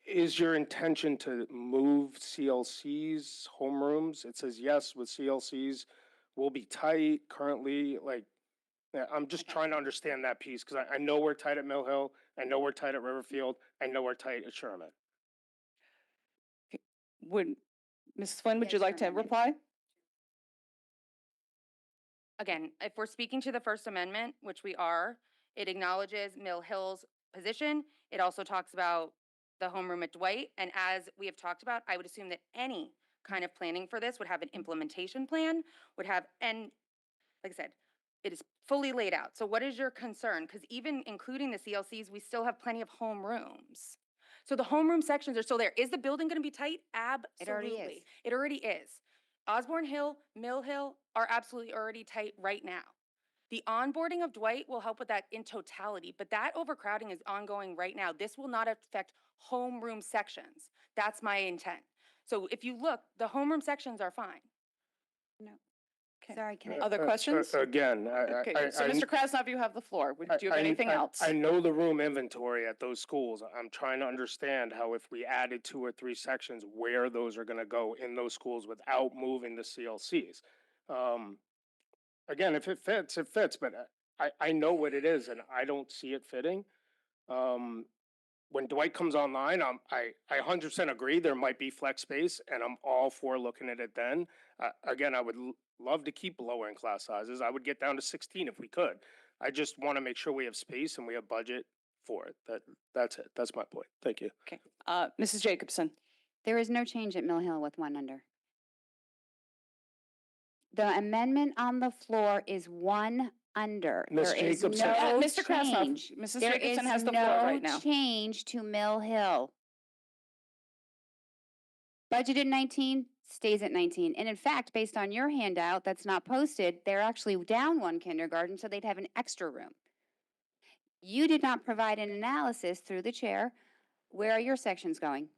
is your intention to move CLCs, homerooms? It says yes with CLCs will be tight currently. Like, I'm just trying to understand that piece, because I know we're tight at Mill Hill. I know we're tight at Riverfield. I know we're tight at Sherman. Would, Mrs. Flynn, would you like to reply? Again, if we're speaking to the First Amendment, which we are, it acknowledges Mill Hill's position. It also talks about the homeroom at Dwight. And as we have talked about, I would assume that any kind of planning for this would have an implementation plan, and like I said, it is fully laid out. So what is your concern? Because even including the CLCs, we still have plenty of homerooms. So the homeroom sections are still there. Is the building going to be tight? Absolutely. It already is. Osborne Hill, Mill Hill are absolutely already tight right now. The onboarding of Dwight will help with that in totality, but that overcrowding is ongoing right now. This will not affect homeroom sections. That's my intent. So if you look, the homeroom sections are fine. No. Sorry, can I? Other questions? Again, Okay, so Mr. Krasnov, you have the floor. Do you have anything else? I know the room inventory at those schools. I'm trying to understand how, if we added 2 or 3 sections, where those are going to go in those schools without moving the CLCs. Again, if it fits, it fits, but I know what it is and I don't see it fitting. When Dwight comes online, I 100% agree there might be flex space, and I'm all for looking at it then. Again, I would love to keep lowering class sizes. I would get down to 16 if we could. I just want to make sure we have space and we have budget for it. That's it. That's my point. Thank you. Okay. Mrs. Jacobson. There is no change at Mill Hill with one under. The amendment on the floor is one under. Ms. There is Jacobson. no Mr. Krasnoff, change. Mrs. There Jacobson is has the floor right no now. change to Mill Hill. Budgeted 19 stays at 19. And in fact, based on your handout that's not posted, they're actually down one kindergarten, so they'd have an extra room. You did not provide an analysis through the chair. Where are your sections going?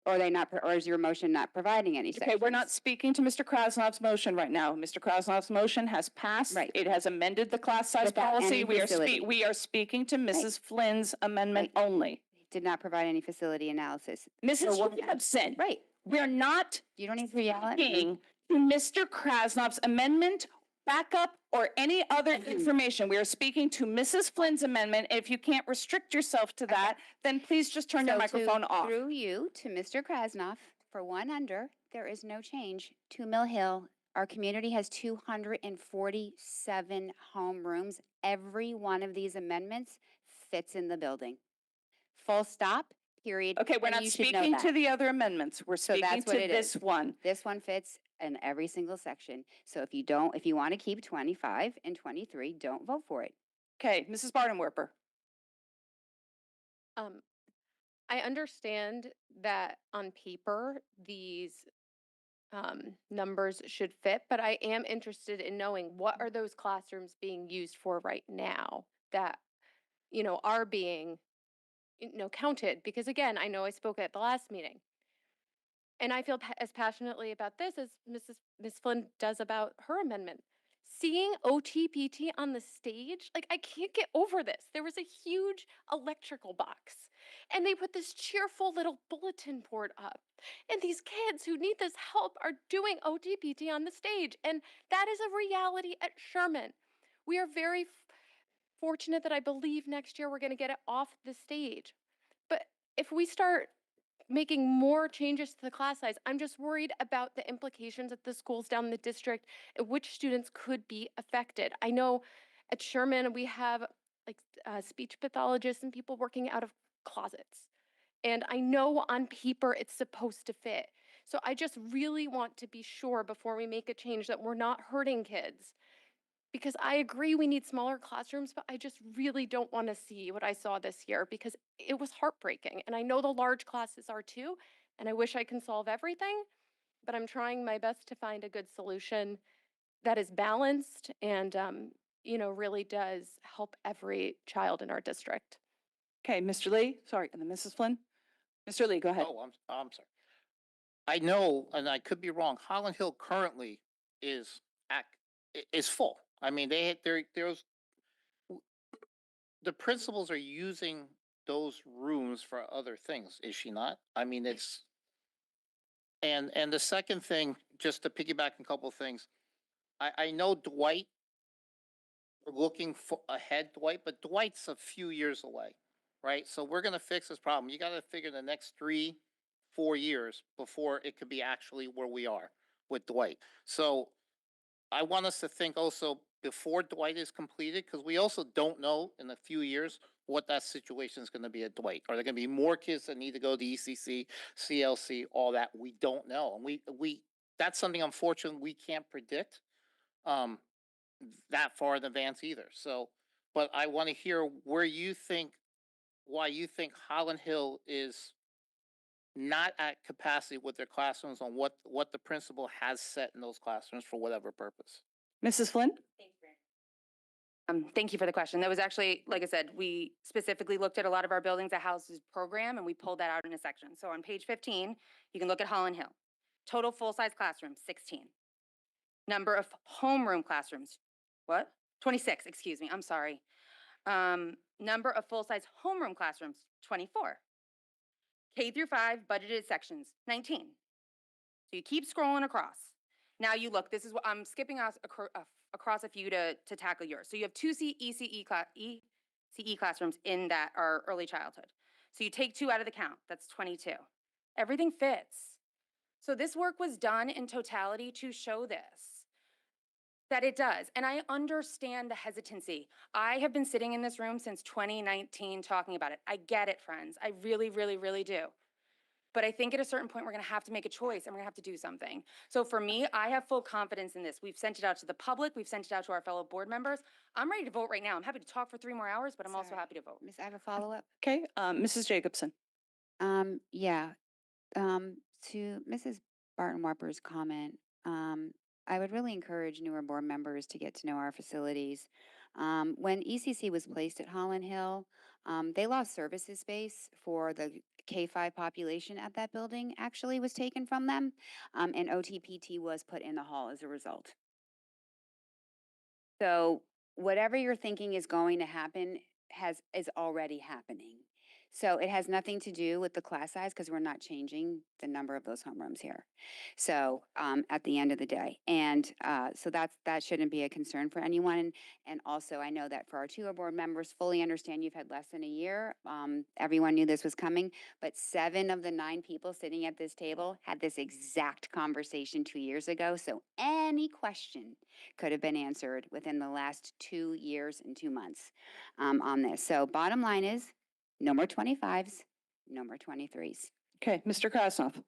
Or are they not, or is your motion not providing any sections? Okay, we're not speaking to Mr. Krasnoff's motion right now. Mr. Krasnoff's motion has passed. Right. It has amended the class size Without policy. any We facility. are speaking to Mrs. Flynn's amendment only. Did not provide any facility analysis. Mrs. So Jacobson. Right. We're not You don't need to yell at me. speaking to Mr. Krasnoff's amendment, backup, or any other information. We are speaking to Mrs. Flynn's amendment. If you can't restrict yourself to that, then please just turn your So microphone off. Through you to Mr. Krasnoff, for one under, there is no change to Mill Hill. Our community has 247 homerooms. Every one of these amendments fits in the building. Full stop, period. Okay, we're and not you should know speaking to that. the other amendments. We're So speaking that's to what it this is. one. This one fits in every single section. So if you want to keep 25 and 23, don't vote for it. Okay, Mrs. Bardenwerper. I understand that on paper, these numbers should fit, but I am interested in knowing what are those classrooms being used for right now that, are being, counted? Because again, I know I spoke at the last meeting. And I feel as passionately about this as Ms. Flynn does about her amendment. Seeing OTPT on the stage, like I can't get over this. There was a huge electrical box and they put this cheerful little bulletin board up. And these kids who need this help are doing OTPT on the stage. And that is a reality at Sherman. We are very fortunate that I believe next year we're going to get it off the stage. But if we start making more changes to the class size, I'm just worried about the implications at the schools down the district and which students could be affected. I know at Sherman we have like speech pathologists and people working out of closets. And I know on paper it's supposed to fit. So I just really want to be sure before we make a change that we're not hurting kids. Because I agree we need smaller classrooms, but I just really don't want to see what I saw this year because it was heartbreaking. And I know the large classes are too, and I wish I can solve everything, but I'm trying my best to find a good solution that is balanced and, really does help every child in our district. Okay, Mr. Lee, sorry, and then Mrs. Flynn. Mr. Lee, go ahead. Oh, I'm sorry. I know, and I could be wrong, Holland Hill currently is full. I mean, there's the principals are using those rooms for other things, is she not? I mean, it's, and the second thing, just to piggyback a couple of things, I know Dwight, we're looking ahead, Dwight, but Dwight's a few years away, right? So we're gonna fix this problem. You gotta figure the next 3-4 years before it could be actually where we are with Dwight. So I want us to think also before Dwight is completed, because we also don't know in a few years what that situation is going to be at Dwight. Are there going to be more kids that need to go to ECC, CLC, all that? We don't know. And we that's something unfortunately we can't predict that far in advance either. So, but I want to hear why you think Holland Hill is not at capacity with their classrooms on what the principal has set in those classrooms for whatever purpose. Mrs. Flynn? Thank you for the question. That was actually, like I said, we specifically looked at a lot of our buildings that houses program and we pulled that out in a section. So on page 15, you can look at Holland Hill. Total full-size classrooms, 16. Number of homeroom classrooms, 26, excuse me, I'm sorry. Number of full-size homeroom classrooms, 24. K through 5 budgeted sections, 19. So you keep scrolling across. Now you look, this is what I'm skipping across a few to tackle yours. So you have 2 ECE classrooms in that are early childhood. So you take 2 out of the count, that's 22. Everything fits. So this work was done in totality to show this. that it does. And I understand the hesitancy. I have been sitting in this room since 2019 talking about it. I get it, friends. I really, really, really do. But I think at a certain point, we're gonna have to make a choice and we're gonna have to do something. So for me, I have full confidence in this. We've sent it out to the public. We've sent it out to our fellow board members. I'm ready to vote right now. I'm happy to talk for 3 more hours, but I'm also Sorry. happy to vote. Miss, I have a follow-up. Okay, Mrs. Jacobson. Yeah, to Mrs. Barton Warper's comment, I would really encourage newer board members to get to know our facilities. When ECC was placed at Holland Hill, they lost services space for the K-5 population at that building actually was taken from them, and OTPT was put in the hall as a result. So whatever you're thinking is going to happen is already happening. So it has nothing to do with the class size because we're not changing the number of those homerooms here. So at the end of the day, and so that shouldn't be a concern for anyone. And also, I know that for our 2 board members, fully understand you've had less than a year. Everyone knew this was coming, but 7 of the 9 people sitting at this table had this exact conversation 2 years ago. So any question could have been answered within the last 2 years and 2 months on this. So bottom line is, no more 25s, no more 23s. Okay, Mr. Krasnov.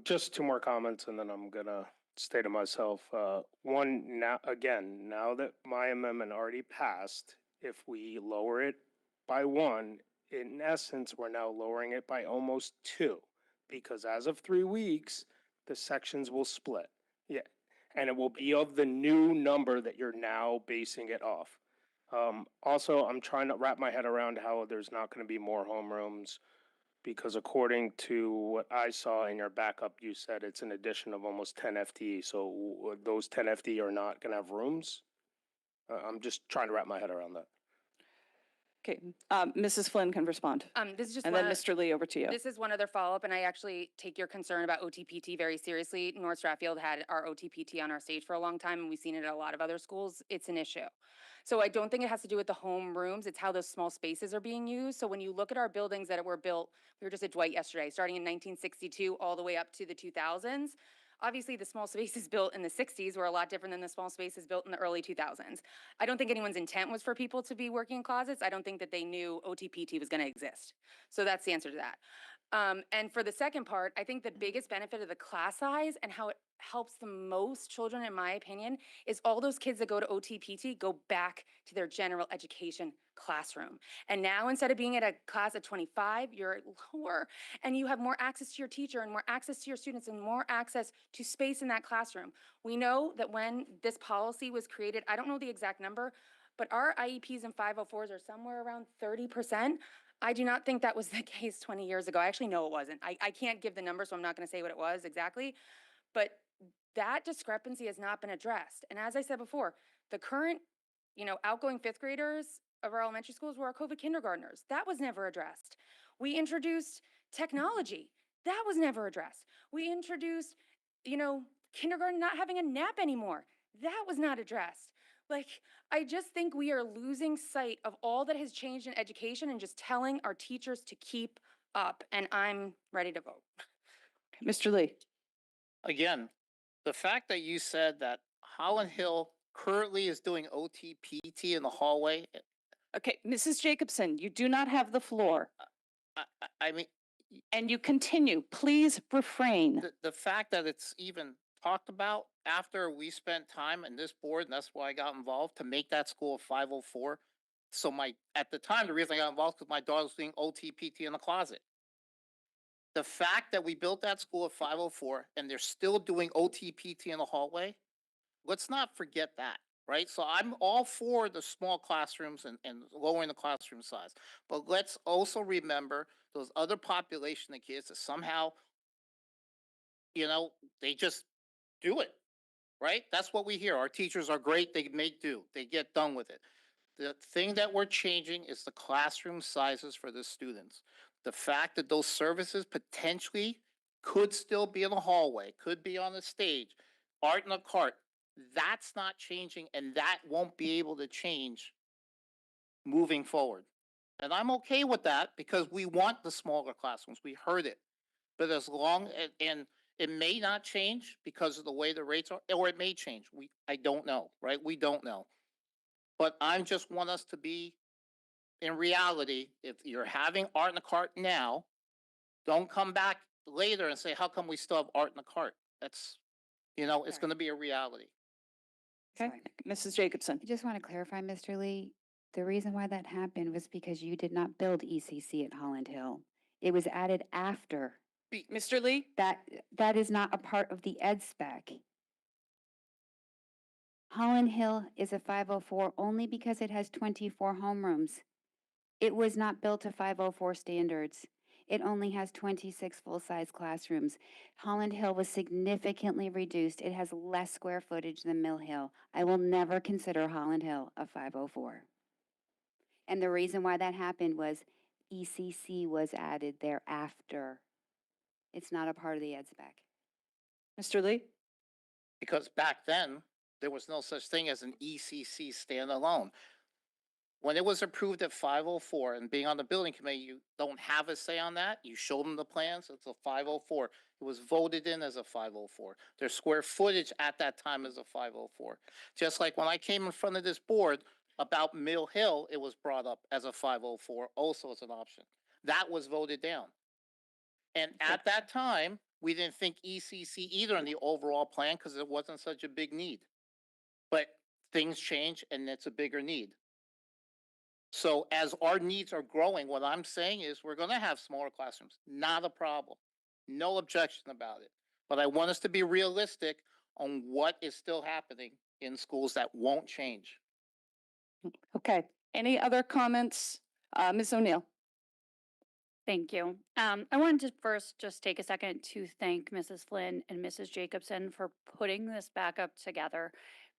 Just 2 more comments and then I'm gonna stay to myself. One, now that my amendment already passed, if we lower it by 1, in essence, we're now lowering it by almost 2. Because as of 3 weeks, the sections will split. Yeah, and it will be of the new number that you're now basing it off. Also, I'm trying to wrap my head around how there's not gonna be more homerooms, because according to what I saw in your backup, you said it's an addition of almost 10 FTE. So those 10 FTE are not gonna have rooms? I'm just trying to wrap my head around that. Okay, Mrs. Flynn can respond. This is just And then Mr. Lee, over to you. This is one other follow-up, and I actually take your concern about OTPT very seriously. North Stratfield had our OTPT on our stage for a long time, and we've seen it at a lot of other schools. It's an issue. So I don't think it has to do with the home rooms. It's how those small spaces are being used. So when you look at our buildings that were built, we were just at Dwight yesterday, starting in 1962 all the way up to the 2000s. Obviously, the small spaces built in the 60s were a lot different than the small spaces built in the early 2000s. I don't think anyone's intent was for people to be working in closets. I don't think that they knew OTPT was going to exist. So that's the answer to that. And for the second part, I think the biggest benefit of the class size and how it helps the most children, in my opinion, is all those kids that go to OTPT go back to their general education classroom. And now instead of being at a class of 25, you're lower and you have more access to your teacher and more access to your students and more access to space in that classroom. We know that when this policy was created, I don't know the exact number, but our IEPs and 504s are somewhere around 30%. I do not think that was the case 20 years ago. I actually know it wasn't. I can't give the number, so I'm not going to say what it was exactly. But that discrepancy has not been addressed. And as I said before, the current, outgoing 5th graders of our elementary schools were our COVID kindergartners. That was never addressed. We introduced technology. That was never addressed. We introduced, kindergarten not having a nap anymore. That was not addressed. I just think we are losing sight of all that has changed in education and just telling our teachers to keep up. And I'm ready to vote. Mr. Lee. Again, the fact that you said that Holland Hill currently is doing OTPT in the hallway, Okay, Mrs. Jacobson, you do not have the floor. I mean, And you continue. Please refrain. the fact that it's even talked about after we spent time in this board, and that's why I got involved, to make that school a 504. So at the time, the reason I got involved because my daughter was doing OTPT in the closet. The fact that we built that school at 504 and they're still doing OTPT in the hallway, let's not forget that, right? So I'm all for the small classrooms and lowering the classroom size. But let's also remember those other population of kids that somehow, they just do it, right? That's what we hear. Our teachers are great. They make do. They get done with it. The thing that we're changing is the classroom sizes for the students. The fact that those services potentially could still be in the hallway, could be on the stage, art in a cart, that's not changing and that won't be able to change moving forward. And I'm okay with that because we want the smaller classrooms. We heard it. But as long and It may not change because of the way the rates are, or it may change. I don't know, right? We don't know. But I just want us to be, in reality, if you're having art in the cart now, don't come back later and say, how come we still have art in the cart? That's, it's going to be a reality. Okay, Sorry. Mrs. Jacobson. I just want to clarify, Mr. Lee, the reason why that happened was because you did not build ECC at Holland Hill. It was added after. Mr. Lee? That is not a part of the ed spec. Holland Hill is a 504 only because it has 24 homerooms. It was not built to 504 standards. It only has 26 full-size classrooms. Holland Hill was significantly reduced. It has less square footage than Mill Hill. I will never consider Holland Hill a 504. And the reason why that happened was ECC was added thereafter. It's not a part of the ed spec. Mr. Lee? Because back then, there was no such thing as an ECC standalone. When it was approved at 504 and being on the building committee, you don't have a say on that. You show them the plans, it's a 504. It was voted in as a 504. Their square footage at that time is a 504. Just like when I came in front of this board about Mill Hill, it was brought up as a 504, also as an option. That was voted down. And at that time, we didn't think ECC either in the overall plan because it wasn't such a big need. But things change and it's a bigger need. So as our needs are growing, what I'm saying is we're going to have smaller classrooms. Not a problem. No objection about it. But I want us to be realistic on what is still happening in schools that won't change. Okay, any other comments? Ms. O'Neill? Thank you. I wanted to first just take a second to thank Mrs. Flynn and Mrs. Jacobson for putting this back up together,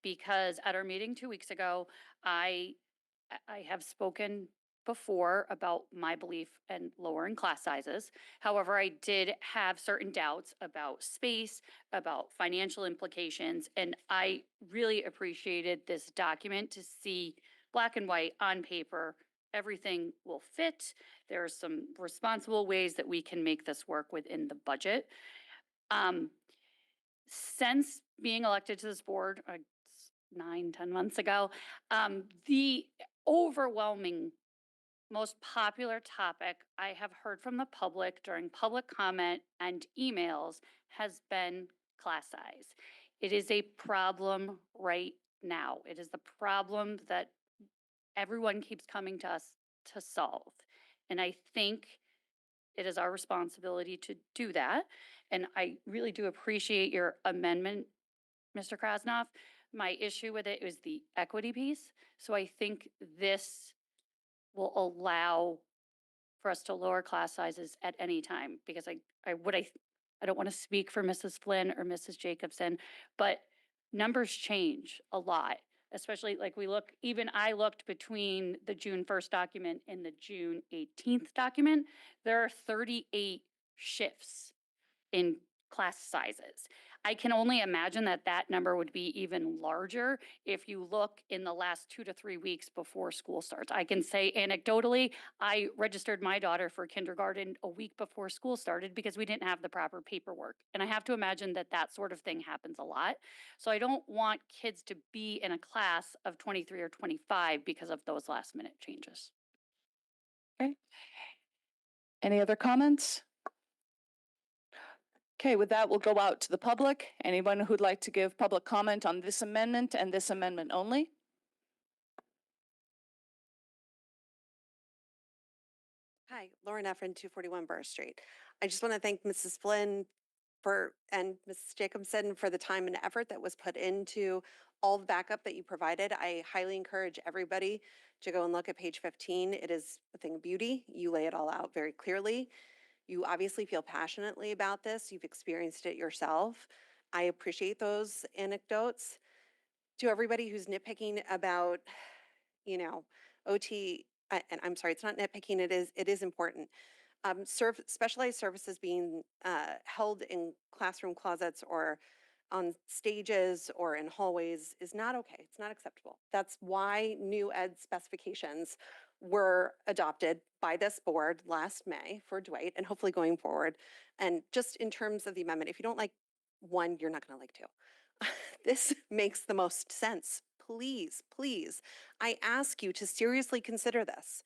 because at our meeting 2 weeks ago, I have spoken before about my belief in lowering class sizes. However, I did have certain doubts about space, about financial implications, and I really appreciated this document to see black and white on paper. Everything will fit. There are some responsible ways that we can make this work within the budget. Since being elected to this board 9-10 months ago, the overwhelming most popular topic I have heard from the public during public comment and emails has been class size. It is a problem right now. It is the problem that everyone keeps coming to us to solve. And I think it is our responsibility to do that. And I really do appreciate your amendment, Mr. Krasnoff. My issue with it is the equity piece. So I think this will allow for us to lower class sizes at any time, because I don't want to speak for Mrs. Flynn or Mrs. Jacobson, but numbers change a lot, especially like even I looked between the June 1st document and the June 18th document. There are 38 shifts in class sizes. I can only imagine that that number would be even larger if you look in the last 2 to 3 weeks before school starts. I can say anecdotally, I registered my daughter for kindergarten a week before school started because we didn't have the proper paperwork. And I have to imagine that that sort of thing happens a lot. So I don't want kids to be in a class of 23 or 25 because of those last minute changes. Okay. Any other comments? Okay, with that, we'll go out to the public. Anyone who'd like to give public comment on this amendment and this amendment only? Hi, Lauren Efron, 241 Burr Street. I just want to thank Mrs. Flynn and Mrs. Jacobson for the time and effort that was put into all the backup that you provided. I highly encourage everybody to go and look at page 15. It is a thing of beauty. You lay it all out very clearly. You obviously feel passionately about this. You've experienced it yourself. I appreciate those anecdotes. To everybody who's nitpicking about, OT, and I'm sorry, it's not nitpicking, it is important. Specialized services being held in classroom closets or on stages or in hallways is not okay. It's not acceptable. That's why new ed specifications were adopted by this board last May for Dwight and hopefully going forward. And just in terms of the amendment, if you don't like one, you're not going to like two. This makes the most sense. Please, please, I ask you to seriously consider this.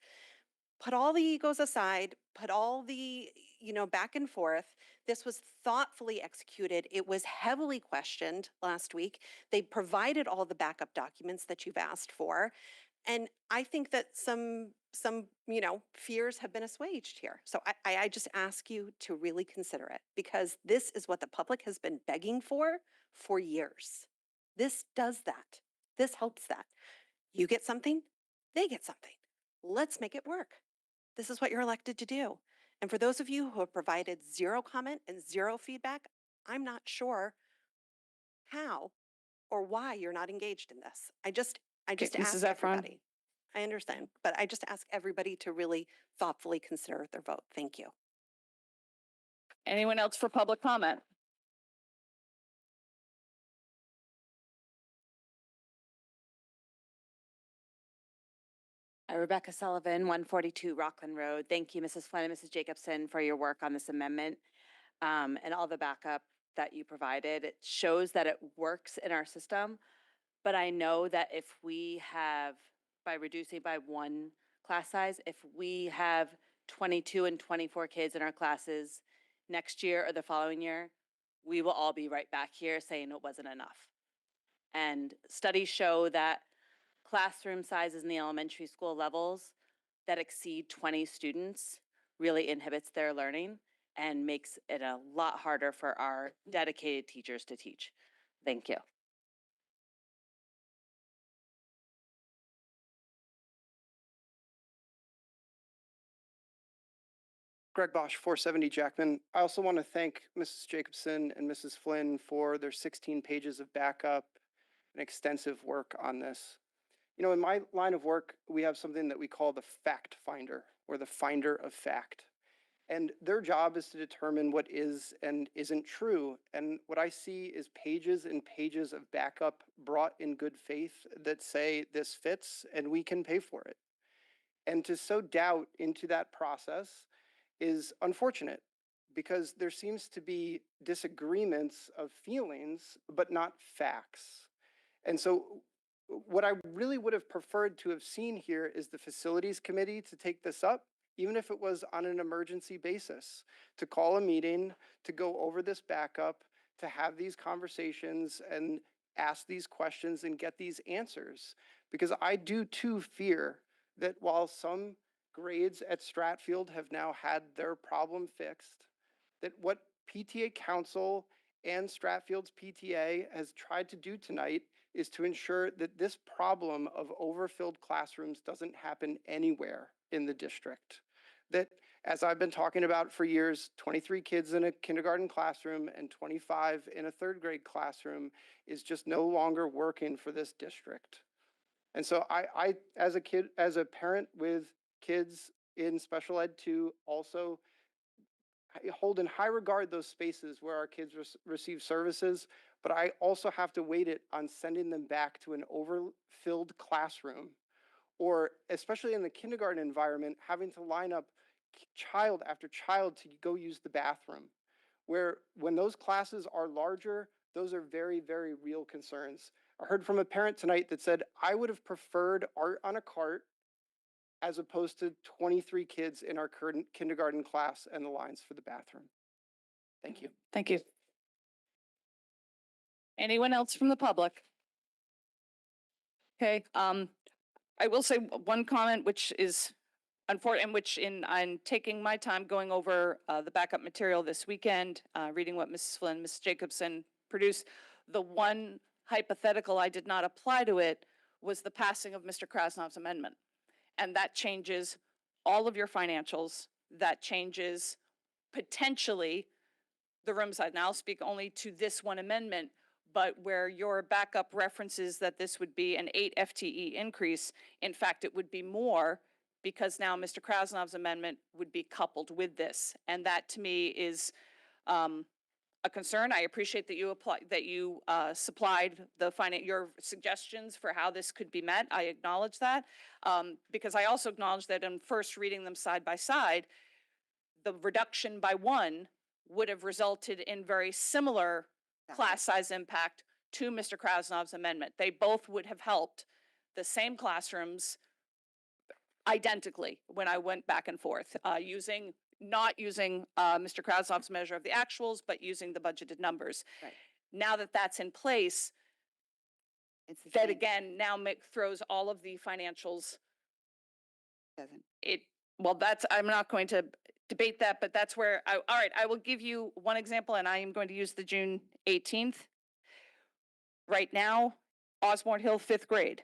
Put all the egos aside, put all the, back and forth. This was thoughtfully executed. It was heavily questioned last week. They provided all the backup documents that you've asked for. And I think that some fears have been assuaged here. So I just ask you to really consider it, because this is what the public has been begging for years. This does that. This helps that. You get something, they get something. Let's make it work. This is what you're elected to do. And for those of you who have provided zero comment and zero feedback, I'm not sure how or why you're not engaged in this. I just Mrs. ask Efron. everybody. I understand, but I just ask everybody to really thoughtfully consider their vote. Thank you. Anyone else for public comment? Rebecca Sullivan, 142 Rockland Road. Thank you, Mrs. Flynn and Mrs. Jacobson, for your work on this amendment and all the backup that you provided. It shows that it works in our system, but I know that if we have, by reducing by one class size, if we have 22 and 24 kids in our classes next year or the following year, we will all be right back here saying it wasn't enough. And studies show that classroom sizes in the elementary school levels that exceed 20 students really inhibits their learning and makes it a lot harder for our dedicated teachers to teach. Thank you. Greg Bosch, 470 Jackman. I also want to thank Mrs. Jacobson and Mrs. Flynn for their 16 pages of backup and extensive work on this. In my line of work, we have something that we call the fact finder, or the finder of fact. And their job is to determine what is and isn't true. And what I see is pages and pages of backup brought in good faith that say this fits and we can pay for it. And to sow doubt into that process is unfortunate, because there seems to be disagreements of feelings, but not facts. And so what I really would have preferred to have seen here is the facilities committee to take this up, even if it was on an emergency basis, to call a meeting, to go over this backup, to have these conversations and ask these questions and get these answers. Because I do too fear that while some grades at Stratfield have now had their problem fixed, that what PTA Council and Stratfield's PTA has tried to do tonight is to ensure that this problem of overfilled classrooms doesn't happen anywhere in the district. That, as I've been talking about for years, 23 kids in a kindergarten classroom and 25 in a third grade classroom is just no longer working for this district. And so I as a parent with kids in special ed 2, also hold in high regard those spaces where our kids receive services, but I also have to weight it on sending them back to an overfilled classroom, or especially in the kindergarten environment, having to line up child after child to go use the bathroom, where when those classes are larger, those are very, very real concerns. I heard from a parent tonight that said, I would have preferred art on a cart as opposed to 23 kids in our current kindergarten class and the lines for the bathroom. Thank you. Thank you. Anyone else from the public? Okay, I will say one comment, which is unfortunate, which I'm taking my time going over the backup material this weekend, reading what Mrs. Flynn, Mrs. Jacobson produced. The one hypothetical I did not apply to it was the passing of Mr. Krasnoff's amendment. And that changes all of your financials. That changes potentially the room size. Now I'll speak only to this one amendment, but where your backup references that this would be an 8 FTE increase, in fact, it would be more, because now Mr. Krasnoff's amendment would be coupled with this. And that to me is a concern. I appreciate that you supplied your suggestions for how this could be met. I acknowledge that. Because I also acknowledge that in first reading them side by side, the reduction by one would have resulted in very similar class size impact to Mr. Krasnov's amendment. They both would have helped the same classrooms identically when I went back and forth, not using Mr. Krasnov's measure of the actuals, but using the budgeted numbers. Right. Now that that's in place, that again now throws all of the financials. I'm not going to debate that, but that's where, all right, I will give you one example, and I am going to use the June 18th. Right now, Osborne Hill 5th grade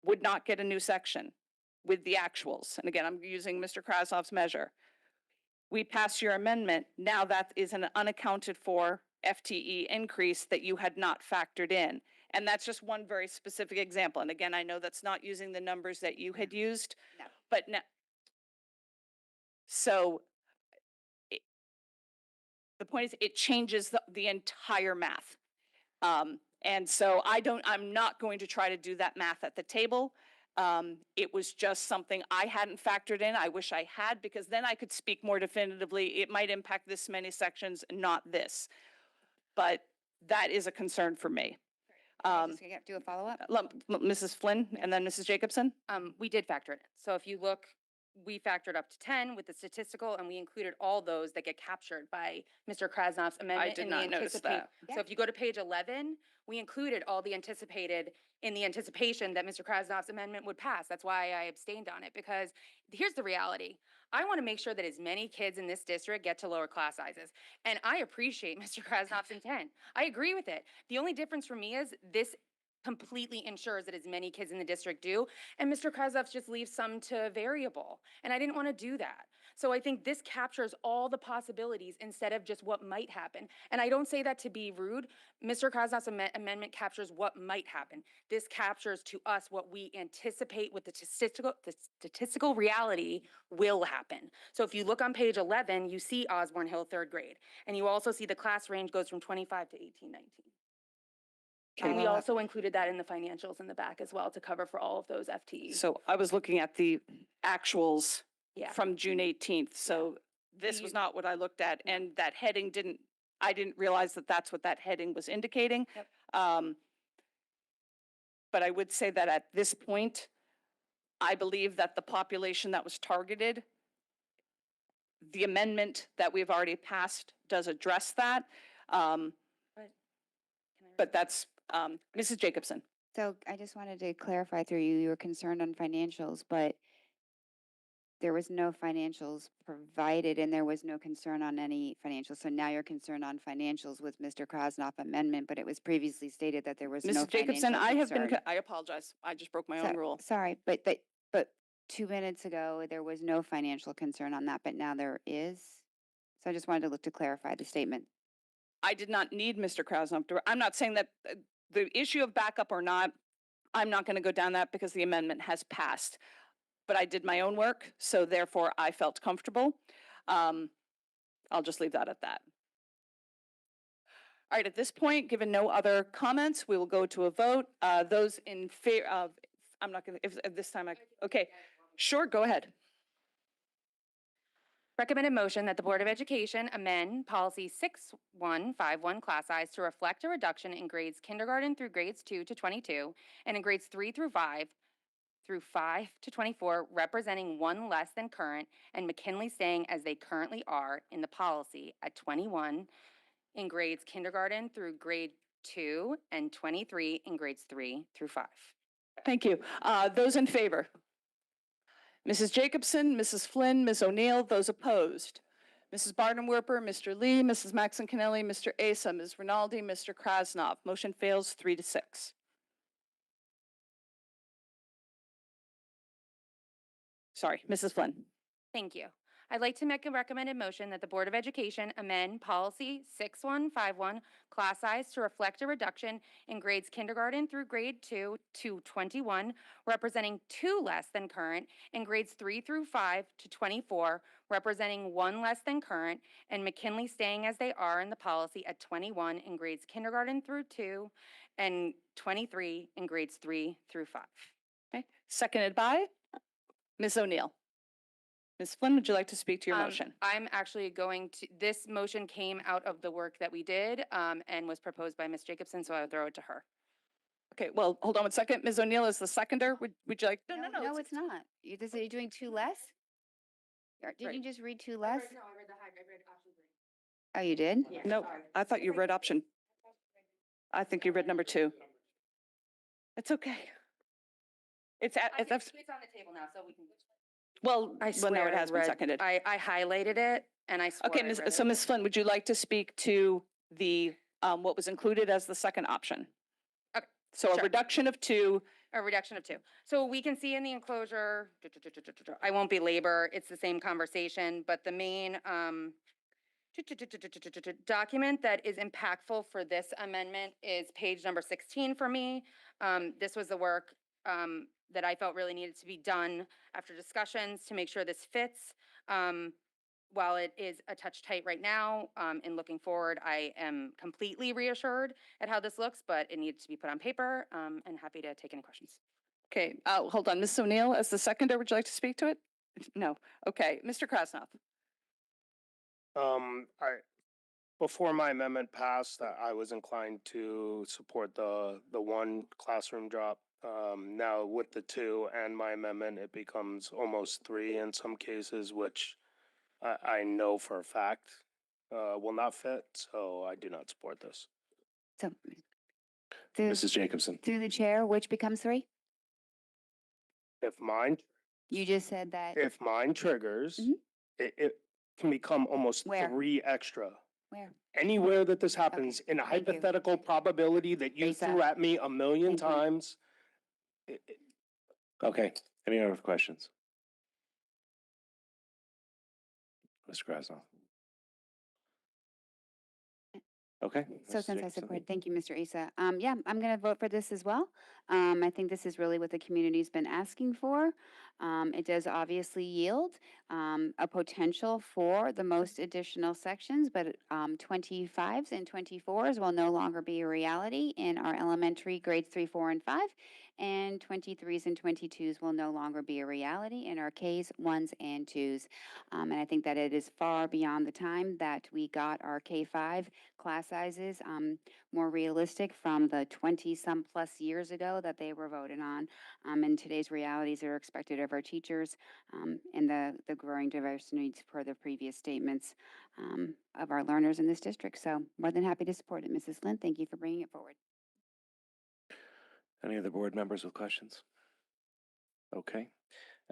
would not get a new section with the actuals. And again, I'm using Mr. Krasnov's measure. We pass your amendment. Now that is an unaccounted for FTE increase that you had not factored in. And that's just one very specific example. And again, I know that's not using the numbers that you had used, but now, so the point is it changes the entire math. And so I'm not going to try to do that math at the table. It was just something I hadn't factored in. I wish I had, because then I could speak more definitively. It might impact this many sections, not this. But that is a concern for me. Just do a follow-up? Mrs. Flynn and then Mrs. Jacobson? We did factor it in. So if you look, we factored up to 10 with the statistical, and we included all those that get captured by Mr. Krasnov's amendment. did not notice that. So if you go to page 11, we included all the anticipated in the anticipation that Mr. Krasnov's amendment would pass. That's why I abstained on it, because here's the reality. I want to make sure that as many kids in this district get to lower class sizes. And I appreciate Mr. Krasnov's intent. I agree with it. The only difference for me is this completely ensures that as many kids in the district do, and Mr. Krasnov just leaves some to variable. And I didn't want to do that. So I think this captures all the possibilities instead of just what might happen. And I don't say that to be rude. Mr. Krasnov's amendment captures what might happen. This captures to us what we anticipate with the statistical reality will happen. So if you look on page 11, you see Osborne Hill 3rd grade. And you also see the class range goes from 25 to 18, 19. And we also included that in the financials in the back as well to cover for all of those FTEs. So I was looking at the actuals from June 18th. So this was not what I looked at. And that heading I didn't realize that that's what that heading was indicating. But I would say that at this point, I believe that the population that was targeted, the amendment that we've already passed does address that. But that's Mrs. Jacobson. So I just wanted to clarify through you were concerned on financials, but there was no financials provided and there was no concern on any financials. So now you're concerned on financials with Mr. Krasnov amendment, but it was previously stated that there was no Mrs. Jacobson, financial I apologize. I just broke my own rule. Sorry, but 2 minutes ago, there was no financial concern on that, but now there is. So I just wanted to clarify the statement. I did not need Mr. Krasnov. I'm not saying that the issue of backup or not, I'm not going to go down that because the amendment has passed. But I did my own work, so therefore I felt comfortable. I'll just leave that at that. All right, at this point, given no other comments, we will go to a vote. Those in favor of, I'm not going to, if this time okay, sure, go ahead. Recommended motion that the Board of Education amend policy 6151 class size to reflect a reduction in grades kindergarten through grades 2 to 22 and in grades 3 through 5 to 24, representing one less than current, and McKinley staying as they currently are in the policy at 21 in grades kindergarten through grade 2 and 23 in grades 3 through 5. Thank you. Those in favor? Mrs. Jacobson, Mrs. Flynn, Ms. O'Neill, those opposed? Mrs. Bardenwerper, Mr. Lee, Mrs. Maxon Kennelly, Mr. Asa, Ms. Rinaldi, Mr. Krasnov. Motion fails 3-6. Sorry, Mrs. Flynn. Thank you. I'd like to make a recommended motion that the Board of Education amend policy 6151, class size to reflect a reduction in grades kindergarten through grade 2 to 21, representing 2 less than current, and grades 3 through 5 to 24, representing 1 less than current, and McKinley staying as they are in the policy at 21 in grades kindergarten through 2 and 23 in grades 3 through 5. Okay, seconded by Ms. O'Neill. Ms. Flynn, would you like to speak to your motion? I'm actually going to, this motion came out of the work that we did and was proposed by Ms. Jacobson, so I would throw it to her. Okay, well, hold on one second. Ms. O'Neill is the seconder. Would you like? No, it's not. You're doing 2 less? Didn't you just read 2 less? No, I read the high, I read option 3. Oh, you did? No, I thought you read option. I think you read number 2. It's okay. It's at, It's on the table now, so we can. well, I well, swear no, it I has been read- seconded. I highlighted it and I swore Okay, I read so it. Ms. Flynn, would you like to speak to the, what was included as the second option? Okay, So a sure. reduction of 2. A reduction of 2. So we can see in the enclosure, I won't belabor, it's the same conversation, but the main document that is impactful for this amendment is page number 16 for me. This was the work that I felt really needed to be done after discussions to make sure this fits. While it is a touch tight right now, in looking forward, I am completely reassured at how this looks, but it needs to be put on paper, and happy to take any questions. Okay, hold on. Ms. O'Neill, as the seconder, would you like to speak to it? No. Okay, Mr. Krasnoff. Before my amendment passed, I was inclined to support the 1 classroom drop. Now with the 2 and my amendment, it becomes almost 3 in some cases, which I know for a fact will not fit, so I do not support this. So, Mrs. Jacobson. through the chair, which becomes 3? If mine You just said that. If mine triggers, it can become almost Where? 3 extra. Where? Anywhere that this happens, in a thank you. hypothetical probability that you Lisa. threw at me a million Thank you. times. Okay, any other questions? Mr. Krasnoff. Okay. So Mrs. since I Jacobson. support, thank you, Mr. Issa. Yeah, I'm going to vote for this as well. I think this is really what the community's been asking for. It does obviously yield a potential for the most additional sections, but 25s and 24s will no longer be a reality in our elementary grades 3, 4, and 5, and 23s and 22s will no longer be a reality in our Ks, 1s, and 2s. And I think that it is far beyond the time that we got our K-5 class sizes more realistic from the 20-some plus years ago that they were voted on. And today's realities are expected of our teachers and the growing diverse needs per the previous statements of our learners in this district. So more than happy to support it. Mrs. Lynn, thank you for bringing it forward. Any other board members with questions? Okay.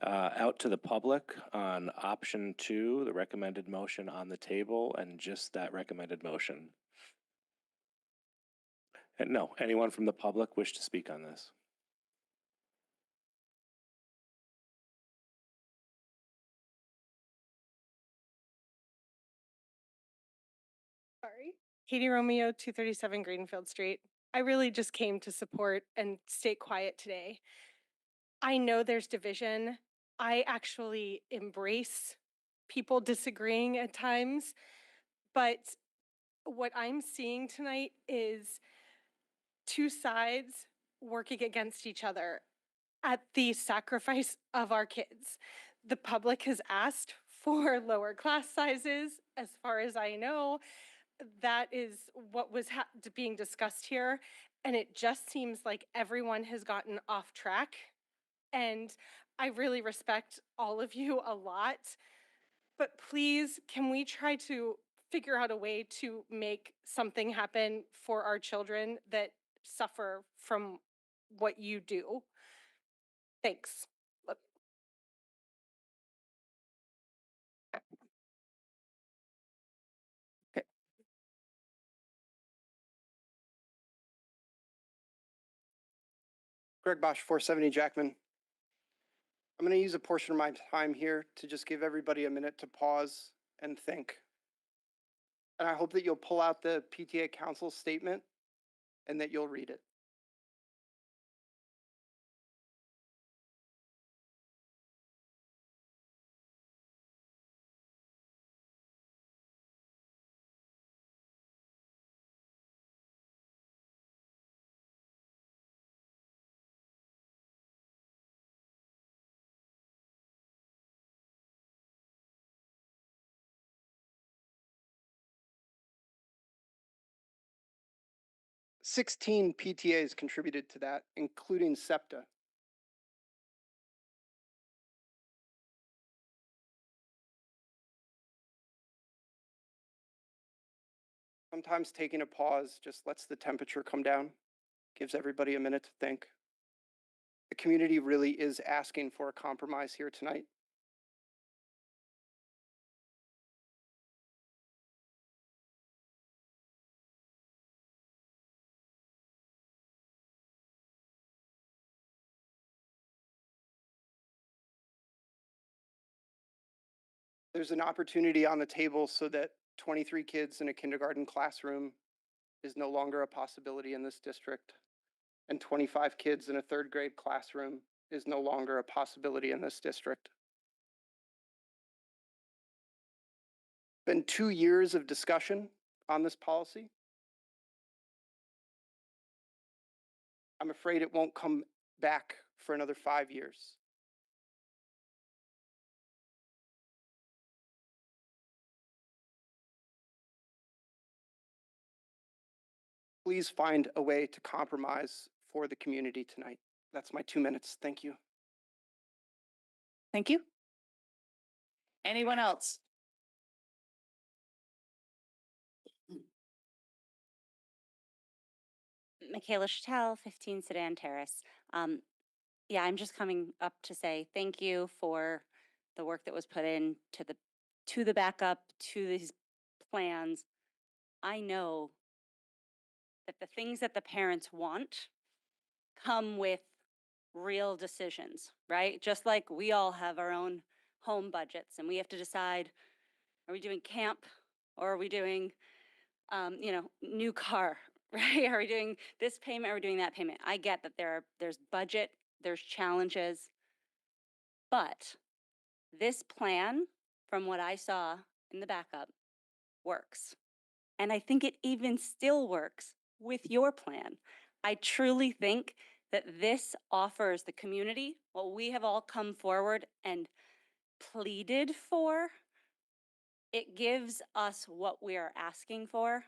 Out to the public on option 2, the recommended motion on the table, and just that recommended motion. And no, anyone from the public wish to speak on this? Sorry. Katie Romeo, 237 Greenfield Street. I really just came to support and stay quiet today. I know there's division. I actually embrace people disagreeing at times, but what I'm seeing tonight is 2 sides working against each other at the sacrifice of our kids. The public has asked for lower class sizes. As far as I know, that is what was being discussed here. And it just seems like everyone has gotten off track. And I really respect all of you a lot. But please, can we try to figure out a way to make something happen for our children that suffer from what you do? Thanks. Greg Bosch, 470 Jackman. I'm going to use a portion of my time here to just give everybody a minute to pause and think. And I hope that you'll pull out the PTA Council statement and that you'll read it. "16 PTAs contributed to that, including SEPTA. Sometimes taking a pause just lets the temperature come down, gives everybody a minute to think. The community really is asking for a compromise here tonight. There's an opportunity on the table so that 23 kids in a kindergarten classroom is no longer a possibility in this district, and 25 kids in a third grade classroom is no longer a possibility in this district. Been 2 years of discussion on this policy. I'm afraid it won't come back for another 5 years. Please find a way to compromise for the community tonight. That's my 2 minutes. Thank you. Thank you. Anyone else? Michaela Chattel, 15 Sedan Terrace. Yeah, I'm just coming up to say thank you for the work that was put in to the backup, to these plans. I know that the things that the parents want come with real decisions, right? Just like we all have our own home budgets and we have to decide, are we doing camp or are we doing, new car, right? Are we doing this payment? Are we doing that payment? I get that there's budget, there's challenges, but this plan, from what I saw in the backup, works. And I think it even still works with your plan. I truly think that this offers the community what we have all come forward and pleaded for. It gives us what we are asking for,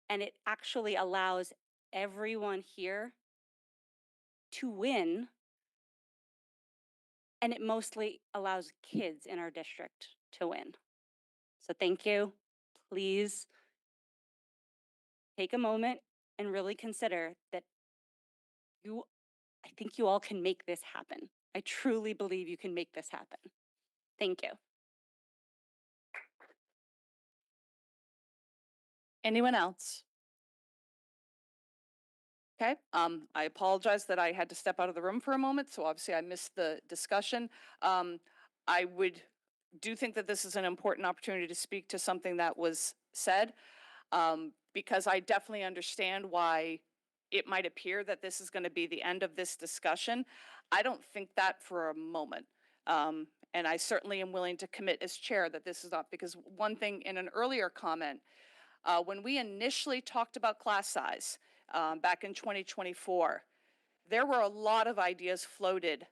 and it actually allows everyone here to win, and it mostly allows kids in our district to win. So thank you. Please take a moment and really consider that I think you all can make this happen. I truly believe you can make this happen. Thank you. Anyone else? Okay, I apologize that I had to step out of the room for a moment, so obviously I missed the discussion. I do think that this is an important opportunity to speak to something that was said, because I definitely understand why it might appear that this is going to be the end of this discussion. I don't think that for a moment. And I certainly am willing to commit as chair that this is not, because one thing in an earlier comment, when we initially talked about class size back in 2024, there were a lot of ideas floated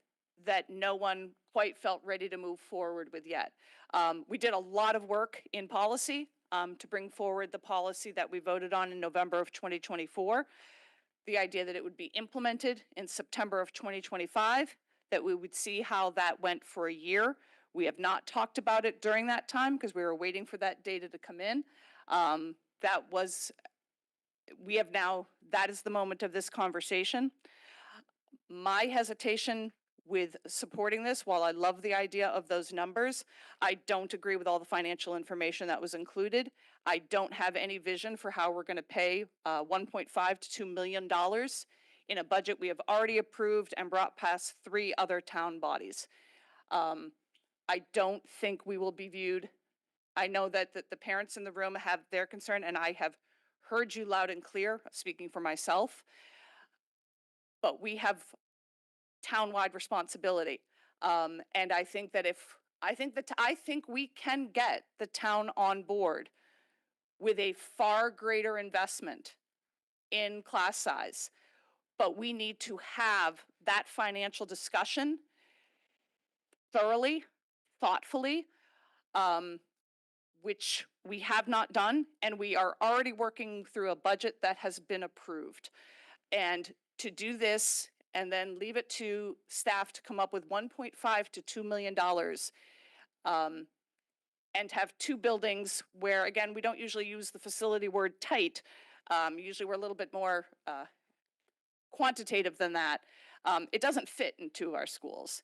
that no one quite felt ready to move forward with yet. We did a lot of work in policy to bring forward the policy that we voted on in November of 2024. The idea that it would be implemented in September of 2025, that we would see how that went for a year. We have not talked about it during that time because we were waiting for that data to come in. That is the moment of this conversation. My hesitation with supporting this, while I love the idea of those numbers, I don't agree with all the financial information that was included. I don't have any vision for how we're going to pay $1.5 to $2 million in a budget we have already approved and brought past 3 other town bodies. I don't think we will be viewed. I know that the parents in the room have their concern, and I have heard you loud and clear, speaking for myself. But we have townwide responsibility. And I think that I think we can get the town on board with a far greater investment in class size. But we need to have that financial discussion thoroughly, thoughtfully, which we have not done, and we are already working through a budget that has been approved. And to do this and then leave it to staff to come up with $1.5 to $2 million, and have two buildings where, again, we don't usually use the facility word tight. Usually we're a little bit more quantitative than that. It doesn't fit in two of our schools.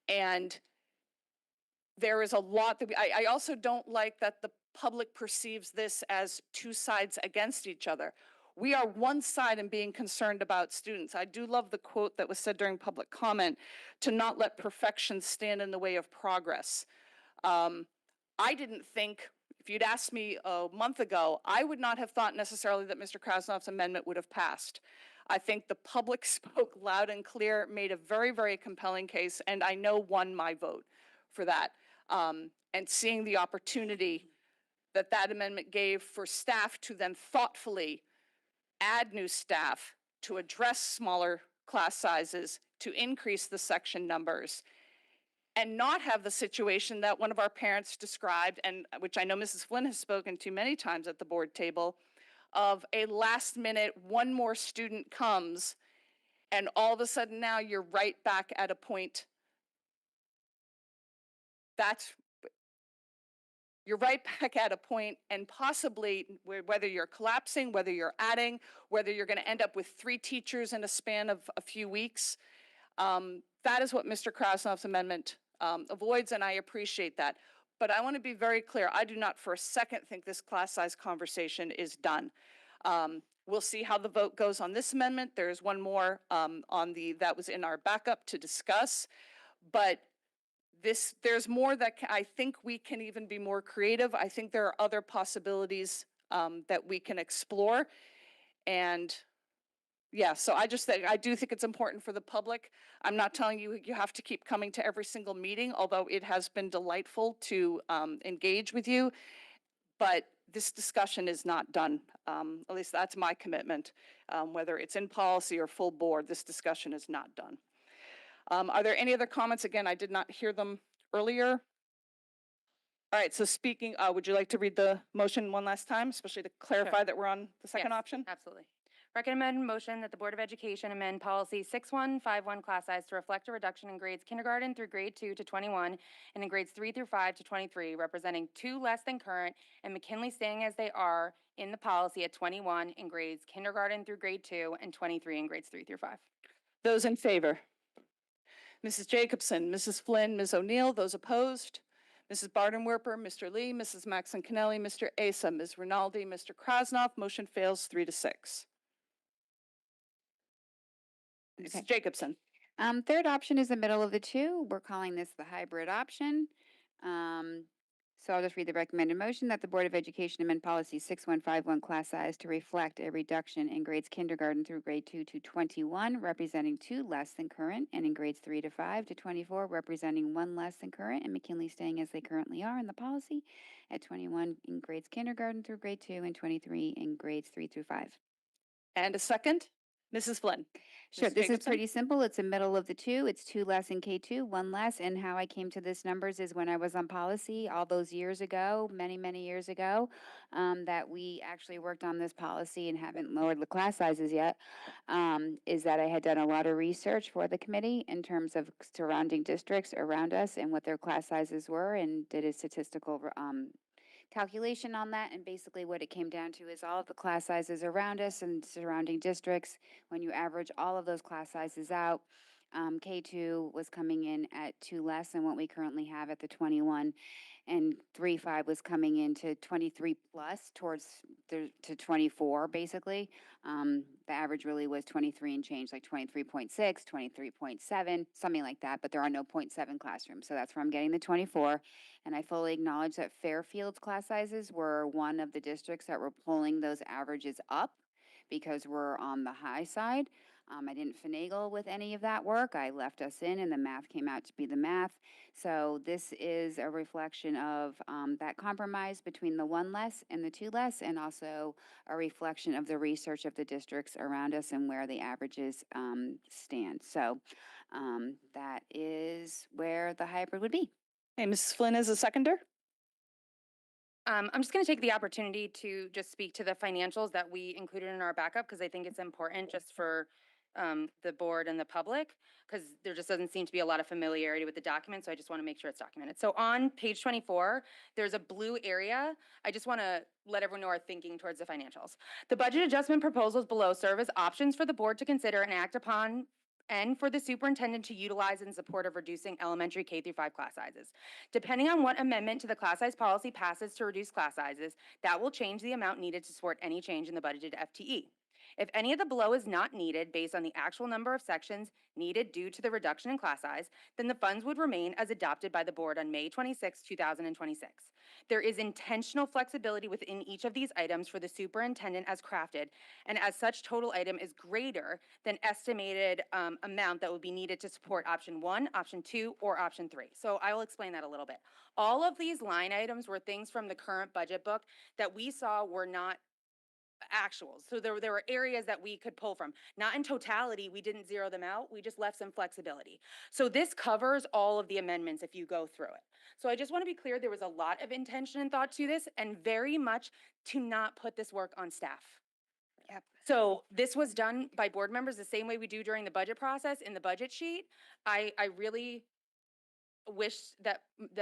And there is a lot that I also don't like that the public perceives this as two sides against each other. We are one side in being concerned about students. I do love the quote that was said during public comment, to not let perfection stand in the way of progress. I didn't think, if you'd asked me a month ago, I would not have thought necessarily that Mr. Krasnoff's amendment would have passed. I think the public spoke loud and clear, made a very, very compelling case, and I know won my vote for that. And seeing the opportunity that that amendment gave for staff to then thoughtfully add new staff to address smaller class sizes, to increase the section numbers, and not have the situation that one of our parents described, and which I know Mrs. Flynn has spoken to many times at the board table, of a last minute, one more student comes, and all of a sudden now you're right back at a point. You're right back at a point, and possibly whether you're collapsing, whether you're adding, whether you're going to end up with 3 teachers in a span of a few weeks. That is what Mr. Krasnoff's amendment avoids, and I appreciate that. But I want to be very clear. I do not for a second think this class size conversation is done. We'll see how the vote goes on this amendment. There's one more that was in our backup to discuss. But there's more that I think we can even be more creative. I think there are other possibilities that we can explore. And yeah, so I do think it's important for the public. I'm not telling you you have to keep coming to every single meeting, although it has been delightful to engage with you. But this discussion is not done. At least that's my commitment. Whether it's in policy or full board, this discussion is not done. Are there any other comments? Again, I did not hear them earlier. All right, so speaking, would you like to read the motion one last time, especially to clarify that we're on the second Yes, option? Absolutely. Recommend motion that the Board of Education amend policy 6151 class size to reflect a reduction in grades kindergarten through grade 2 to 21 and in grades 3 through 5 to 23, representing 2 less than current, and McKinley staying as they are in the policy at 21 in grades kindergarten through grade 2 and 23 in grades 3 through 5. Those in favor? Mrs. Jacobson, Mrs. Flynn, Ms. O'Neill, those opposed? Mrs. Bardenwerper, Mr. Lee, Mrs. Maxon Kennelly, Mr. Asa, Ms. Rinaldi, Mr. Krasnoff, motion fails 3-6. Okay. Mrs. Jacobson. Third option is the middle of the two. We're calling this the hybrid option. So I'll just read the recommended motion that the Board of Education amend policy 6151 class size to reflect a reduction in grades kindergarten through grade 2 to 21, representing 2 less than current, and in grades 3 to 5 to 24, representing 1 less than current, and McKinley staying as they currently are in the policy at 21 in grades kindergarten through grade 2 and 23 in grades 3 through 5. And a second? Mrs. Flynn. Sure, Mrs. this is Jacobson? pretty simple. It's a middle of the two. It's 2 less in K2, 1 less. And how I came to this numbers is when I was on policy all those years ago, many, many years ago, that we actually worked on this policy and haven't lowered the class sizes yet, is that I had done a lot of research for the committee in terms of surrounding districts around us and what their class sizes were, and did a statistical calculation on that, and basically what it came down to is all of the class sizes around us and surrounding districts. When you average all of those class sizes out, K2 was coming in at 2 less than what we currently have at the 21. and 3.5 was coming into 23 plus towards to 24, basically. The average really was 23 and change, like 23.6, 23.7, something like that, but there are no 0.7 classrooms. So that's where I'm getting the 24. And I fully acknowledge that Fairfield's class sizes were one of the districts that were pulling those averages up because we're on the high side. I didn't finagle with any of that work. I left us in, and the math came out to be the math. So this is a reflection of that compromise between the one less and the two less, and also a reflection of the research of the districts around us and where the averages stand. So that is where the hybrid would be. Hey, Mrs. Flynn is a seconder. I'm just going to take the opportunity to just speak to the financials that we included in our backup because I think it's important just for the board and the public because there just doesn't seem to be a lot of familiarity with the document. So I just want to make sure it's documented. So on page 24, there's a blue area. I just want to let everyone know our thinking towards the financials. The budget adjustment proposals below serve as options for the board to consider and act upon and for the superintendent to utilize in support of reducing elementary K through 5 class sizes. Depending on what amendment to the class size policy passes to reduce class sizes, that will change the amount needed to support any change in the budgeted FTE. If any of the below is not needed based on the actual number of sections needed due to the reduction in class size, then the funds would remain as adopted by the board on May 26, 2026. There is intentional flexibility within each of these items for the superintendent as crafted, and as such total item is greater than estimated amount that would be needed to support option 1, option 2, or option 3. So I will explain that a little bit. All of these line items were things from the current budget book that we saw were not actuals. So there were areas that we could pull from. Not in totality, we didn't zero them out. We just left some flexibility. So this covers all of the amendments if you go through it. So I just want to be clear, there was a lot of intention and thought to this and very much to not put this work on staff. Yep. So this was done by board members the same way we do during the budget process in the budget sheet. I really wish that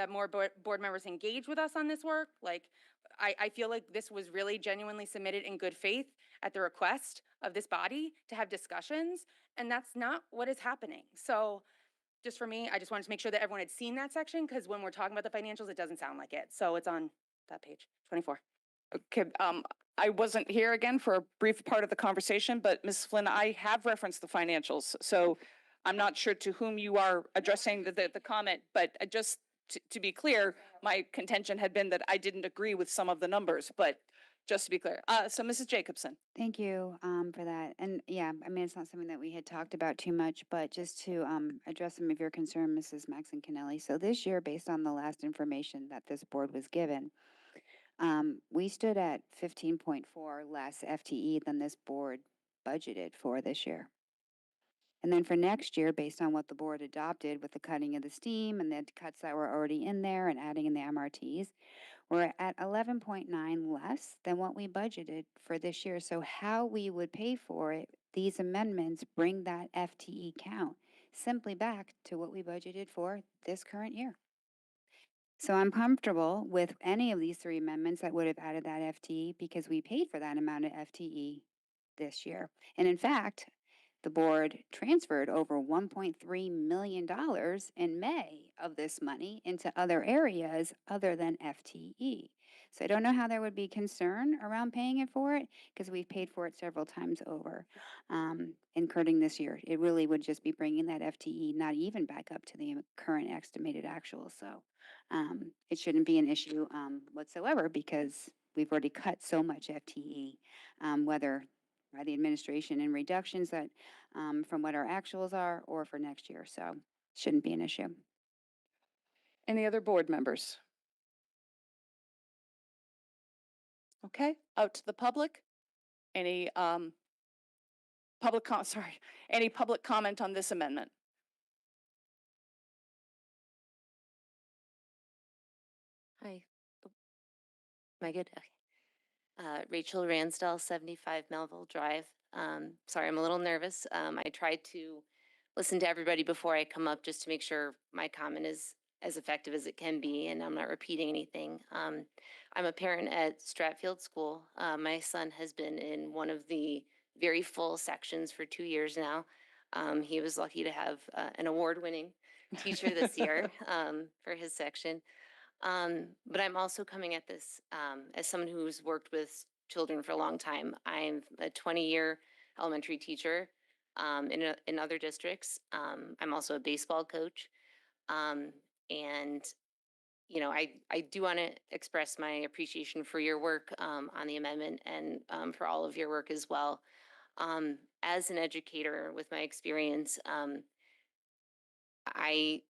more board members engage with us on this work. Like, I feel like this was really genuinely submitted in good faith at the request of this body to have discussions, and that's not what is happening. So just for me, I just wanted to make sure that everyone had seen that section because when we're talking about the financials, it doesn't sound like it. So it's on that page, 24. Okay, I wasn't here again for a brief part of the conversation, but Ms. Flynn, I have referenced the financials. So I'm not sure to whom you are addressing the comment, but just to be clear, my contention had been that I didn't agree with some of the numbers, but just to be clear. So Mrs. Jacobson. Thank you for that. And yeah, I mean, it's not something that we had talked about too much, but just to address some of your concern, Mrs. Maxon Kennelly. So this year, based on the last information that this board was given, we stood at 15.4 less FTE than this board budgeted for this year. And then for next year, based on what the board adopted with the cutting of the STEAM and the cuts that were already in there and adding in the MRTs, we're at 11.9 less than what we budgeted for this year. So how we would pay for it, these amendments bring that FTE count simply back to what we budgeted for this current year. So I'm comfortable with any of these three amendments that would have added that FTE because we paid for that amount of FTE this year. And in fact, the board transferred over $1.3 million in May of this money into other areas other than FTE. So I don't know how there would be concern around paying it for it because we've paid for it several times over, incurring this year. It really would just be bringing that FTE not even back up to the current estimated actual. So it shouldn't be an issue whatsoever because we've already cut so much FTE, whether by the administration and reductions that from what our actuals are or for next year. So shouldn't be an issue. Any other board members? Okay, out to the public. Any any public comment on this amendment? Hi. Am I good? Okay. Rachel Ransdell, 75 Melville Drive. Sorry, I'm a little nervous. I tried to listen to everybody before I come up just to make sure my comment is as effective as it can be and I'm not repeating anything. I'm a parent at Stratfield School. My son has been in one of the very full sections for 2 years now. He was lucky to have an award-winning teacher this year for his section. But I'm also coming at this as someone who's worked with children for a long time. I'm a 20-year elementary teacher in other districts. I'm also a baseball coach. And you know, I do want to express my appreciation for your work on the amendment and for all of your work as well. As an educator with my experience, I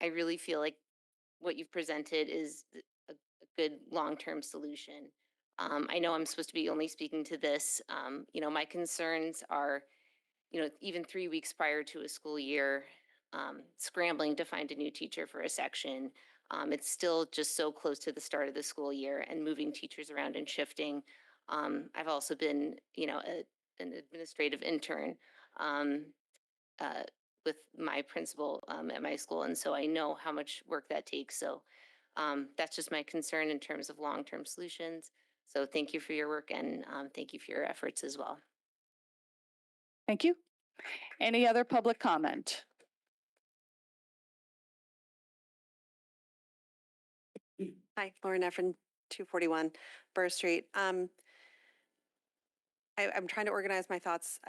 really feel like what you've presented is a good long-term solution. I know I'm supposed to be only speaking to this. You know, my concerns are, you know, even 3 weeks prior to a school year, scrambling to find a new teacher for a section. It's still just so close to the start of the school year and moving teachers around and shifting. I've also been, you know, an administrative intern uh, with my principal at my school. And so I know how much work that takes. So that's just my concern in terms of long-term solutions. So thank you for your work and thank you for your efforts as well. Thank you. Any other public comment? Hi, Lauren Efron, 241 Burr Street. I'm trying to organize my thoughts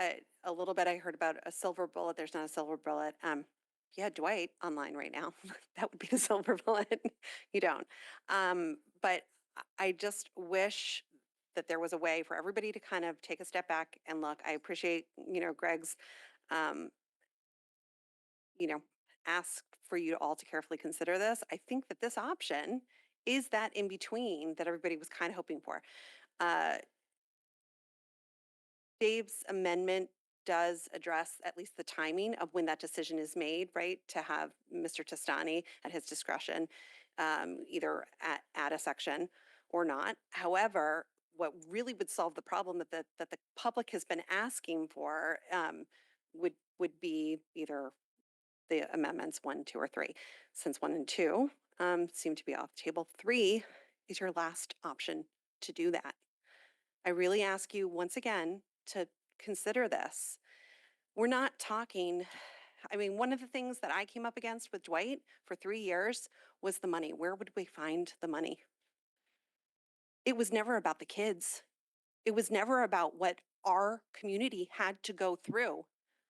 a little bit. I heard about a silver bullet. There's not a silver bullet. Yeah, Dwight online right now. That would be the silver bullet. You don't. But I just wish that there was a way for everybody to kind of take a step back and look. I appreciate, you know, Greg's, you know, ask for you all to carefully consider this. I think that this option is that in between that everybody was kind of hoping for. Dave's amendment does address at least the timing of when that decision is made, right? To have Mr. Testani at his discretion, either add a section or not. However, what really would solve the problem that the public has been asking for would be either the amendments 1, 2, or 3. Since 1 and 2 seem to be off the table, 3 is your last option to do that. I really ask you once again to consider this. We're not talking, I mean, one of the things that I came up against with Dwight for 3 years was the money. Where would we find the money? It was never about the kids. It was never about what our community had to go through.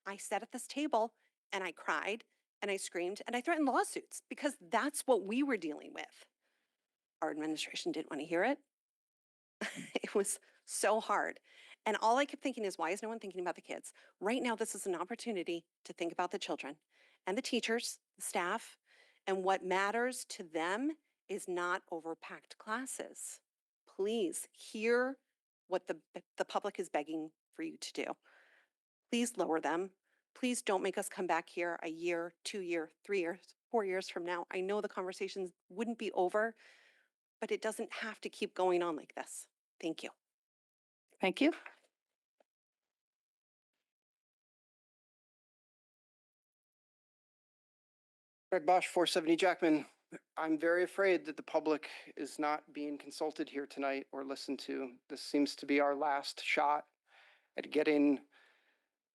I sat at this table and I cried and I screamed and I threatened lawsuits because that's what we were dealing with. Our administration didn't want to hear it. It was so hard. And all I kept thinking is, why is no one thinking about the kids? Right now, this is an opportunity to think about the children and the teachers, the staff, and what matters to them is not overpacked classes. Please hear what the public is begging for you to do. Please lower them. Please don't make us come back here a year, 2 years, 3 years, 4 years from now. I know the conversations wouldn't be over, but it doesn't have to keep going on like this. Thank you. Thank you. Greg Bosch, 470 Jackman. I'm very afraid that the public is not being consulted here tonight or listened to. This seems to be our last shot at getting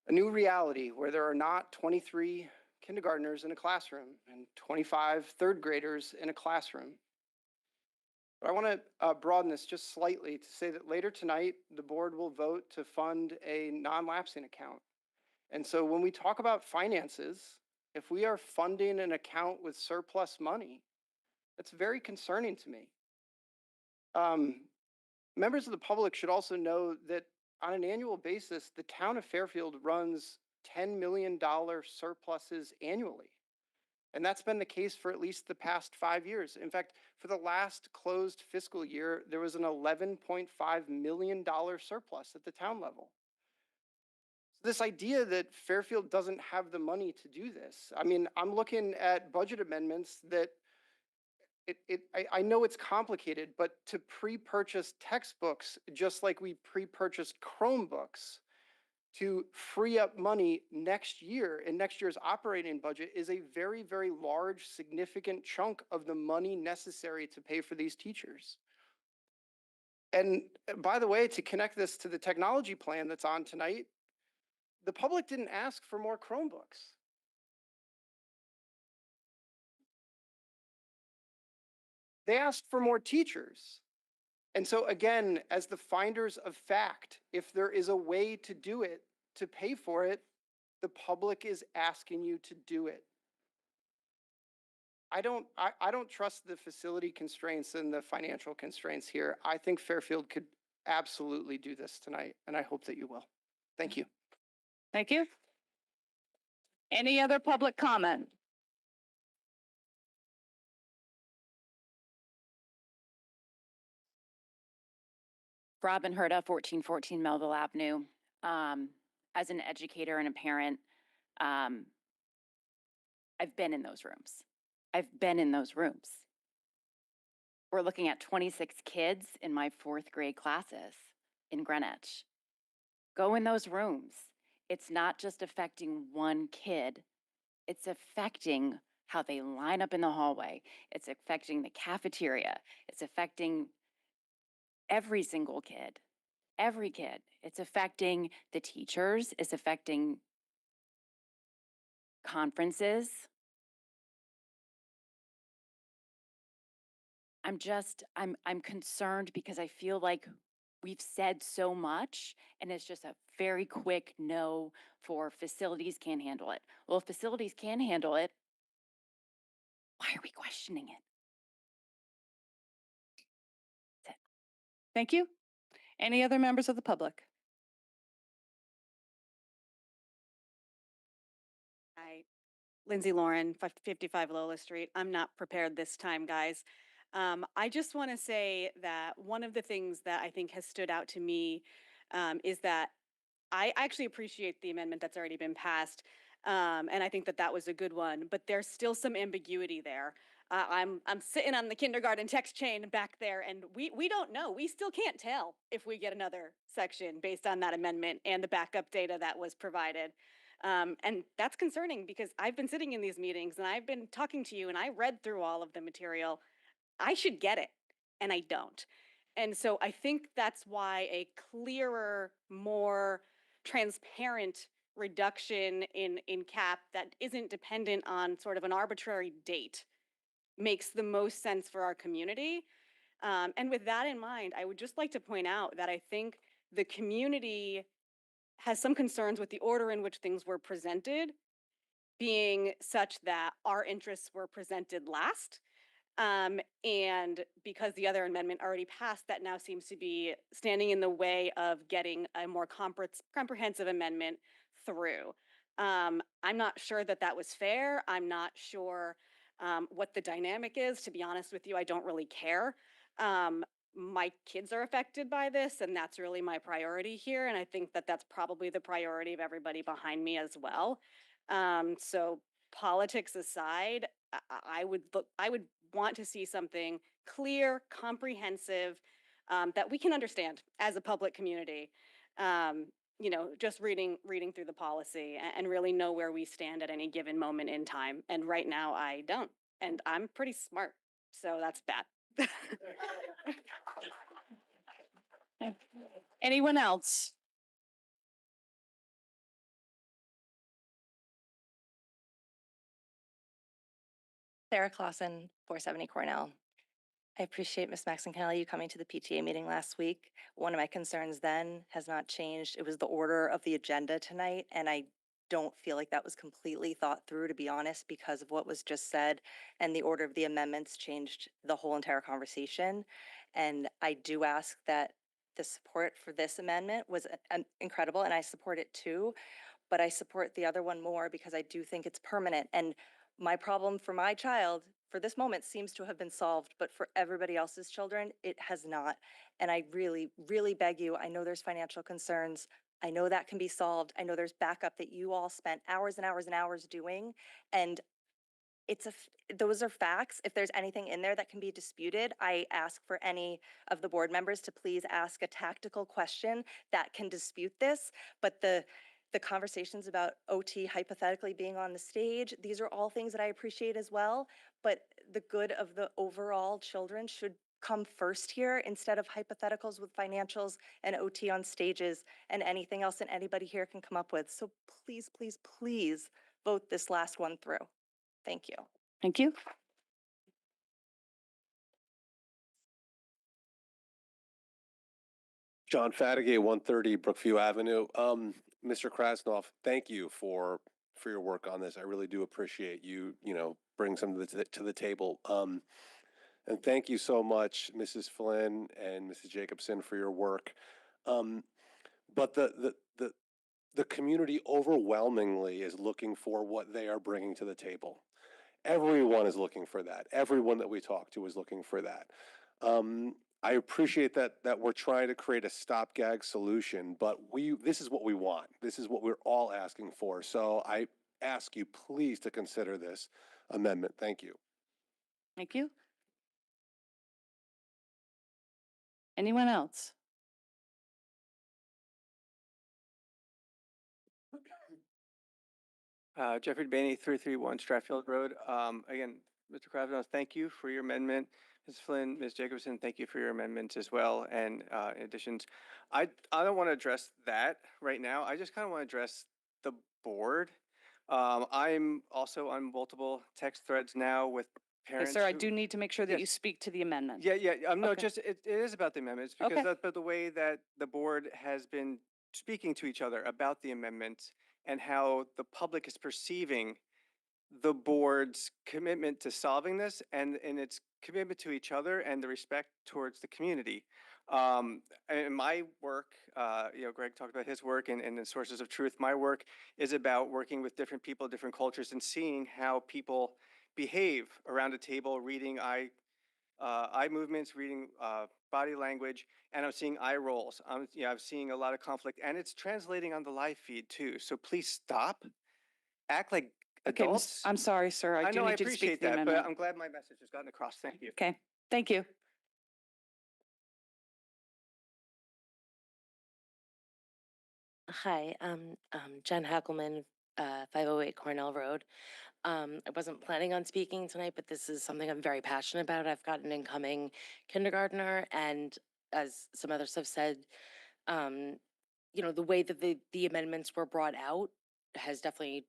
a new reality where there are not 23 kindergartners in a classroom and 25 third graders in a classroom. But I want to broaden this just slightly to say that later tonight, the board will vote to fund a non-lapsing account. And so when we talk about finances, if we are funding an account with surplus money, that's very concerning to me. Members of the public should also know that on an annual basis, the town of Fairfield runs $10 million surpluses annually. And that's been the case for at least the past 5 years. In fact, for the last closed fiscal year, there was an $11.5 million surplus at the town level. This idea that Fairfield doesn't have the money to do this. I mean, I'm looking at budget amendments that I know it's complicated, but to pre-purchase textbooks, just like we pre-purchased Chromebooks, to free up money next year in next year's operating budget is a very, very large, significant chunk of the money necessary to pay for these teachers. And by the way, to connect this to the technology plan that's on tonight, the public didn't ask for more Chromebooks. They asked for more teachers. And so again, as the finders of fact, if there is a way to do it, to pay for it, the public is asking you to do it. I don't trust the facility constraints and the financial constraints here. I think Fairfield could absolutely do this tonight, and I hope that you will. Thank you. Thank you. Any other public comment? Robin Herda, 1414 Melville Avenue. As an educator and a parent, I've been in those rooms. We're looking at 26 kids in my 4th grade classes in Greenwich. Go in those rooms. It's not just affecting one kid. It's affecting how they line up in the hallway. It's affecting the cafeteria. It's affecting every single kid. Every kid. It's affecting the teachers. It's affecting conferences. I'm concerned because I feel like we've said so much and it's just a very quick no for facilities can't handle it. Well, if facilities can handle it, why are we questioning it? Thank you. Any other members of the public? Hi, Lindsay Lauren, 55 Lola Street. I'm not prepared this time, guys. I just want to say that one of the things that I think has stood out to me is that I actually appreciate the amendment that's already been passed. And I think that that was a good one, but there's still some ambiguity there. I'm sitting on the kindergarten text chain back there, and we don't know. We still can't tell if we get another section based on that amendment and the backup data that was provided. And that's concerning because I've been sitting in these meetings and I've been talking to you and I read through all of the material. I should get it, and I don't. And so I think that's why a clearer, more transparent reduction in cap that isn't dependent on sort of an arbitrary date makes the most sense for our community. And with that in mind, I would just like to point out that I think the community has some concerns with the order in which things were presented being such that our interests were presented last. And because the other amendment already passed, that now seems to be standing in the way of getting a more comprehensive amendment through. I'm not sure that that was fair. I'm not sure what the dynamic is. To be honest with you, I don't really care. My kids are affected by this, and that's really my priority here. And I think that that's probably the priority of everybody behind me as well. So politics aside, I would want to see something clear, comprehensive, that we can understand as a public community. You know, just reading through the policy and really know where we stand at any given moment in time. And right now I don't, and I'm pretty smart, so that's bad. Anyone else? Sarah Clausen, 470 Cornell. I appreciate Ms. Maxon-Kennelly you coming to the PTA meeting last week. One of my concerns then has not changed. It was the order of the agenda tonight, and I don't feel like that was completely thought through, to be honest, because of what was just said, and the order of the amendments changed the whole entire conversation. And I do ask that the support for this amendment was incredible, and I support it too, but I support the other one more because I do think it's permanent. And my problem for my child for this moment seems to have been solved, but for everybody else's children, it has not. And I really, really beg you, I know there's financial concerns. I know that can be solved. I know there's backup that you all spent hours and hours and hours doing. And those are facts. If there's anything in there that can be disputed, I ask for any of the board members to please ask a tactical question that can dispute this. But the conversations about OT hypothetically being on the stage, these are all things that I appreciate as well. But the good of the overall children should come first here instead of hypotheticals with financials and OT on stages and anything else that anybody here can come up with. So please, please, please vote this last one through. Thank you. Thank you. John Fatigue, 130 Brookview Avenue. Mr. Krasnoff, thank you for your work on this. I really do appreciate you, bring something to the table. And thank you so much, Mrs. Flynn and Mrs. Jacobson, for your work. But the community overwhelmingly is looking for what they are bringing to the table. Everyone is looking for that. Everyone that we talk to is looking for that. I appreciate that we're trying to create a stopgag solution, but this is what we want. This is what we're all asking for. So I ask you please to consider this amendment. Thank you. Thank you. Anyone else? Jeffrey Debaney, 331 Stratfield Road. Again, Mr. Krasnoff, thank you for your amendment. Ms. Flynn, Ms. Jacobson, thank you for your amendments as well and additions. I don't want to address that right now. I just kind of want to address the board. I'm also on multiple text threads now with Okay, parents. sir, I who- do need to make sure that you speak to the amendment. Yeah. No, Okay. just it is about the amendments because Okay. that's the way that the board has been speaking to each other about the amendments and how the public is perceiving the board's commitment to solving this and its commitment to each other and the respect towards the community. And my work, Greg talked about his work and the sources of truth. My work is about working with different people, different cultures, and seeing how people behave around a table, reading eye movements, reading body language, and I'm seeing eye rolls. I'm seeing a lot of conflict, and it's translating on the live feed too. So please stop, act like Okay, adults. I'm sorry, sir. I do know, I need you to speak appreciate to the that, amendment. but I'm glad my message has gotten across. Thank you. Okay, thank you. Hi, Jen Hackelman, 508 Cornell Road. I wasn't planning on speaking tonight, but this is something I'm very passionate about. I've got an incoming kindergartner, and as some others have said, the way that the amendments were brought out has definitely,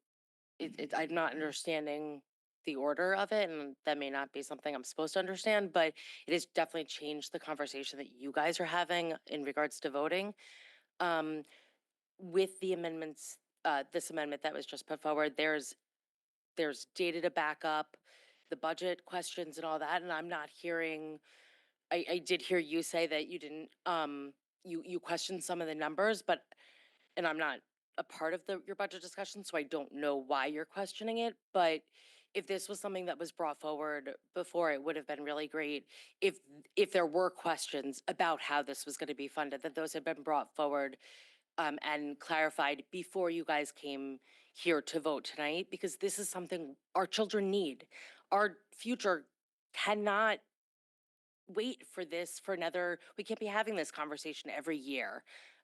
I'm not understanding the order of it, and that may not be something I'm supposed to understand, but it has definitely changed the conversation that you guys are having in regards to voting. With the amendments, this amendment that was just put forward, there's data to back up the budget questions and all that, and I'm not hearing, I did hear you say that you didn't, you questioned some of the numbers, and I'm not a part of your budget discussion, so I don't know why you're questioning it, but if this was something that was brought forward before, it would have been really great if there were questions about how this was going to be funded, that those had been brought forward and clarified before you guys came here to vote tonight, because this is something our children need. Our future cannot wait for this for another, we can't be having this conversation every year.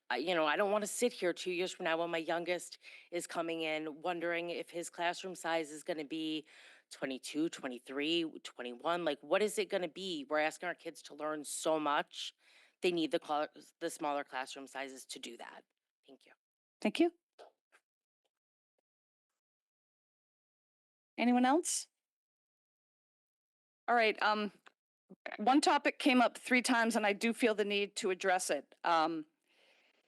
I don't want to sit here 2 years from now when my youngest is coming in wondering if his classroom size is going to be 22, 23, 21. Like, what is it going to be? We're asking our kids to learn so much. They need the smaller classroom sizes to do that. Thank you. Thank you. Anyone else? All right, one topic came up 3 times and I do feel the need to address it.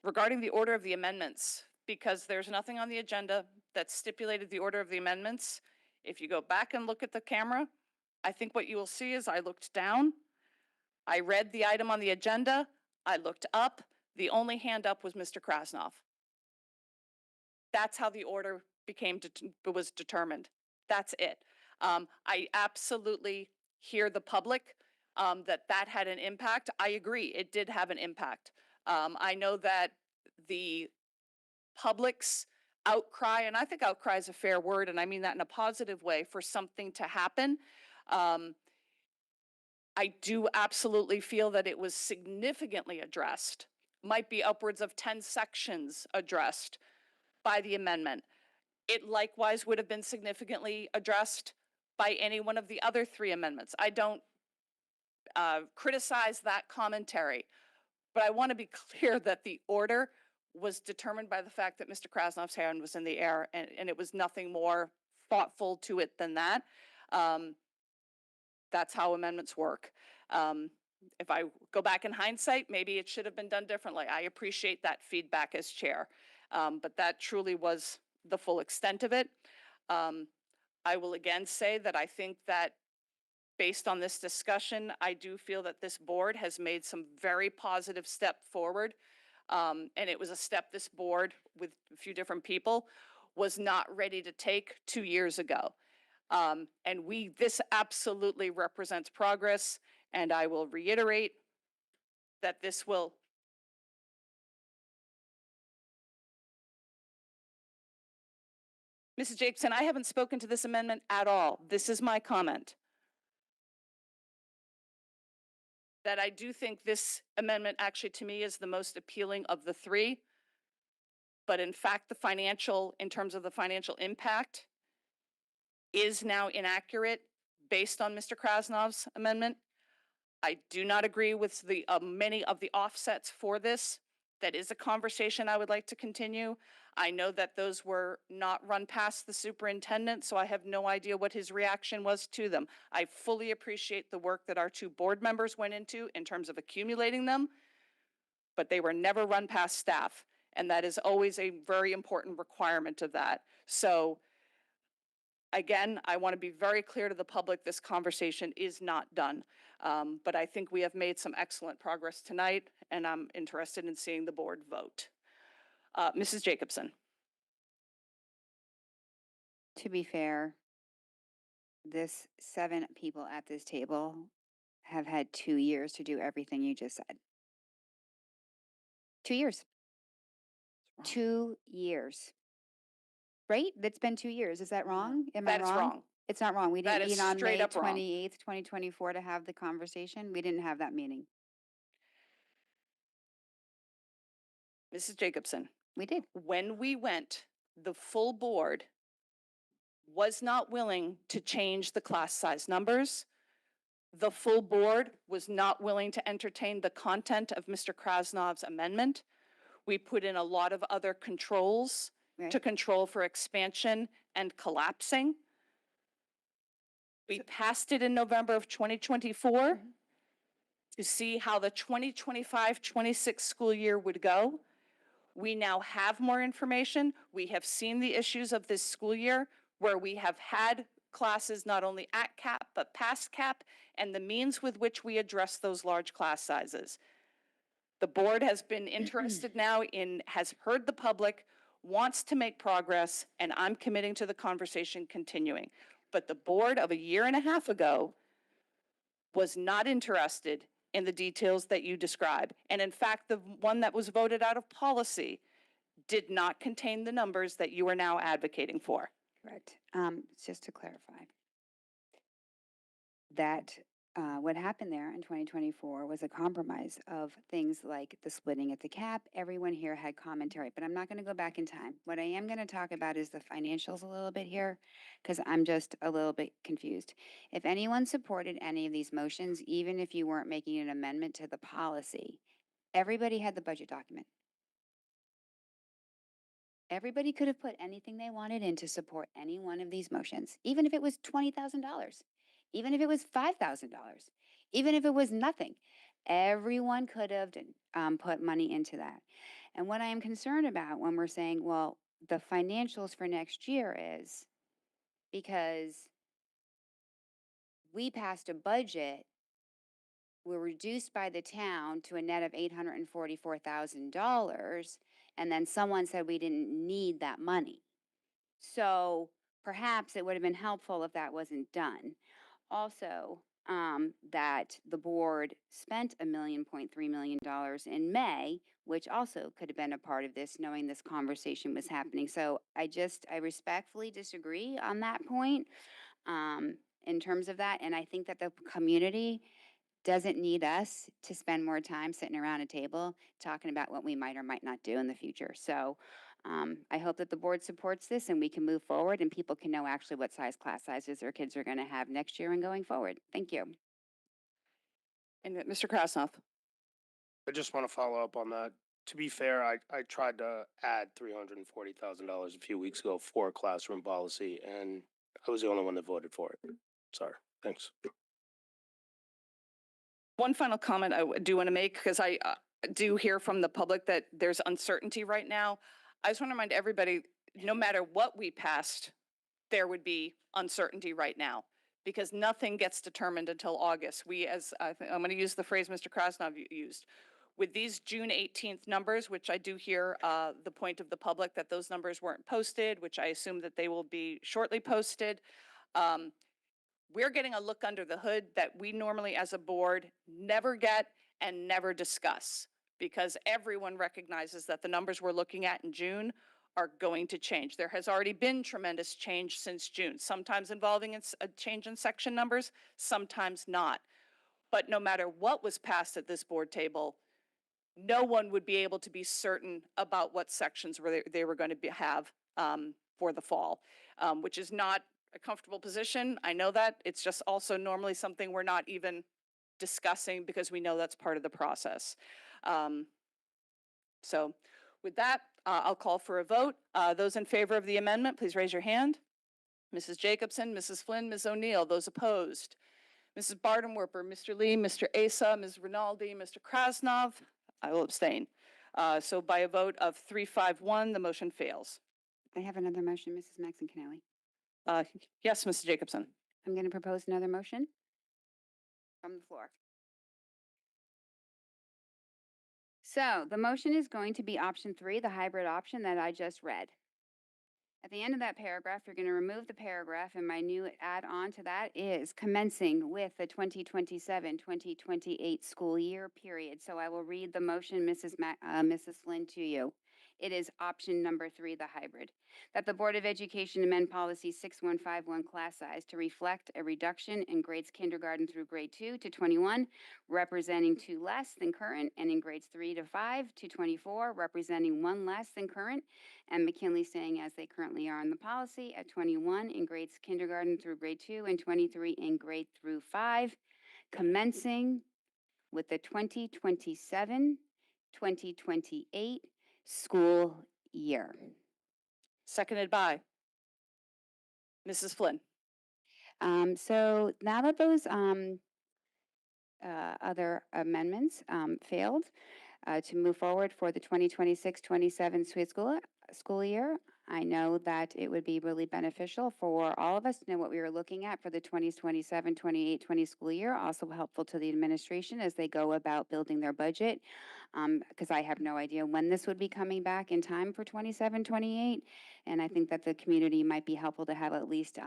Regarding the order of the amendments, because there's nothing on the agenda that stipulated the order of the amendments. If you go back and look at the camera, I think what you will see is I looked down, I read the item on the agenda, I looked up, the only hand up was Mr. Krasnoff. That's how the order was determined. That's it. I absolutely hear the public that had an impact. I agree, it did have an impact. I know that the public's outcry, and I think outcry is a fair word, and I mean that in a positive way, for something to happen. I do absolutely feel that it was significantly addressed, might be upwards of 10 sections addressed by the amendment. It likewise would have been significantly addressed by any one of the other 3 amendments. I don't criticize that commentary, but I want to be clear that the order was determined by the fact that Mr. Krasnoff's hand was in the air, and it was nothing more thoughtful to it than that. That's how amendments work. If I go back in hindsight, maybe it should have been done differently. I appreciate that feedback as chair. But that truly was the full extent of it. I will again say that I think that based on this discussion, I do feel that this board has made some very positive step forward. And it was a step this board, with a few different people, was not ready to take 2 years ago. And this absolutely represents progress. And I will reiterate that this will Mrs. Jacobson, I haven't spoken to this amendment at all. This is my comment. That I do think this amendment actually to me is the most appealing of the three. But in fact, in terms of the financial impact, is now inaccurate based on Mr. Krasnov's amendment. I do not agree with the many of the offsets for this. That is a conversation I would like to continue. I know that those were not run past the superintendent, so I have no idea what his reaction was to them. I fully appreciate the work that our two board members went into in terms of accumulating them, but they were never run past staff. And that is always a very important requirement of that. So again, I want to be very clear to the public, this conversation is not done. But I think we have made some excellent progress tonight, and I'm interested in seeing the board vote. Mrs. Jacobson. To be fair, this 7 people at this table have had 2 years to do everything you just said. 2 years. 2 years. Right? That's been 2 years. Is that wrong? Am I That is wrong? wrong. It's not wrong. We That didn't is meet on straight May up wrong. 28th, 2024 to have the conversation. We didn't have that meeting. Mrs. Jacobson. We did. When we went, the full board was not willing to change the class size numbers. The full board was not willing to entertain the content of Mr. Krasnov's amendment. We put in a lot of other controls to control for expansion and collapsing. We passed it in November of 2024 to see how the 2025-26 school year would go. We now have more information. We have seen the issues of this school year where we have had classes not only at cap, but past cap, and the means with which we address those large class sizes. The board has been interested now has heard the public, wants to make progress, and I'm committing to the conversation continuing. But the board of a year and a half ago was not interested in the details that you describe. And in fact, the one that was voted out of policy did not contain the numbers that you are now advocating for. Correct. Just to clarify, that what happened there in 2024 was a compromise of things like the splitting at the cap. Everyone here had commentary, but I'm not going to go back in time. What I am going to talk about is the financials a little bit here, because I'm just a little bit confused. If anyone supported any of these motions, even if you weren't making an amendment to the policy, everybody had the budget document. Everybody could have put anything they wanted in to support any one of these motions, even if it was $20,000, even if it was $5,000, even if it was nothing. Everyone could have put money into that. And what I am concerned about when we're saying, well, the financials for next year is because we passed a budget, we're reduced by the town to a net of $844,000. And then someone said we didn't need that money. So perhaps it would have been helpful if that wasn't done. Also, that the board spent $1.3 million in May, which also could have been a part of this, knowing this conversation was happening. So I respectfully disagree on that point in terms of that. And I think that the community doesn't need us to spend more time sitting around a table talking about what we might or might not do in the future. So I hope that the board supports this and we can move forward and people can know actually what size class sizes their kids are going to have next year and going forward. Thank you. And Mr. Krasnov. I just want to follow up on that. To be fair, I tried to add $340,000 a few weeks ago for classroom policy, and I was the only one that voted for it. Sorry. Thanks. One final comment I do want to make, because I do hear from the public that there's uncertainty right now. I just want to remind everybody, no matter what we passed, there would be uncertainty right now, because nothing gets determined until August. We, as I'm going to use the phrase Mr. Krasnov used, with these June 18th numbers, which I do hear the point of the public that those numbers weren't posted, which I assume that they will be shortly posted. We're getting a look under the hood that we normally as a board never get and never discuss, because everyone recognizes that the numbers we're looking at in June are going to change. There has already been tremendous change since June, sometimes involving a change in section numbers, sometimes not. But no matter what was passed at this board table, no one would be able to be certain about what sections they were going to have for the fall, which is not a comfortable position. I know that. It's just also normally something we're not even discussing, because we know that's part of the process. So with that, I'll call for a vote. Those in favor of the amendment, please raise your hand. Mrs. Jacobson, Mrs. Flynn, Ms. O'Neill. Those opposed? Mrs. Bardenwerper, Mr. Lee, Mr. Asa, Ms. Rinaldi, Mr. Krasnov. I will abstain. So by a vote of 3-5-1, the motion fails. I have another motion, Mrs. Maxon Kennelly. Yes, Mrs. Jacobson. I'm going to propose another motion from the floor. So the motion is going to be option 3, the hybrid option that I just read. At the end of that paragraph, you're going to remove the paragraph, and my new add-on to that is commencing with the 2027-2028 school year period. So I will read the motion, Mrs. Lynn, to you. It is option number 3, the hybrid. That the Board of Education amend policy 6151 class size to reflect a reduction in grades kindergarten through grade 2 to 21, representing 2 less than current, and in grades 3 to 5 to 24, representing 1 less than current, and McKinley staying as they currently are in the policy at 21 in grades kindergarten through grade 2 and 23 in grade through 5, commencing with the 2027-2028 school year. Seconded by Mrs. Flynn. So now that those other amendments failed, to move forward for the 2026-27 school year, I know that it would be really beneficial for all of us to know what we were looking at for the 2027-28-20 school year. Also helpful to the administration as they go about building their budget, because I have no idea when this would be coming back in time for 27-28, and I think that the community might be helpful to have at least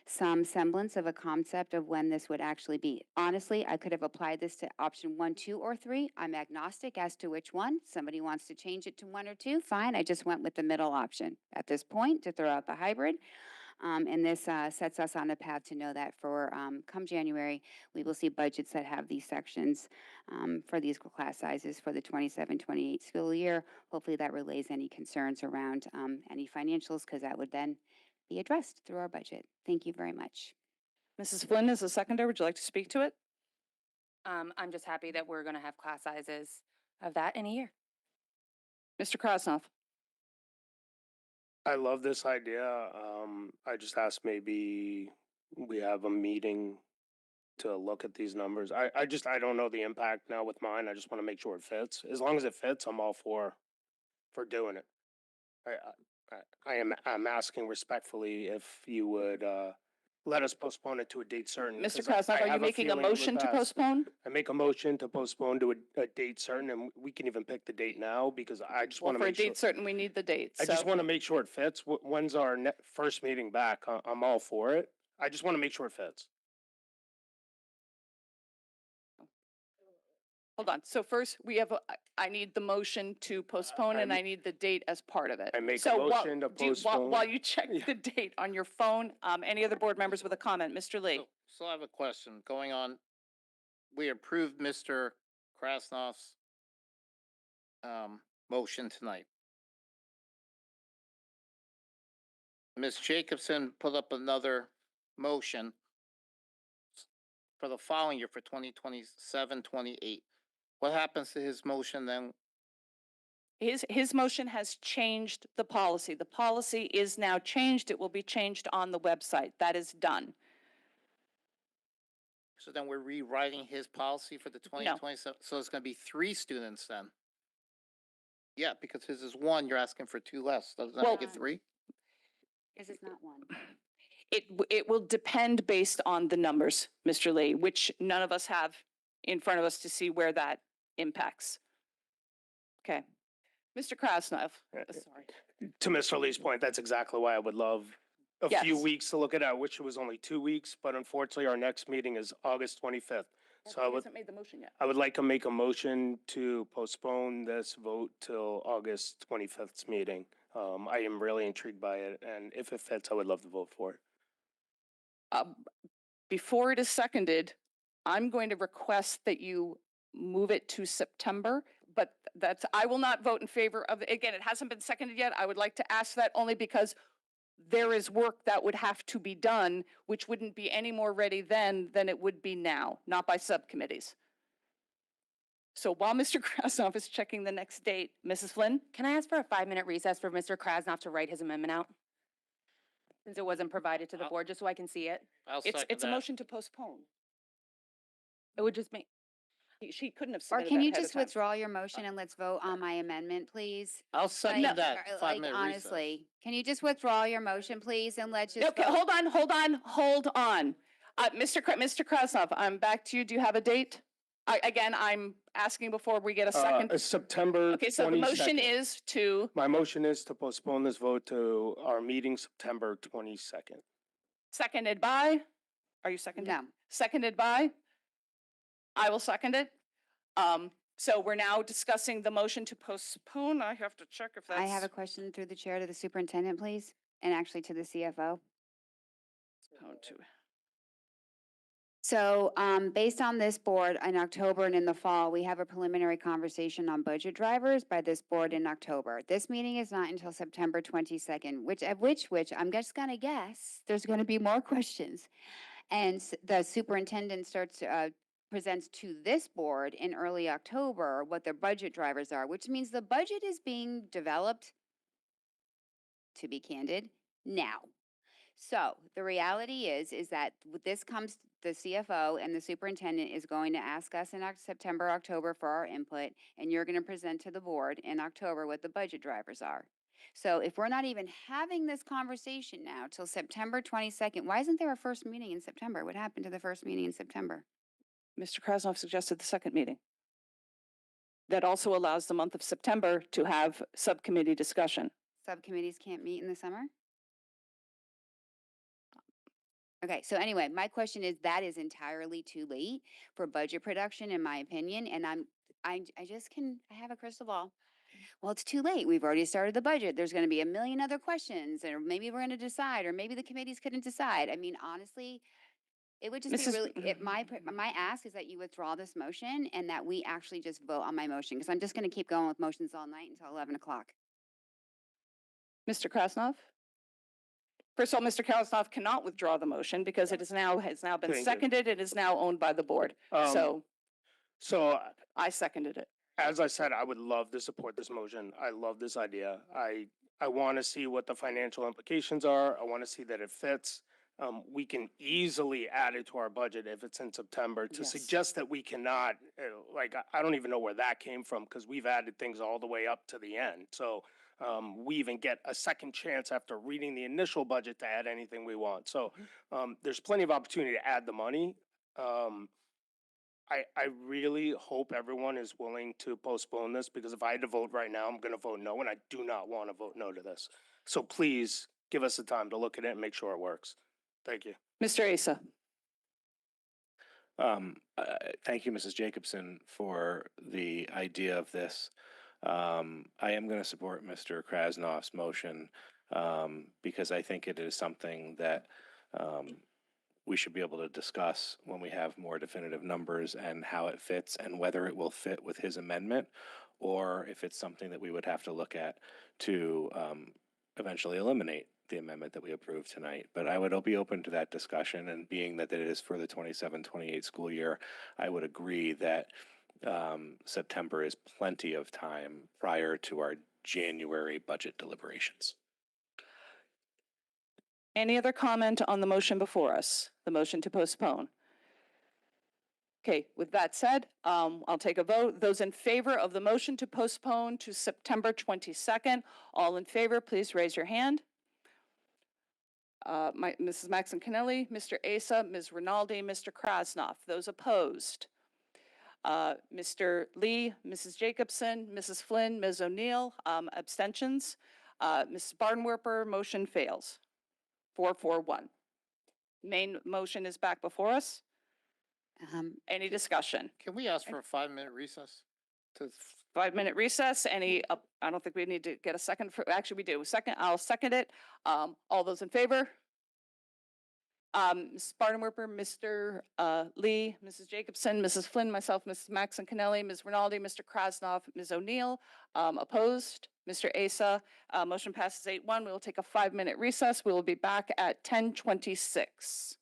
some semblance of a concept of when this would actually be. Honestly, I could have applied this to option 1, 2, or 3. I'm agnostic as to which one. Somebody wants to change it to 1 or 2, fine. I just went with the middle option at this point to throw out the hybrid. And this sets us on a path to know that for come January, we will see budgets that have these sections for these class sizes for the 27-28 school year. Hopefully that relays any concerns around any financials, because that would then be addressed through our budget. Thank you very much. Mrs. Flynn is a seconder. Would you like to speak to it? I'm just happy that we're going to have class sizes of that in a year. Mr. Krasnov. I love this idea. I just asked maybe we have a meeting to look at these numbers. I don't know the impact now with mine. I just want to make sure it fits. As long as it fits, I'm all for doing it. I'm asking respectfully if you would let us postpone it to a date certain. Mr. 'cause Krasnov, are you have making a feeling it would motion to pass. postpone? I make a motion to postpone to a date certain, and we can even pick the date now, because I just Well, want to for a make sure. date certain, we need the date. I just so- want to make sure it fits. When's our first meeting back? I'm all for it. I just want to make sure it fits. Hold on. So first, we have, I need the motion to postpone, and I need the date as part of it. I make a So motion to postpone. while you check the date on your phone, any other board members with a comment? Mr. Lee? So I have a question going on. We approved Mr. Krasnoff's motion tonight. Ms. Jacobson put up another motion for the following year for 2027-28. What happens to his motion then? His motion has changed the policy. The policy is now changed. It will be changed on the website. That is done. So then we're rewriting his policy for the 2027, so it's gonna be 3 students then? Yeah, because his is 1, you're asking for 2 less, doesn't that make it 3? This is not one. It will depend based on the numbers, Mr. Lee, which none of us have in front of us to see where that impacts. Okay. Mr. Krasnov, sorry. To Mr. Lee's point, that's exactly why I would love a few Yes. weeks to look at it. I wish it was only 2 weeks, but unfortunately, our next meeting is August 25th. So He hasn't made the motion yet. I would like to make a motion to postpone this vote till August 25th's meeting. I am really intrigued by it, and if it fits, I would love to vote for it. Before it is seconded, I'm going to request that you move it to September, but I will not vote in favor of, again, it hasn't been seconded yet. I would like to ask that only because there is work that would have to be done, which wouldn't be any more ready then than it would be now, not by subcommittees. So while Mr. Krasnov is checking the next date, Mrs. Flynn? Can I ask for a 5-minute recess for Mr. Krasnov to write his amendment out? Since it wasn't provided to the board, just so I can see it. I'll second It's a that. motion to postpone. It would just make, She couldn't have Or submitted can that you ahead of just time. withdraw your motion and let's vote on my amendment, please? I'll second Like, that, like, 5-minute recess. honestly, can you just withdraw your motion, please, and let's just Okay, vote? hold on. Mr. Krasnov, I'm back to you. Do you have a date? Again, I'm asking before we get a second. September 22nd. Okay, so the motion is to, My motion is to postpone this vote to our meeting September 22nd. seconded by, are you seconding? No. Seconded by? I will second it. So we're now discussing the motion to postpone. I have to check if that's. I have a question through the chair to the superintendent, please, and actually to the CFO. Postpone to- So, based on this board in October and in the fall, we have a preliminary conversation on budget drivers by this board in October. This meeting is not until September 22nd, which I'm just gonna guess, there's gonna be more questions. And the superintendent presents to this board in early October what their budget drivers are, which means the budget is being developed, to be candid, now. So the reality is that with this comes, the CFO and the superintendent is going to ask us in September, October for our input, and you're going to present to the board in October what the budget drivers are. So if we're not even having this conversation now till September 22nd, why isn't there a first meeting in September? What happened to the first meeting in September? Mr. Krasnov suggested the second meeting. That also allows the month of September to have subcommittee discussion. Subcommittees can't meet in the summer? Okay, so anyway, my question is, that is entirely too late for budget production, in my opinion, and I have a crystal ball. Well, it's too late. We've already started the budget. There's gonna be a million other questions, or maybe we're gonna decide, or maybe the committees couldn't decide. I mean, honestly, it would just be really, my ask is that you withdraw this motion and that we actually just vote on my motion, because I'm just gonna keep going with motions all night until 11 o'clock. Mr. Krasnov? First of all, Mr. Krasnov cannot withdraw the motion because it has now been Thank you. seconded. It is now owned by the board. So So I seconded it. as I said, I would love to support this motion. I love this idea. I want to see what the financial implications are. I want to see that it fits. We can easily add it to our budget if it's in September. To Yes. suggest that we cannot, I don't even know where that came from, because we've added things all the way up to the end. So we even get a second chance after reading the initial budget to add anything we want. So there's plenty of opportunity to add the money. I really hope everyone is willing to postpone this, because if I had to vote right now, I'm going to vote no, and I do not want to vote no to this. So please give us the time to look at it and make sure it works. Thank you. Mr. Asa. Thank you, Mrs. Jacobson, for the idea of this. I am going to support Mr. Krasnov's motion because I think it is something that we should be able to discuss when we have more definitive numbers and how it fits and whether it will fit with his amendment, or if it's something that we would have to look at to eventually eliminate the amendment that we approved tonight. But I would be open to that discussion, and being that it is for the 27-28 school year, I would agree that September is plenty of time prior to our January budget deliberations. Any other comment on the motion before us, the motion to postpone? Okay, with that said, I'll take a vote. Those in favor of the motion to postpone to September 22nd, all in favor, please raise your hand. Mrs. Maxon Kennelly, Mr. Asa, Ms. Rinaldi, Mr. Krasnoff. Those opposed? Mr. Lee, Mrs. Jacobson, Mrs. Flynn, Ms. O'Neill, abstentions. Mrs. Barnwerper, motion fails. 441. Main motion is back before us. Any discussion? Can we ask for a 5-minute recess? To 5-minute recess. I don't think we need to get a second for, actually we do. I'll second it. All those in favor? Ms. Barnwerper, Mr. Lee, Mrs. Jacobson, Mrs. Flynn, myself, Mrs. Maxon Kennelly, Ms. Rinaldi, Mr. Krasnoff, Ms. O'Neill, opposed, Mr. Asa. Motion passes 8-1. We will take a 5-minute recess. We will be back at 10:26.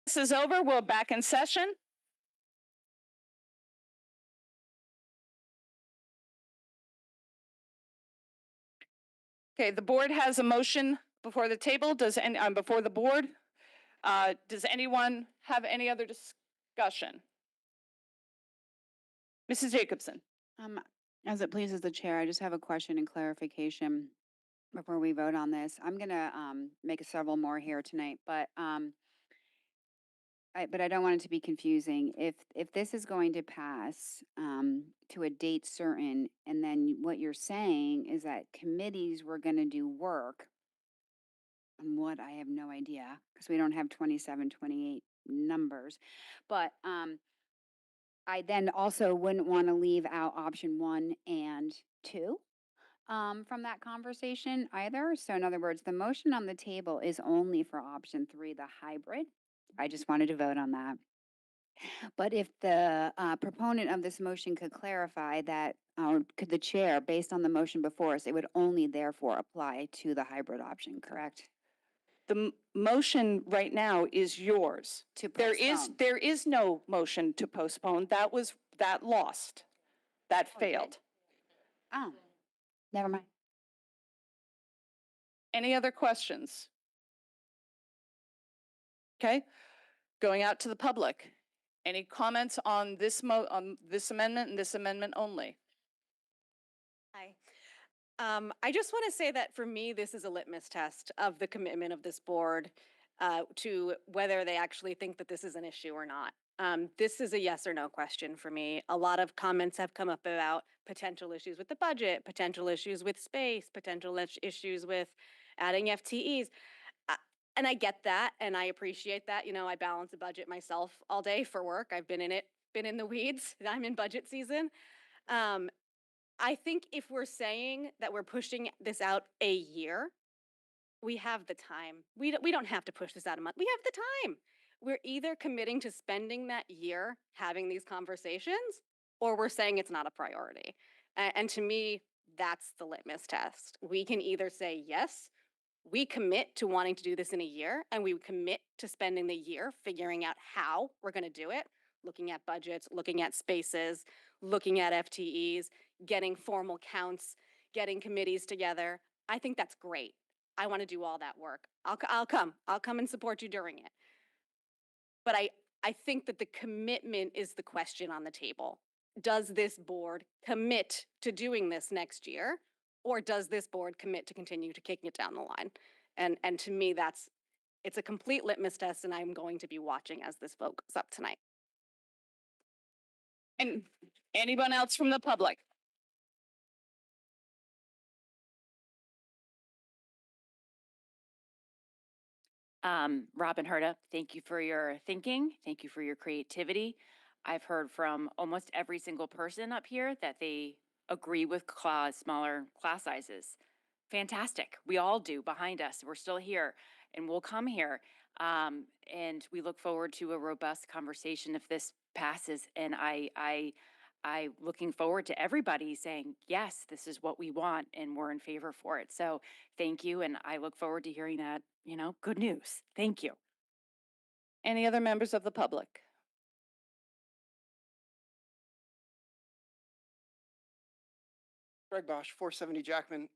This is over. We're back in session. Okay, the board has a motion before the table. Before the board? Does anyone have any other discussion? Mrs. Jacobson. As it pleases the chair, I just have a question and clarification before we vote on this. I'm gonna make several more here tonight, but I don't want it to be confusing. If this is going to pass to a date certain, and then what you're saying is that committees were going to do work on what, I have no idea, because we don't have 27, 28 numbers. But I then also wouldn't want to leave out option 1 and 2 from that conversation either. So in other words, the motion on the table is only for option 3, the hybrid. I just wanted to vote on that. But if the proponent of this motion could clarify that, or could the chair, based on the motion before us, it would only therefore apply to the hybrid option, correct? The motion right now is yours. There is no motion to postpone. That lost. That failed. Oh, never mind. Any other questions? Okay, going out to the public. Any comments on this amendment and this amendment only? Hi. I just want to say that for me, this is a litmus test of the commitment of this board to whether they actually think that this is an issue or not. This is a yes or no question for me. A lot of comments have come up about potential issues with the budget, potential issues with space, potential issues with adding FTEs. And I get that, and I appreciate that. You know, I balance a budget myself all day for work. I've been in the weeds. I'm in budget season. I think if we're saying that we're pushing this out a year, we have the time. We don't have to push this out a month. We have the time. We're either committing to spending that year having these conversations, or we're saying it's not a priority. And to me, that's the litmus test. We can either say, yes, we commit to wanting to do this in a year, and we commit to spending the year figuring out how we're going to do it, looking at budgets, looking at spaces, looking at FTEs, getting formal counts, getting committees together. I think that's great. I want to do all that work. I'll come and support you during it. But I think that the commitment is the question on the table. Does this board commit to doing this next year? Or does this board commit to continue to kicking it down the line? And to me, it's a complete litmus test, and I'm going to be watching as this vote goes up tonight. And anyone else from the public? Robin Herda, thank you for your thinking. Thank you for your creativity. I've heard from almost every single person up here that they agree with smaller class sizes. Fantastic. We all do behind us. We're still here and we'll come here. And we look forward to a robust conversation if this passes. And I looking forward to everybody saying, yes, this is what we want and we're in favor for it. So thank you. And I look forward to hearing that, good news. Thank you. Any other members of the public? Greg Bosch, 470 Jackman.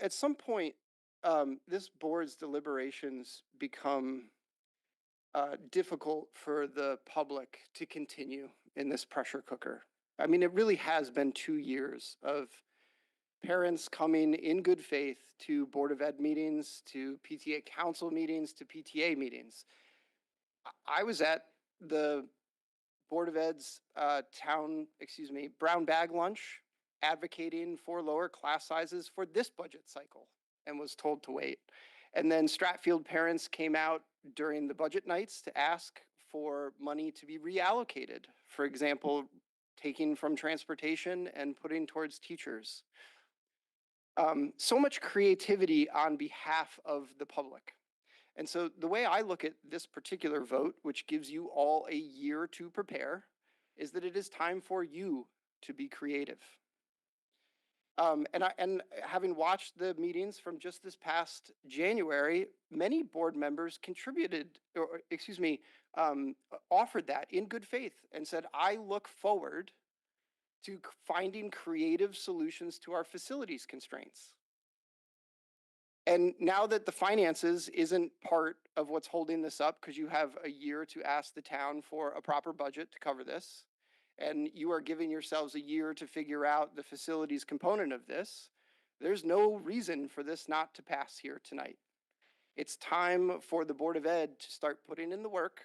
At some point, this board's deliberations become difficult for the public to continue in this pressure cooker. I mean, it really has been 2 years of parents coming in good faith to Board of Ed meetings, to PTA council meetings, to PTA meetings. I was at the Board of Ed's brown bag lunch advocating for lower class sizes for this budget cycle and was told to wait. And then Stratfield parents came out during the budget nights to ask for money to be reallocated. For example, taking from transportation and putting towards teachers. So much creativity on behalf of the public. And so the way I look at this particular vote, which gives you all a year to prepare, is that it is time for you to be creative. And having watched the meetings from just this past January, many board members contributed, or excuse me, offered that in good faith and said, I look forward to finding creative solutions to our facilities constraints. And now that the finances isn't part of what's holding this up, because you have a year to ask the town for a proper budget to cover this, and you are giving yourselves a year to figure out the facilities component of this, there's no reason for this not to pass here tonight. It's time for the Board of Ed to start putting in the work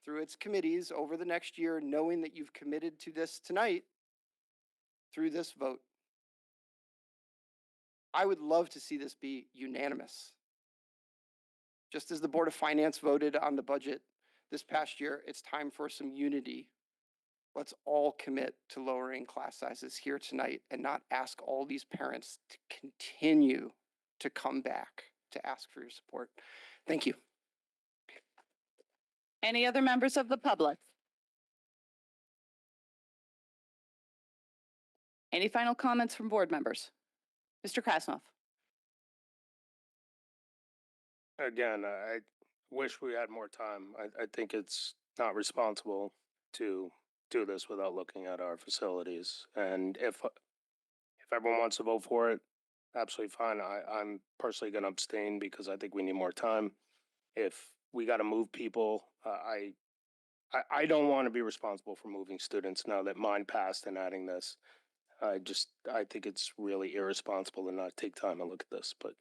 through its committees over the next year, knowing that you've committed to this tonight through this vote. I would love to see this be unanimous. Just as the Board of Finance voted on the budget this past year, it's time for some unity. Let's all commit to lowering class sizes here tonight and not ask all these parents to continue to come back to ask for your support. Thank you. Any other members of the public? Any final comments from board members? Mr. Krasnoff. Again, I wish we had more time. I think it's not responsible to do this without looking at our facilities. And if everyone wants to vote for it, absolutely fine. I'm personally going to abstain because I think we need more time. If we got to move people, I don't want to be responsible for moving students now that mine passed and adding this. I think it's really irresponsible to not take time and look at this, but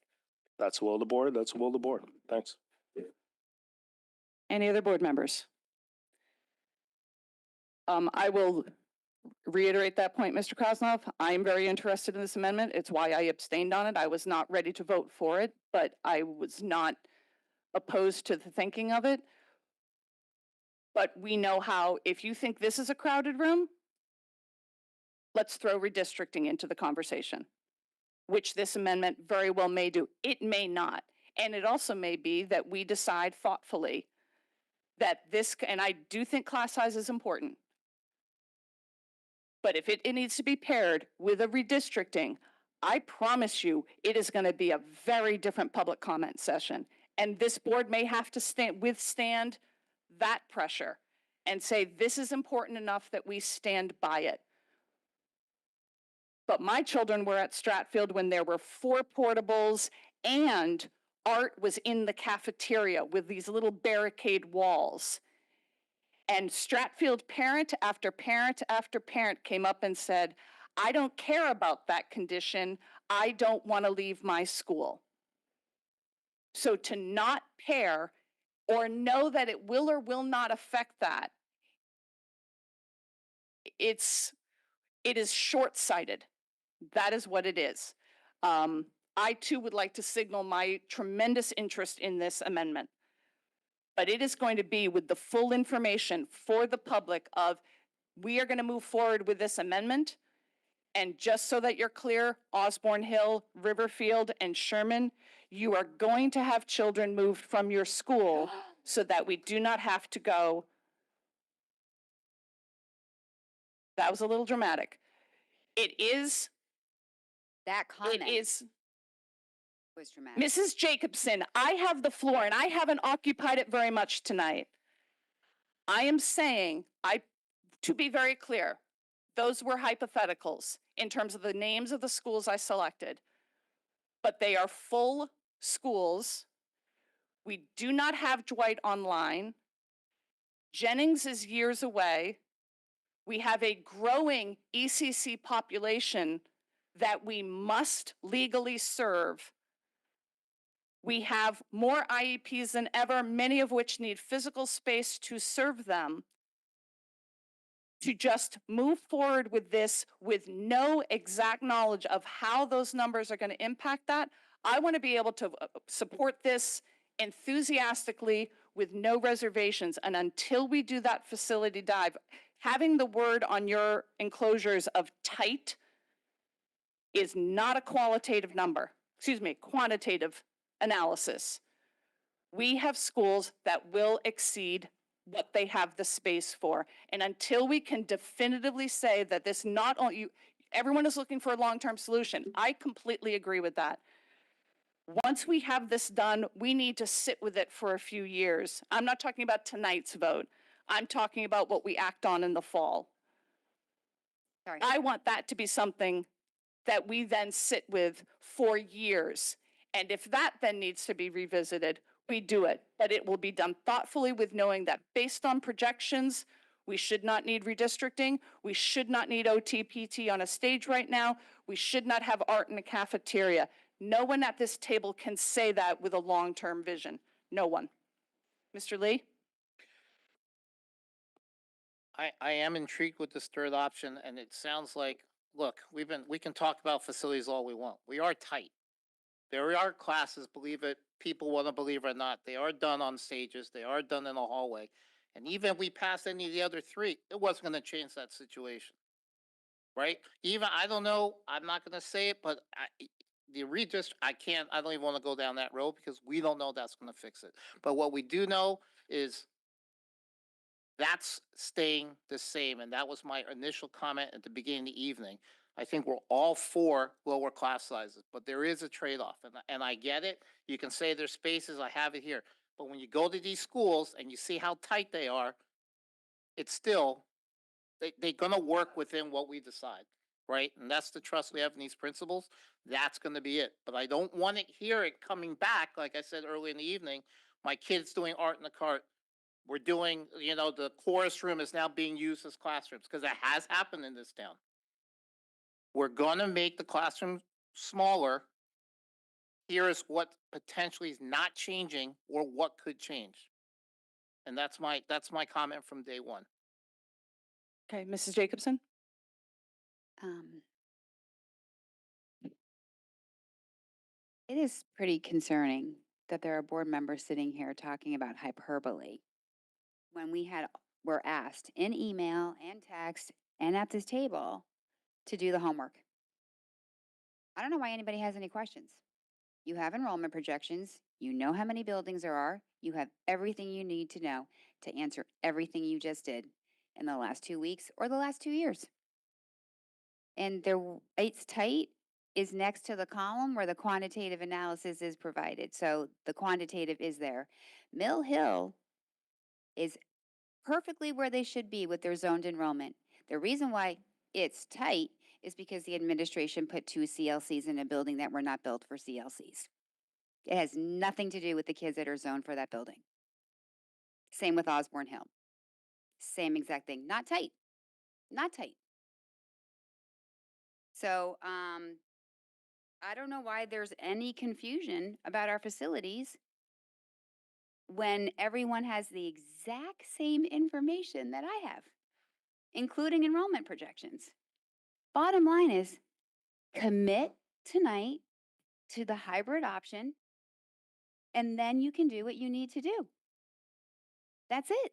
that's the will of the board. That's the will of the board. Thanks. Any other board members? I will reiterate that point, Mr. Krasnoff. I am very interested in this amendment. It's why I abstained on it. I was not ready to vote for it, but I was not opposed to the thinking of it. But we know how, if you think this is a crowded room, let's throw redistricting into the conversation, which this amendment very well may do. It may not. And it also may be that we decide thoughtfully that this, and I do think class size is important, but if it needs to be paired with a redistricting, I promise you, it is going to be a very different public comment session. And this board may have to withstand that pressure and say, this is important enough that we stand by it. But my children were at Stratfield when there were 4 portables and art was in the cafeteria with these little barricade walls. And Stratfield parent after parent after parent came up and said, I don't care about that condition. I don't want to leave my school. So to not pair or know that it will or will not affect that, it is short-sighted. That is what it is. I too would like to signal my tremendous interest in this amendment. But it is going to be with the full information for the public of, we are going to move forward with this amendment. And just so that you're clear, Osborne Hill, Riverfield, and Sherman, you are going to have children moved from your school so that we do not have to go. That was a little dramatic. It is. That comment. It is. Was dramatic. Mrs. Jacobson, I have the floor and I haven't occupied it very much tonight. I am saying, to be very clear, those were hypotheticals in terms of the names of the schools I selected, but they are full schools. We do not have Dwight online. Jennings is years away. We have a growing ECC population that we must legally serve. We have more IEPs than ever, many of which need physical space to serve them. To just move forward with this with no exact knowledge of how those numbers are going to impact that, I want to be able to support this enthusiastically with no reservations. And until we do that facility dive, having the word on your enclosures of tight is not a qualitative number, quantitative analysis. We have schools that will exceed what they have the space for. And until we can definitively say that this not only, Everyone is looking for a long-term solution. I completely agree with that. Once we have this done, we need to sit with it for a few years. I'm not talking about tonight's vote. I'm talking about what we act on in the fall. Sorry. I want that to be something that we then sit with for years. And if that then needs to be revisited, we do it. But it will be done thoughtfully with knowing that based on projections, we should not need redistricting. We should not need OTPT on a stage right now. We should not have art in a cafeteria. No one at this table can say that with a long-term vision. No one. Mr. Lee? I am intrigued with this third option, and it sounds like, look, we can talk about facilities all we want. We are tight. There are classes, believe it, people want to believe it or not, they are done on stages, they are done in the hallway. And even if we pass any of the other three, it wasn't going to change that situation. Right? Even, I don't know, I'm not going to say it, but I don't even want to go down that road because we don't know that's going to fix it. But what we do know is that's staying the same. And that was my initial comment at the beginning of the evening. I think we're all for lower class sizes, but there is a trade-off. And I get it. You can say there's spaces, I have it here. But when you go to these schools and you see how tight they are, it's still, they're going to work within what we decide, right? And that's the trust we have in these principles. That's going to be it. But I don't want to hear it coming back, like I said early in the evening, my kid's doing art in the cart. We're doing, the chorus room is now being used as classrooms because that has happened in this town. We're going to make the classroom smaller. Here is what potentially is not changing or what could change. And that's my comment from day one. Okay, Mrs. Jacobson? It is pretty concerning that there are board members sitting here talking about hyperbole when were asked in email and text and at this table to do the homework. I don't know why anybody has any questions. You have enrollment projections. You know how many buildings there are. You have everything you need to know to answer everything you just did in the last 2 weeks or the last 2 years. And it's tight is next to the column where the quantitative analysis is provided. So the quantitative is there. Mill Hill is perfectly where they should be with their zoned enrollment. The reason why it's tight is because the administration put 2 CLCs in a building that were not built for CLCs. It has nothing to do with the kids that are zoned for that building. Same with Osborne Hill. Same exact thing. Not tight. Not tight. So I don't know why there's any confusion about our facilities when everyone has the exact same information that I have, including enrollment projections. Bottom line is commit tonight to the hybrid option, and then you can do what you need to do. That's it.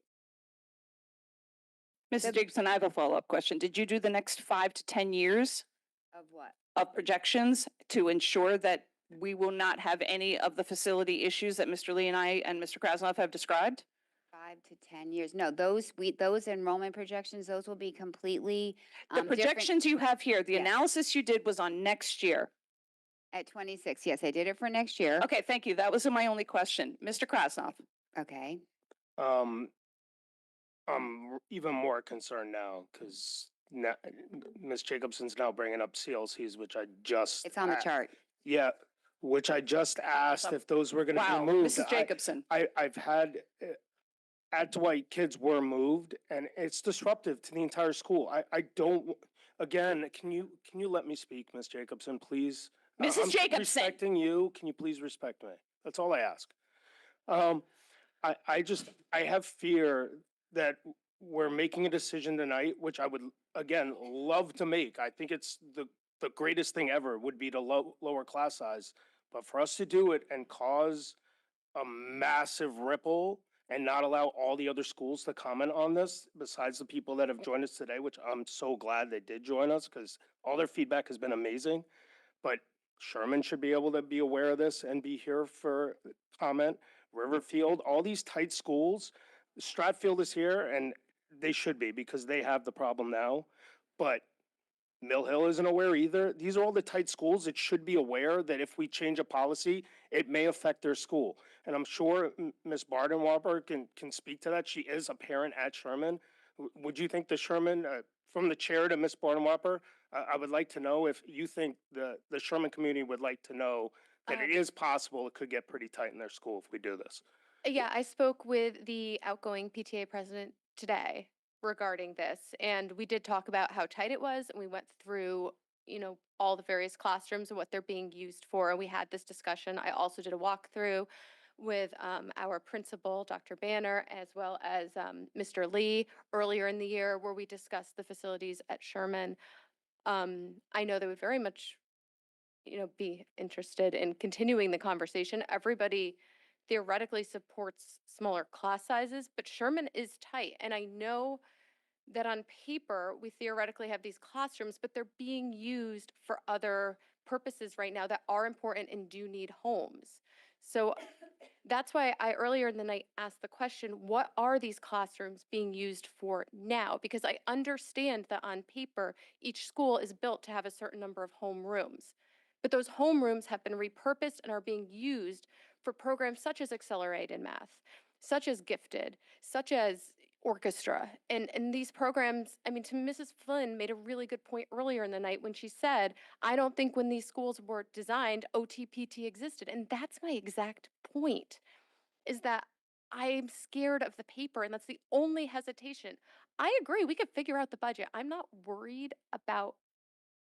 Mrs. Jacobson, I have a follow-up question. Did you do the next 5 to 10 years Of what? of projections to ensure that we will not have any of the facility issues that Mr. Lee and I and Mr. Krasnoff have described? 5 to 10 years. No, those enrollment projections, those will be completely The different projections you have here, the Yes. analysis you did was on next year. at 26. Yes, I did it for next year. Okay, thank you. That was my only question. Mr. Krasnoff? Okay. I'm even more concerned now because Ms. Jacobson's now bringing up CLCs, which I just. It's on the chart. Yeah, which I just asked if those were gonna Wow, be moved. Mrs. Jacobson. I've had, at Dwight, kids were moved and it's disruptive to the entire school. I don't, again, can you let me speak, Ms. Jacobson, please? Mrs. I'm Jacobson. respecting you. Can you please respect me? That's all I ask. I have fear that we're making a decision tonight, which I would, again, love to make. I think it's the greatest thing ever would be to lower class size. But for us to do it and cause a massive ripple and not allow all the other schools to comment on this, besides the people that have joined us today, which I'm so glad they did join us because all their feedback has been amazing. But Sherman should be able to be aware of this and be here for comment. Riverfield, all these tight schools, Stratfield is here and they should be because they have the problem now. But Mill Hill isn't aware either. These are all the tight schools that should be aware that if we change a policy, it may affect their school. And I'm sure Ms. Bardenwarper can speak to that. She is a parent at Sherman. Would you think the Sherman, from the chair to Ms. Bardenwarper, I would like to know if you think the Sherman community would like to know that it is possible it could get pretty tight in their school if we do this. Yeah, I spoke with the outgoing PTA president today regarding this, and we did talk about how tight it was, and we went through, all the various classrooms and what they're being used for, and we had this discussion. I also did a walkthrough with our principal, Dr. Banner, as well as Mr. Lee earlier in the year, where we discussed the facilities at Sherman. I know they would very much, be interested in continuing the conversation. Everybody theoretically supports smaller class sizes, but Sherman is tight. And I know that on paper, we theoretically have these classrooms, but they're being used for other purposes right now that are important and do need homes. So that's why I earlier in the night asked the question, what are these classrooms being used for now? Because I understand that on paper, each school is built to have a certain number of home rooms. But those homerooms have been repurposed and are being used for programs such as Accelerated Math, such as Gifted, such as Orchestra. And these programs, I mean, to Mrs. Flynn made a really good point earlier in the night when she said, I don't think when these schools were designed, OTPT existed. And that's my exact point, is that I'm scared of the paper, and that's the only hesitation. I agree, we could figure out the budget. I'm not worried about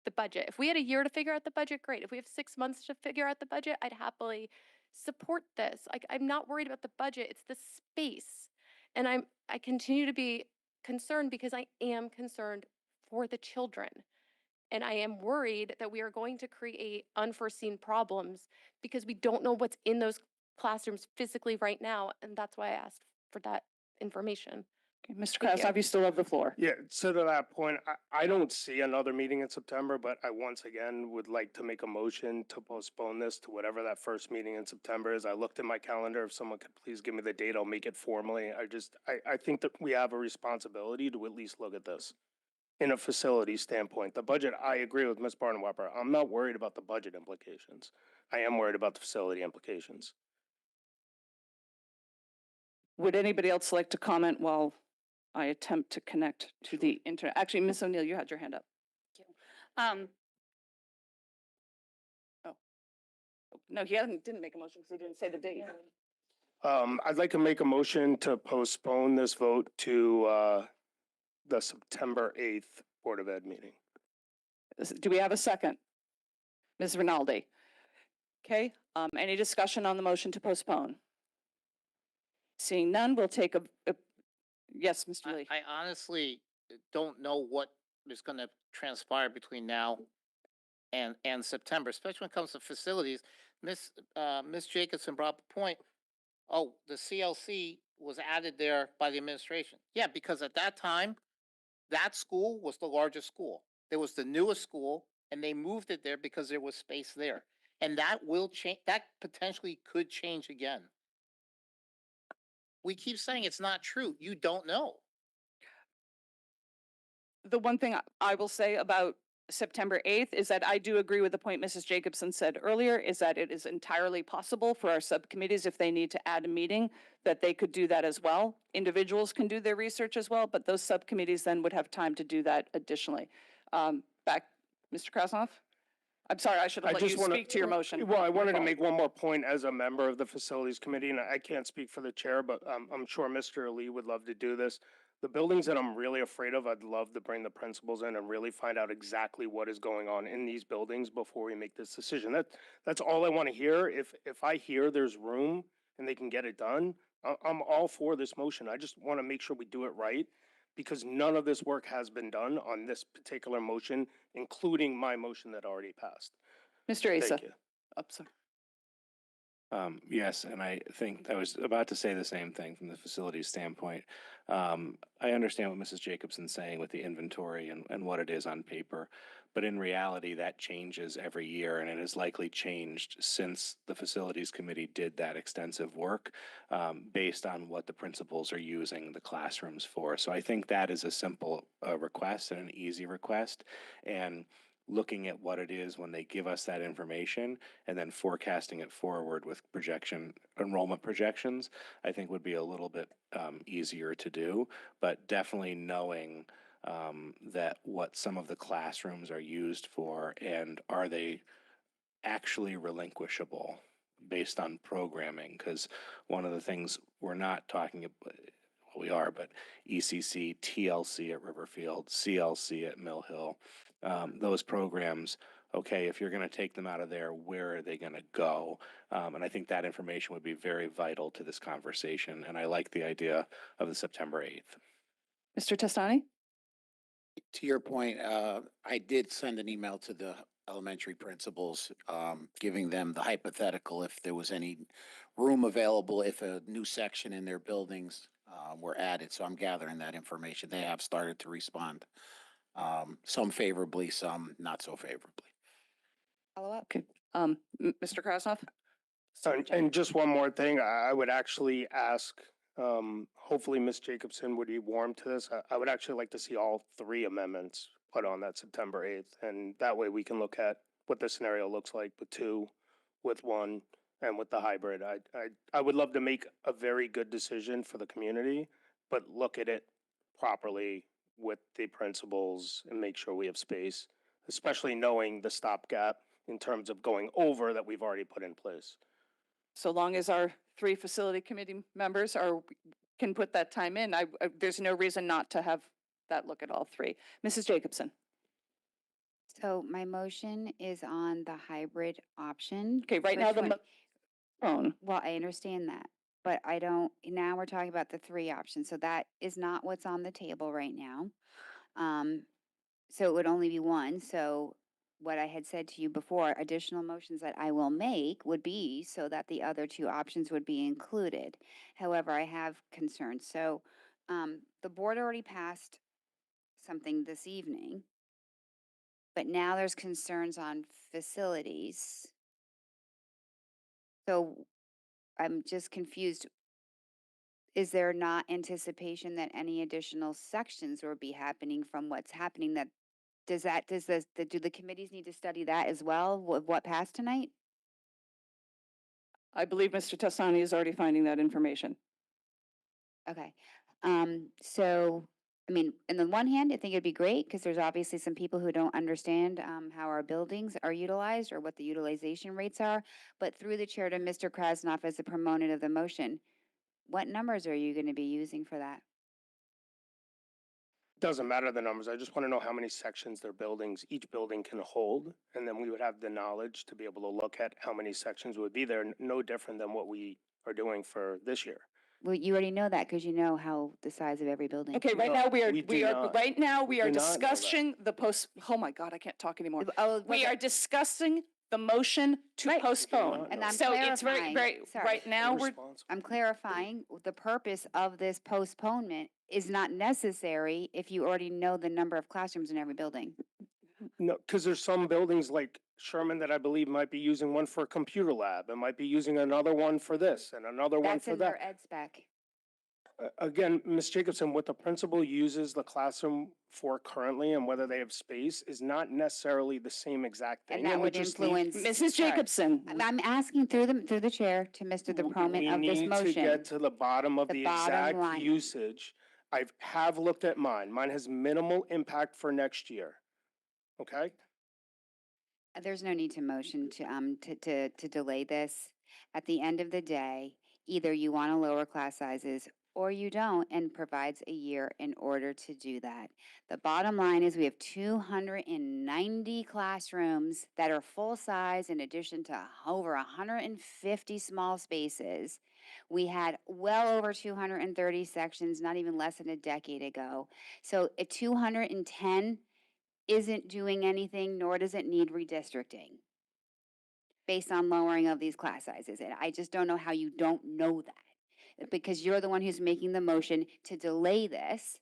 the budget. If we had a year to figure out the budget, great. If we have 6 months to figure out the budget, I'd happily support this. Like, I'm not worried about the budget. It's the space. And I continue to be concerned because I am concerned for the children. And I am worried that we are going to create unforeseen problems because we don't know what's in those classrooms physically right now. And that's why I asked for that information. Okay, Mr. Thank Krasnov, you still have the floor. Yeah, so to that point, I don't see another meeting in September, but I once again would like to make a motion to postpone this to whatever that first meeting in September is. I looked at my calendar. If someone could please give me the date, I'll make it formally. I think that we have a responsibility to at least look at this in a facility standpoint. The budget, I agree with Ms. Bardenwarper. I'm not worried about the budget implications. I am worried about the facility implications. Would anybody else like to comment while I attempt to connect to the internet? Actually, Ms. O'Neill, you had your hand up. Oh. No, he didn't make a motion because he didn't say the date. I'd like to make a motion to postpone this vote to the September 8th Board of Ed meeting. Do we have a second? Ms. Rinaldi? Okay, any discussion on the motion to postpone? Seeing none, we'll take a yes, Mr. Lee. I honestly don't know what is going to transpire between now and September, especially when it comes to facilities. Miss Jacobson brought up a point. Oh, the CLC was added there by the administration. Yeah, because at that time, that school was the largest school. It was the newest school, and they moved it there because there was space there. And that will change. That potentially could change again. We keep saying it's not true. You don't know. The one thing I will say about September 8th is that I do agree with the point Mrs. Jacobson said earlier, is that it is entirely possible for our subcommittees, if they need to add a meeting, that they could do that as well. Individuals can do their research as well, but those subcommittees then would have time to do that additionally. Back, Mr. Krasnov? I'm sorry, I should have let you speak to your motion. Well, I wanted to make one more point as a member of the Facilities Committee, and I can't speak for the chair, but I'm sure Mr. Lee would love to do this. The buildings that I'm really afraid of, I'd love to bring the principals in and really find out exactly what is going on in these buildings before we make this decision. That's all I want to hear. If I hear there's room and they can get it done, I'm all for this motion. I just want to make sure we do it right, because none of this work has been done on this particular motion, including my motion that already passed. Mr. Asa. Thank you. Sorry. Yes, and I think I was about to say the same thing from the facilities standpoint. I understand what Mrs. Jacobson's saying with the inventory and what it is on paper, But in reality, that changes every year, and it has likely changed since the Facilities Committee did that extensive work based on what the principals are using the classrooms for. So I think that is a simple request and an easy request. And looking at what it is when they give us that information and then forecasting it forward with enrollment projections, I think would be a little bit easier to do. But definitely knowing that what some of the classrooms are used for and are they actually relinquishable based on programming, because one of the things we're not talking about, well, we are, but ECC, TLC at Riverfield, CLC at Mill Hill, those programs, okay, if you're going to take them out of there, where are they going to go? And I think that information would be very vital to this conversation. And I like the idea of the September 8th. Mr. Testani? To your point, I did send an email to the elementary principals, giving them the hypothetical if there was any room available, if a new section in their buildings were added. So I'm gathering that information. They have started to respond, some favorably, some not so favorably. Follow up. Okay. Mr. Krasnoff? And just one more thing, I would actually ask, hopefully Ms. Jacobson would be warm to this. I would actually like to see all 3 amendments put on that September 8th. And that way we can look at what the scenario looks like with 2, with 1, and with the hybrid. I would love to make a very good decision for the community, but look at it properly with the principals and make sure we have space, especially knowing the stopgap in terms of going over that we've already put in place. So long as our 3 facility committee members can put that time in, there's no reason not to have that look at all 3. Mrs. Jacobson? So my motion is on the hybrid option. Okay, right now the phone. Well, I understand that, but now we're talking about the 3 options. So that is not what's on the table right now. So it would only be 1. So what I had said to you before, additional motions that I will make would be so that the other 2 options would be included. However, I have concerns. So the board already passed something this evening, but now there's concerns on facilities. So I'm just confused. Is there not anticipation that any additional sections will be happening from what's happening? Do the committees need to study that as well, what passed tonight? I believe Mr. Testani is already finding that information. Okay. So, I mean, on the one hand, I think it'd be great because there's obviously some people who don't understand how our buildings are utilized or what the utilization rates are. But through the chair to Mr. Krasnoff as the proponent of the motion, what numbers are you going to be using for that? Doesn't matter the numbers. I just want to know how many sections each building can hold. And then we would have the knowledge to be able to look at how many sections would be there, no different than what we are doing for this year. Well, you already know that because you know how the size of every building. Okay, right now we are do not know that. discussing the oh my God, I can't talk anymore. Oh, We are discussing the motion to postpone. And I'm So it's clarifying. Sorry. right now I'm clarifying, the purpose of this postponement is not necessary if you already know the number of classrooms in every building. No, because there's some buildings like Sherman that I believe might be using one for a computer lab and might be using another one for this and another one That's for in that. their ed spec. Again, Ms. Jacobson, what the principal uses the classroom for currently and whether they have space is not necessarily the same exact thing. And that we would just need- influence. Mrs. Sorry. Jacobson. I'm asking through the chair to Mr. the proponent of this We need to motion. get to the bottom of The the bottom exact line. usage. I have looked at mine. Mine has minimal impact for next year. Okay? There's no need to motion to delay this. At the end of the day, either you want to lower class sizes or you don't, and provides a year in order to do that. The bottom line is we have 290 classrooms that are full size in addition to over 150 small spaces. We had well over 230 sections, not even less than a decade ago. So at 210 isn't doing anything, nor does it need redistricting based on lowering of these class sizes. And I just don't know how you don't know that, because you're the one who's making the motion to delay this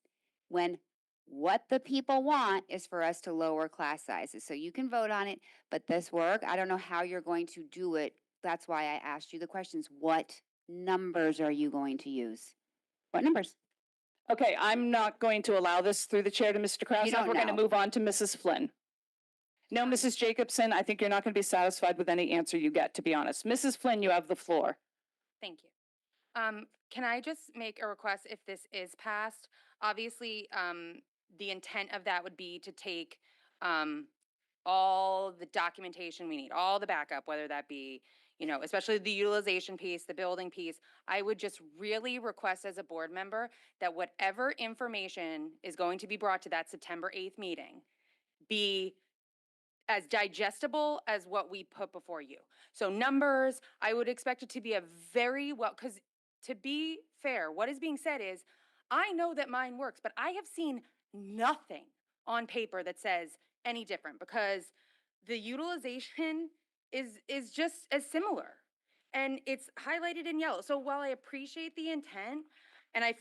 when What the people want is for us to lower class sizes. So you can vote on it, but this work, I don't know how you're going to do it. That's why I asked you the questions. What numbers are you going to use? What numbers? Okay, I'm not going to allow this through the chair to Mr. Krasnoff. don't We're going to know. move on to Mrs. Flynn. No, Mrs. Jacobson, I think you're not going to be satisfied with any answer you get, to be honest. Mrs. Flynn, you have the floor. Thank you. Can I just make a request if this is passed? Obviously, the intent of that would be to take all the documentation we need, all the backup, whether that be, you know, especially the utilization piece, the building piece. I would just really request as a board member that whatever information is going to be brought to that September 8th meeting be as digestible as what we put before you. So numbers, I would expect it to be a very well, because to be fair, what is being said is, I know that mine works, but I have seen nothing on paper that says any different, because the utilization is just as similar. And it's highlighted in yellow. So while I appreciate the intent, and I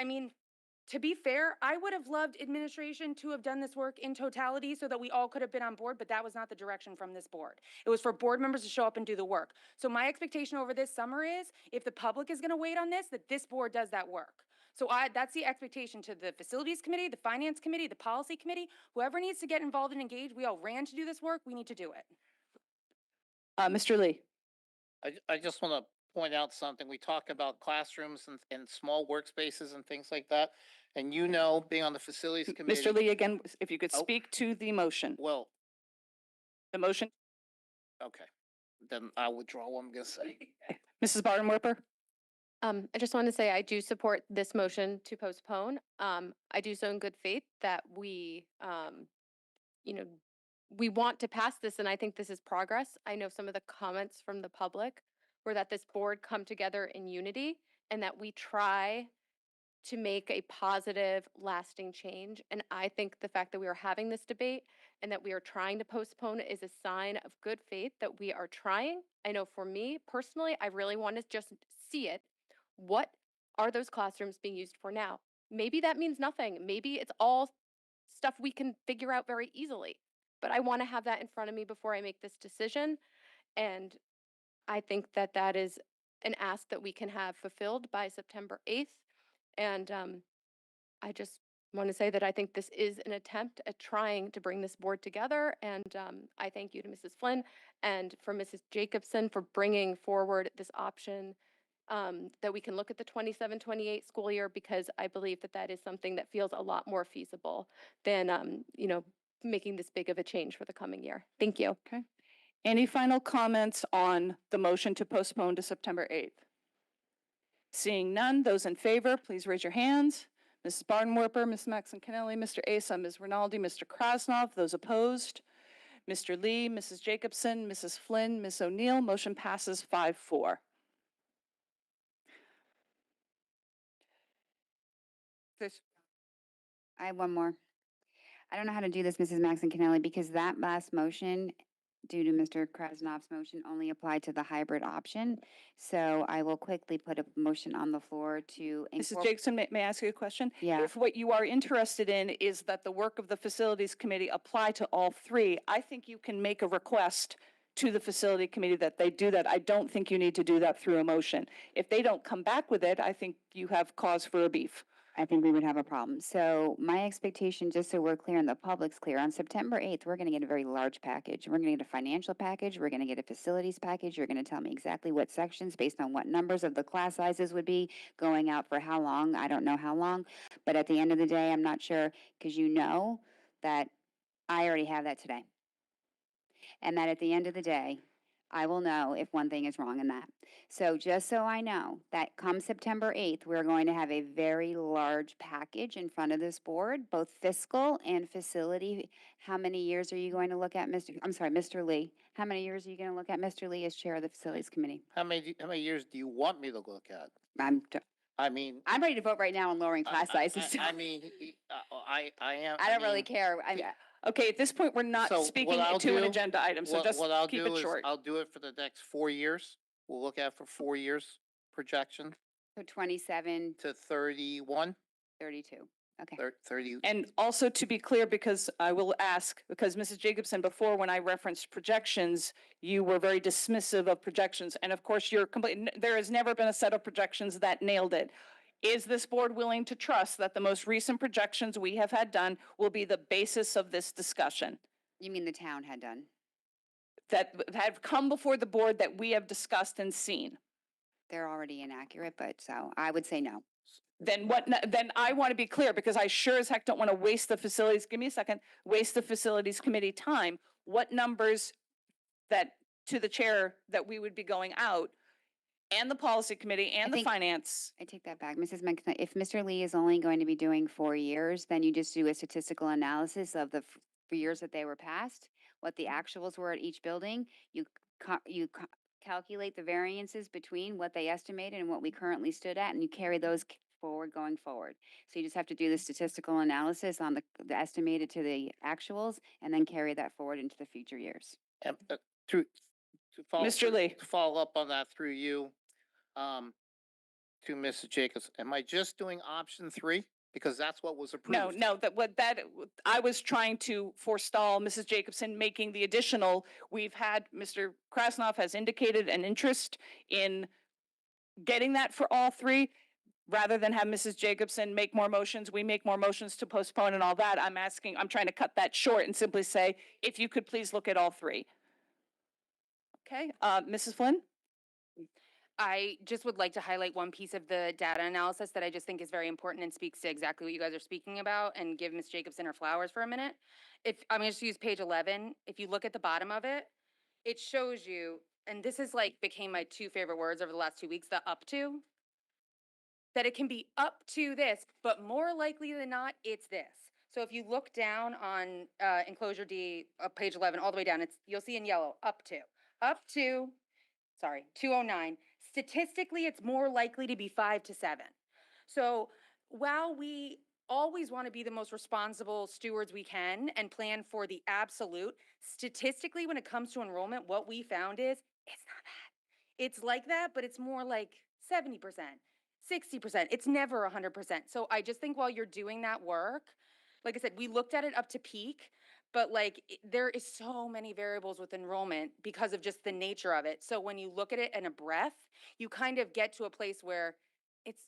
mean, to be fair, I would have loved administration to have done this work in totality so that we all could have been on board, but that was not the direction from this board. It was for board members to show up and do the work. So my expectation over this summer is, if the public is gonna wait on this, that this board does that work. So that's the expectation to the facilities committee, the finance committee, the policy committee, whoever needs to get involved and engaged. We all ran to do this work, we need to do it. Mr. Lee. I just want to point out something. We talk about classrooms and small workspaces and things like that. And you know, being on the facilities committee. Mr. Lee, again, if you could Oh. speak to the motion. Well, The motion, okay, then I withdraw what I'm gonna say. Mrs. Bartenwerper? I just want to say I do support this motion to postpone. I do so in good faith that we, you know, we want to pass this, and I think this is progress. I know some of the comments from the public were that this board come together in unity and that we try to make a positive, lasting change. And I think the fact that we are having this debate and that we are trying to postpone it is a sign of good faith that we are trying. I know for me personally, I really want to just see it. What are those classrooms being used for now? Maybe that means nothing. Maybe it's all stuff we can figure out very easily. But I want to have that in front of me before I make this decision. And I think that that is an ask that we can have fulfilled by September 8th. And I just want to say that I think this is an attempt at trying to bring this board together. And I thank you to Mrs. Flynn and for Mrs. Jacobson for bringing forward this option that we can look at the 27-28 school year, because I believe that that is something that feels a lot more feasible than, you know, making this big of a change for the coming year. Thank you. Okay. Any final comments on the motion to postpone to September 8th? Seeing none, those in favor, please raise your hands. Mrs. Bartenwerper, Ms. Maxon-Kennelly, Mr. Asa, Ms. Rinaldi, Mr. Krasnoff, those opposed. Mr. Lee, Mrs. Jacobson, Mrs. Flynn, Ms. O'Neill, motion passes 5-4. I have one more. I don't know how to do this, Mrs. Maxon-Kennelly, because that last motion, due to Mr. Krasnoff's motion, only applied to the hybrid option. So I will quickly put a motion on the floor to. Mrs. Jacobson, may I ask you a question? Yeah. If what you are interested in is that the work of the facilities committee apply to all three, I think you can make a request to the facility committee that they do that. I don't think you need to do that through a motion. If they don't come back with it, I think you have cause for a beef. I think we would have a problem. So my expectation, just so we're clear and the public's clear, on September 8th, we're going to get a very large package. We're going to get a financial package. We're going to get a facilities package. You're going to tell me exactly what sections based on what numbers of the class sizes would be going out for how long. I don't know how long. But at the end of the day, I'm not sure, because you know that I already have that today. And that at the end of the day, I will know if one thing is wrong in that. So just so I know that come September 8th, we're going to have a very large package in front of this board, both fiscal and facility. How many years are you going to look at, Mr. Lee? How many years are you going to look at, Mr. Lee, as chair of the facilities committee? How many years do you want me to look at? I'm ready to vote right now on lowering class sizes. I mean, I am. I don't really care. Okay, at this point, we're not So speaking what I'll to an do- agenda item, so just what I'll keep do it is short. I'll do it for the next 4 years. We'll look at for 4 years projection So 27, to 31. 32. Okay. 30. And also to be clear, because I will ask, because Mrs. Jacobson, before when I referenced projections, you were very dismissive of projections. And of course, you're complete, there has never been a set of projections that nailed it. Is this board willing to trust that the most recent projections we have had done will be the basis of this discussion? You mean the town had done? That have come before the board that we have discussed and seen? They're already inaccurate, but so I would say no. Then then I want to be clear, because I sure as heck don't want to waste the facilities, give me a second, waste the facilities committee time. What numbers that, to the chair, that we would be going out, and the policy committee and the finance? I take that back. Mrs. McKnight, if Mr. Lee is only going to be doing 4 years, then you just do a statistical analysis of the years that they were passed, what the actuals were at each building. You calculate the variances between what they estimated and what we currently stood at, and you carry those forward going forward. So you just have to do the statistical analysis on the estimated to the actuals, and then carry that forward into the future years. And, to Mr. Lee. To follow up on that through you, to Mrs. Jacobs, am I just doing option 3? Because that's what was approved. No, I was trying to forestall Mrs. Jacobson making the additional. We've had, Mr. Krasnoff has indicated an interest in getting that for all 3. Rather than have Mrs. Jacobson make more motions, we make more motions to postpone and all that. I'm trying to cut that short and simply say, if you could please look at all 3. Okay, Mrs. Flynn? I just would like to highlight one piece of the data analysis that I just think is very important and speaks to exactly what you guys are speaking about, and give Ms. Jacobson her flowers for a minute. If I'm going to use page 11, if you look at the bottom of it, it shows you, and this is like became my 2 favorite words over the last 2 weeks, the up to. That it can be up to this, but more likely than not, it's this. So if you look down on enclosure D of page 11, all the way down, you'll see in yellow, up to, 209. Statistically, it's more likely to be 5 to 7. So while we always want to be the most responsible stewards we can and plan for the absolute, statistically, when it comes to enrollment, what we found is it's not that. It's like that, but it's more like 70%. 60%. It's never 100%. So I just think while you're doing that work, like I said, we looked at it up to peak, but like there is so many variables with enrollment because of just the nature of it. So when you look at it in a breath, you kind of get to a place where it's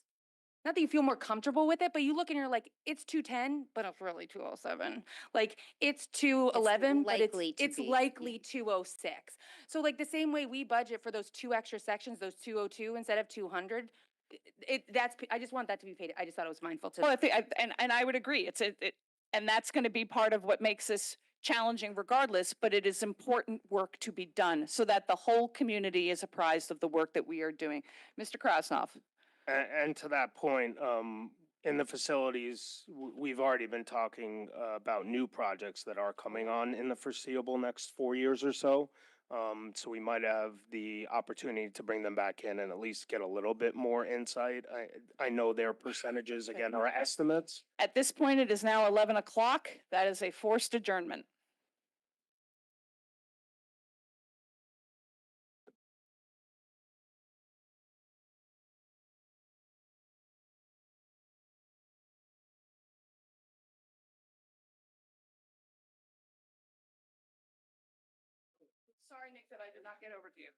not that you feel more comfortable with it, but you look and you're like, it's 210, but it's really 207. Like it's 211, but it's likely 206. So like the same way we budget for those 2 extra sections, those 202 instead of 200, I just want that to be paid. I just thought it was mindful to. Well, I think, and I would agree. And that's going to be part of what makes this challenging regardless, but it is important work to be done so that the whole community is apprised of the work that we are doing. Mr. Krasnoff. And to that point, in the facilities, we've already been talking about new projects that are coming on in the foreseeable next 4 years or so. So we might have the opportunity to bring them back in and at least get a little bit more insight. I know their percentages, again, are estimates. At this point, it is now 11 o'clock. That is a forced adjournment. Sorry, Nick, that I did not get over to you.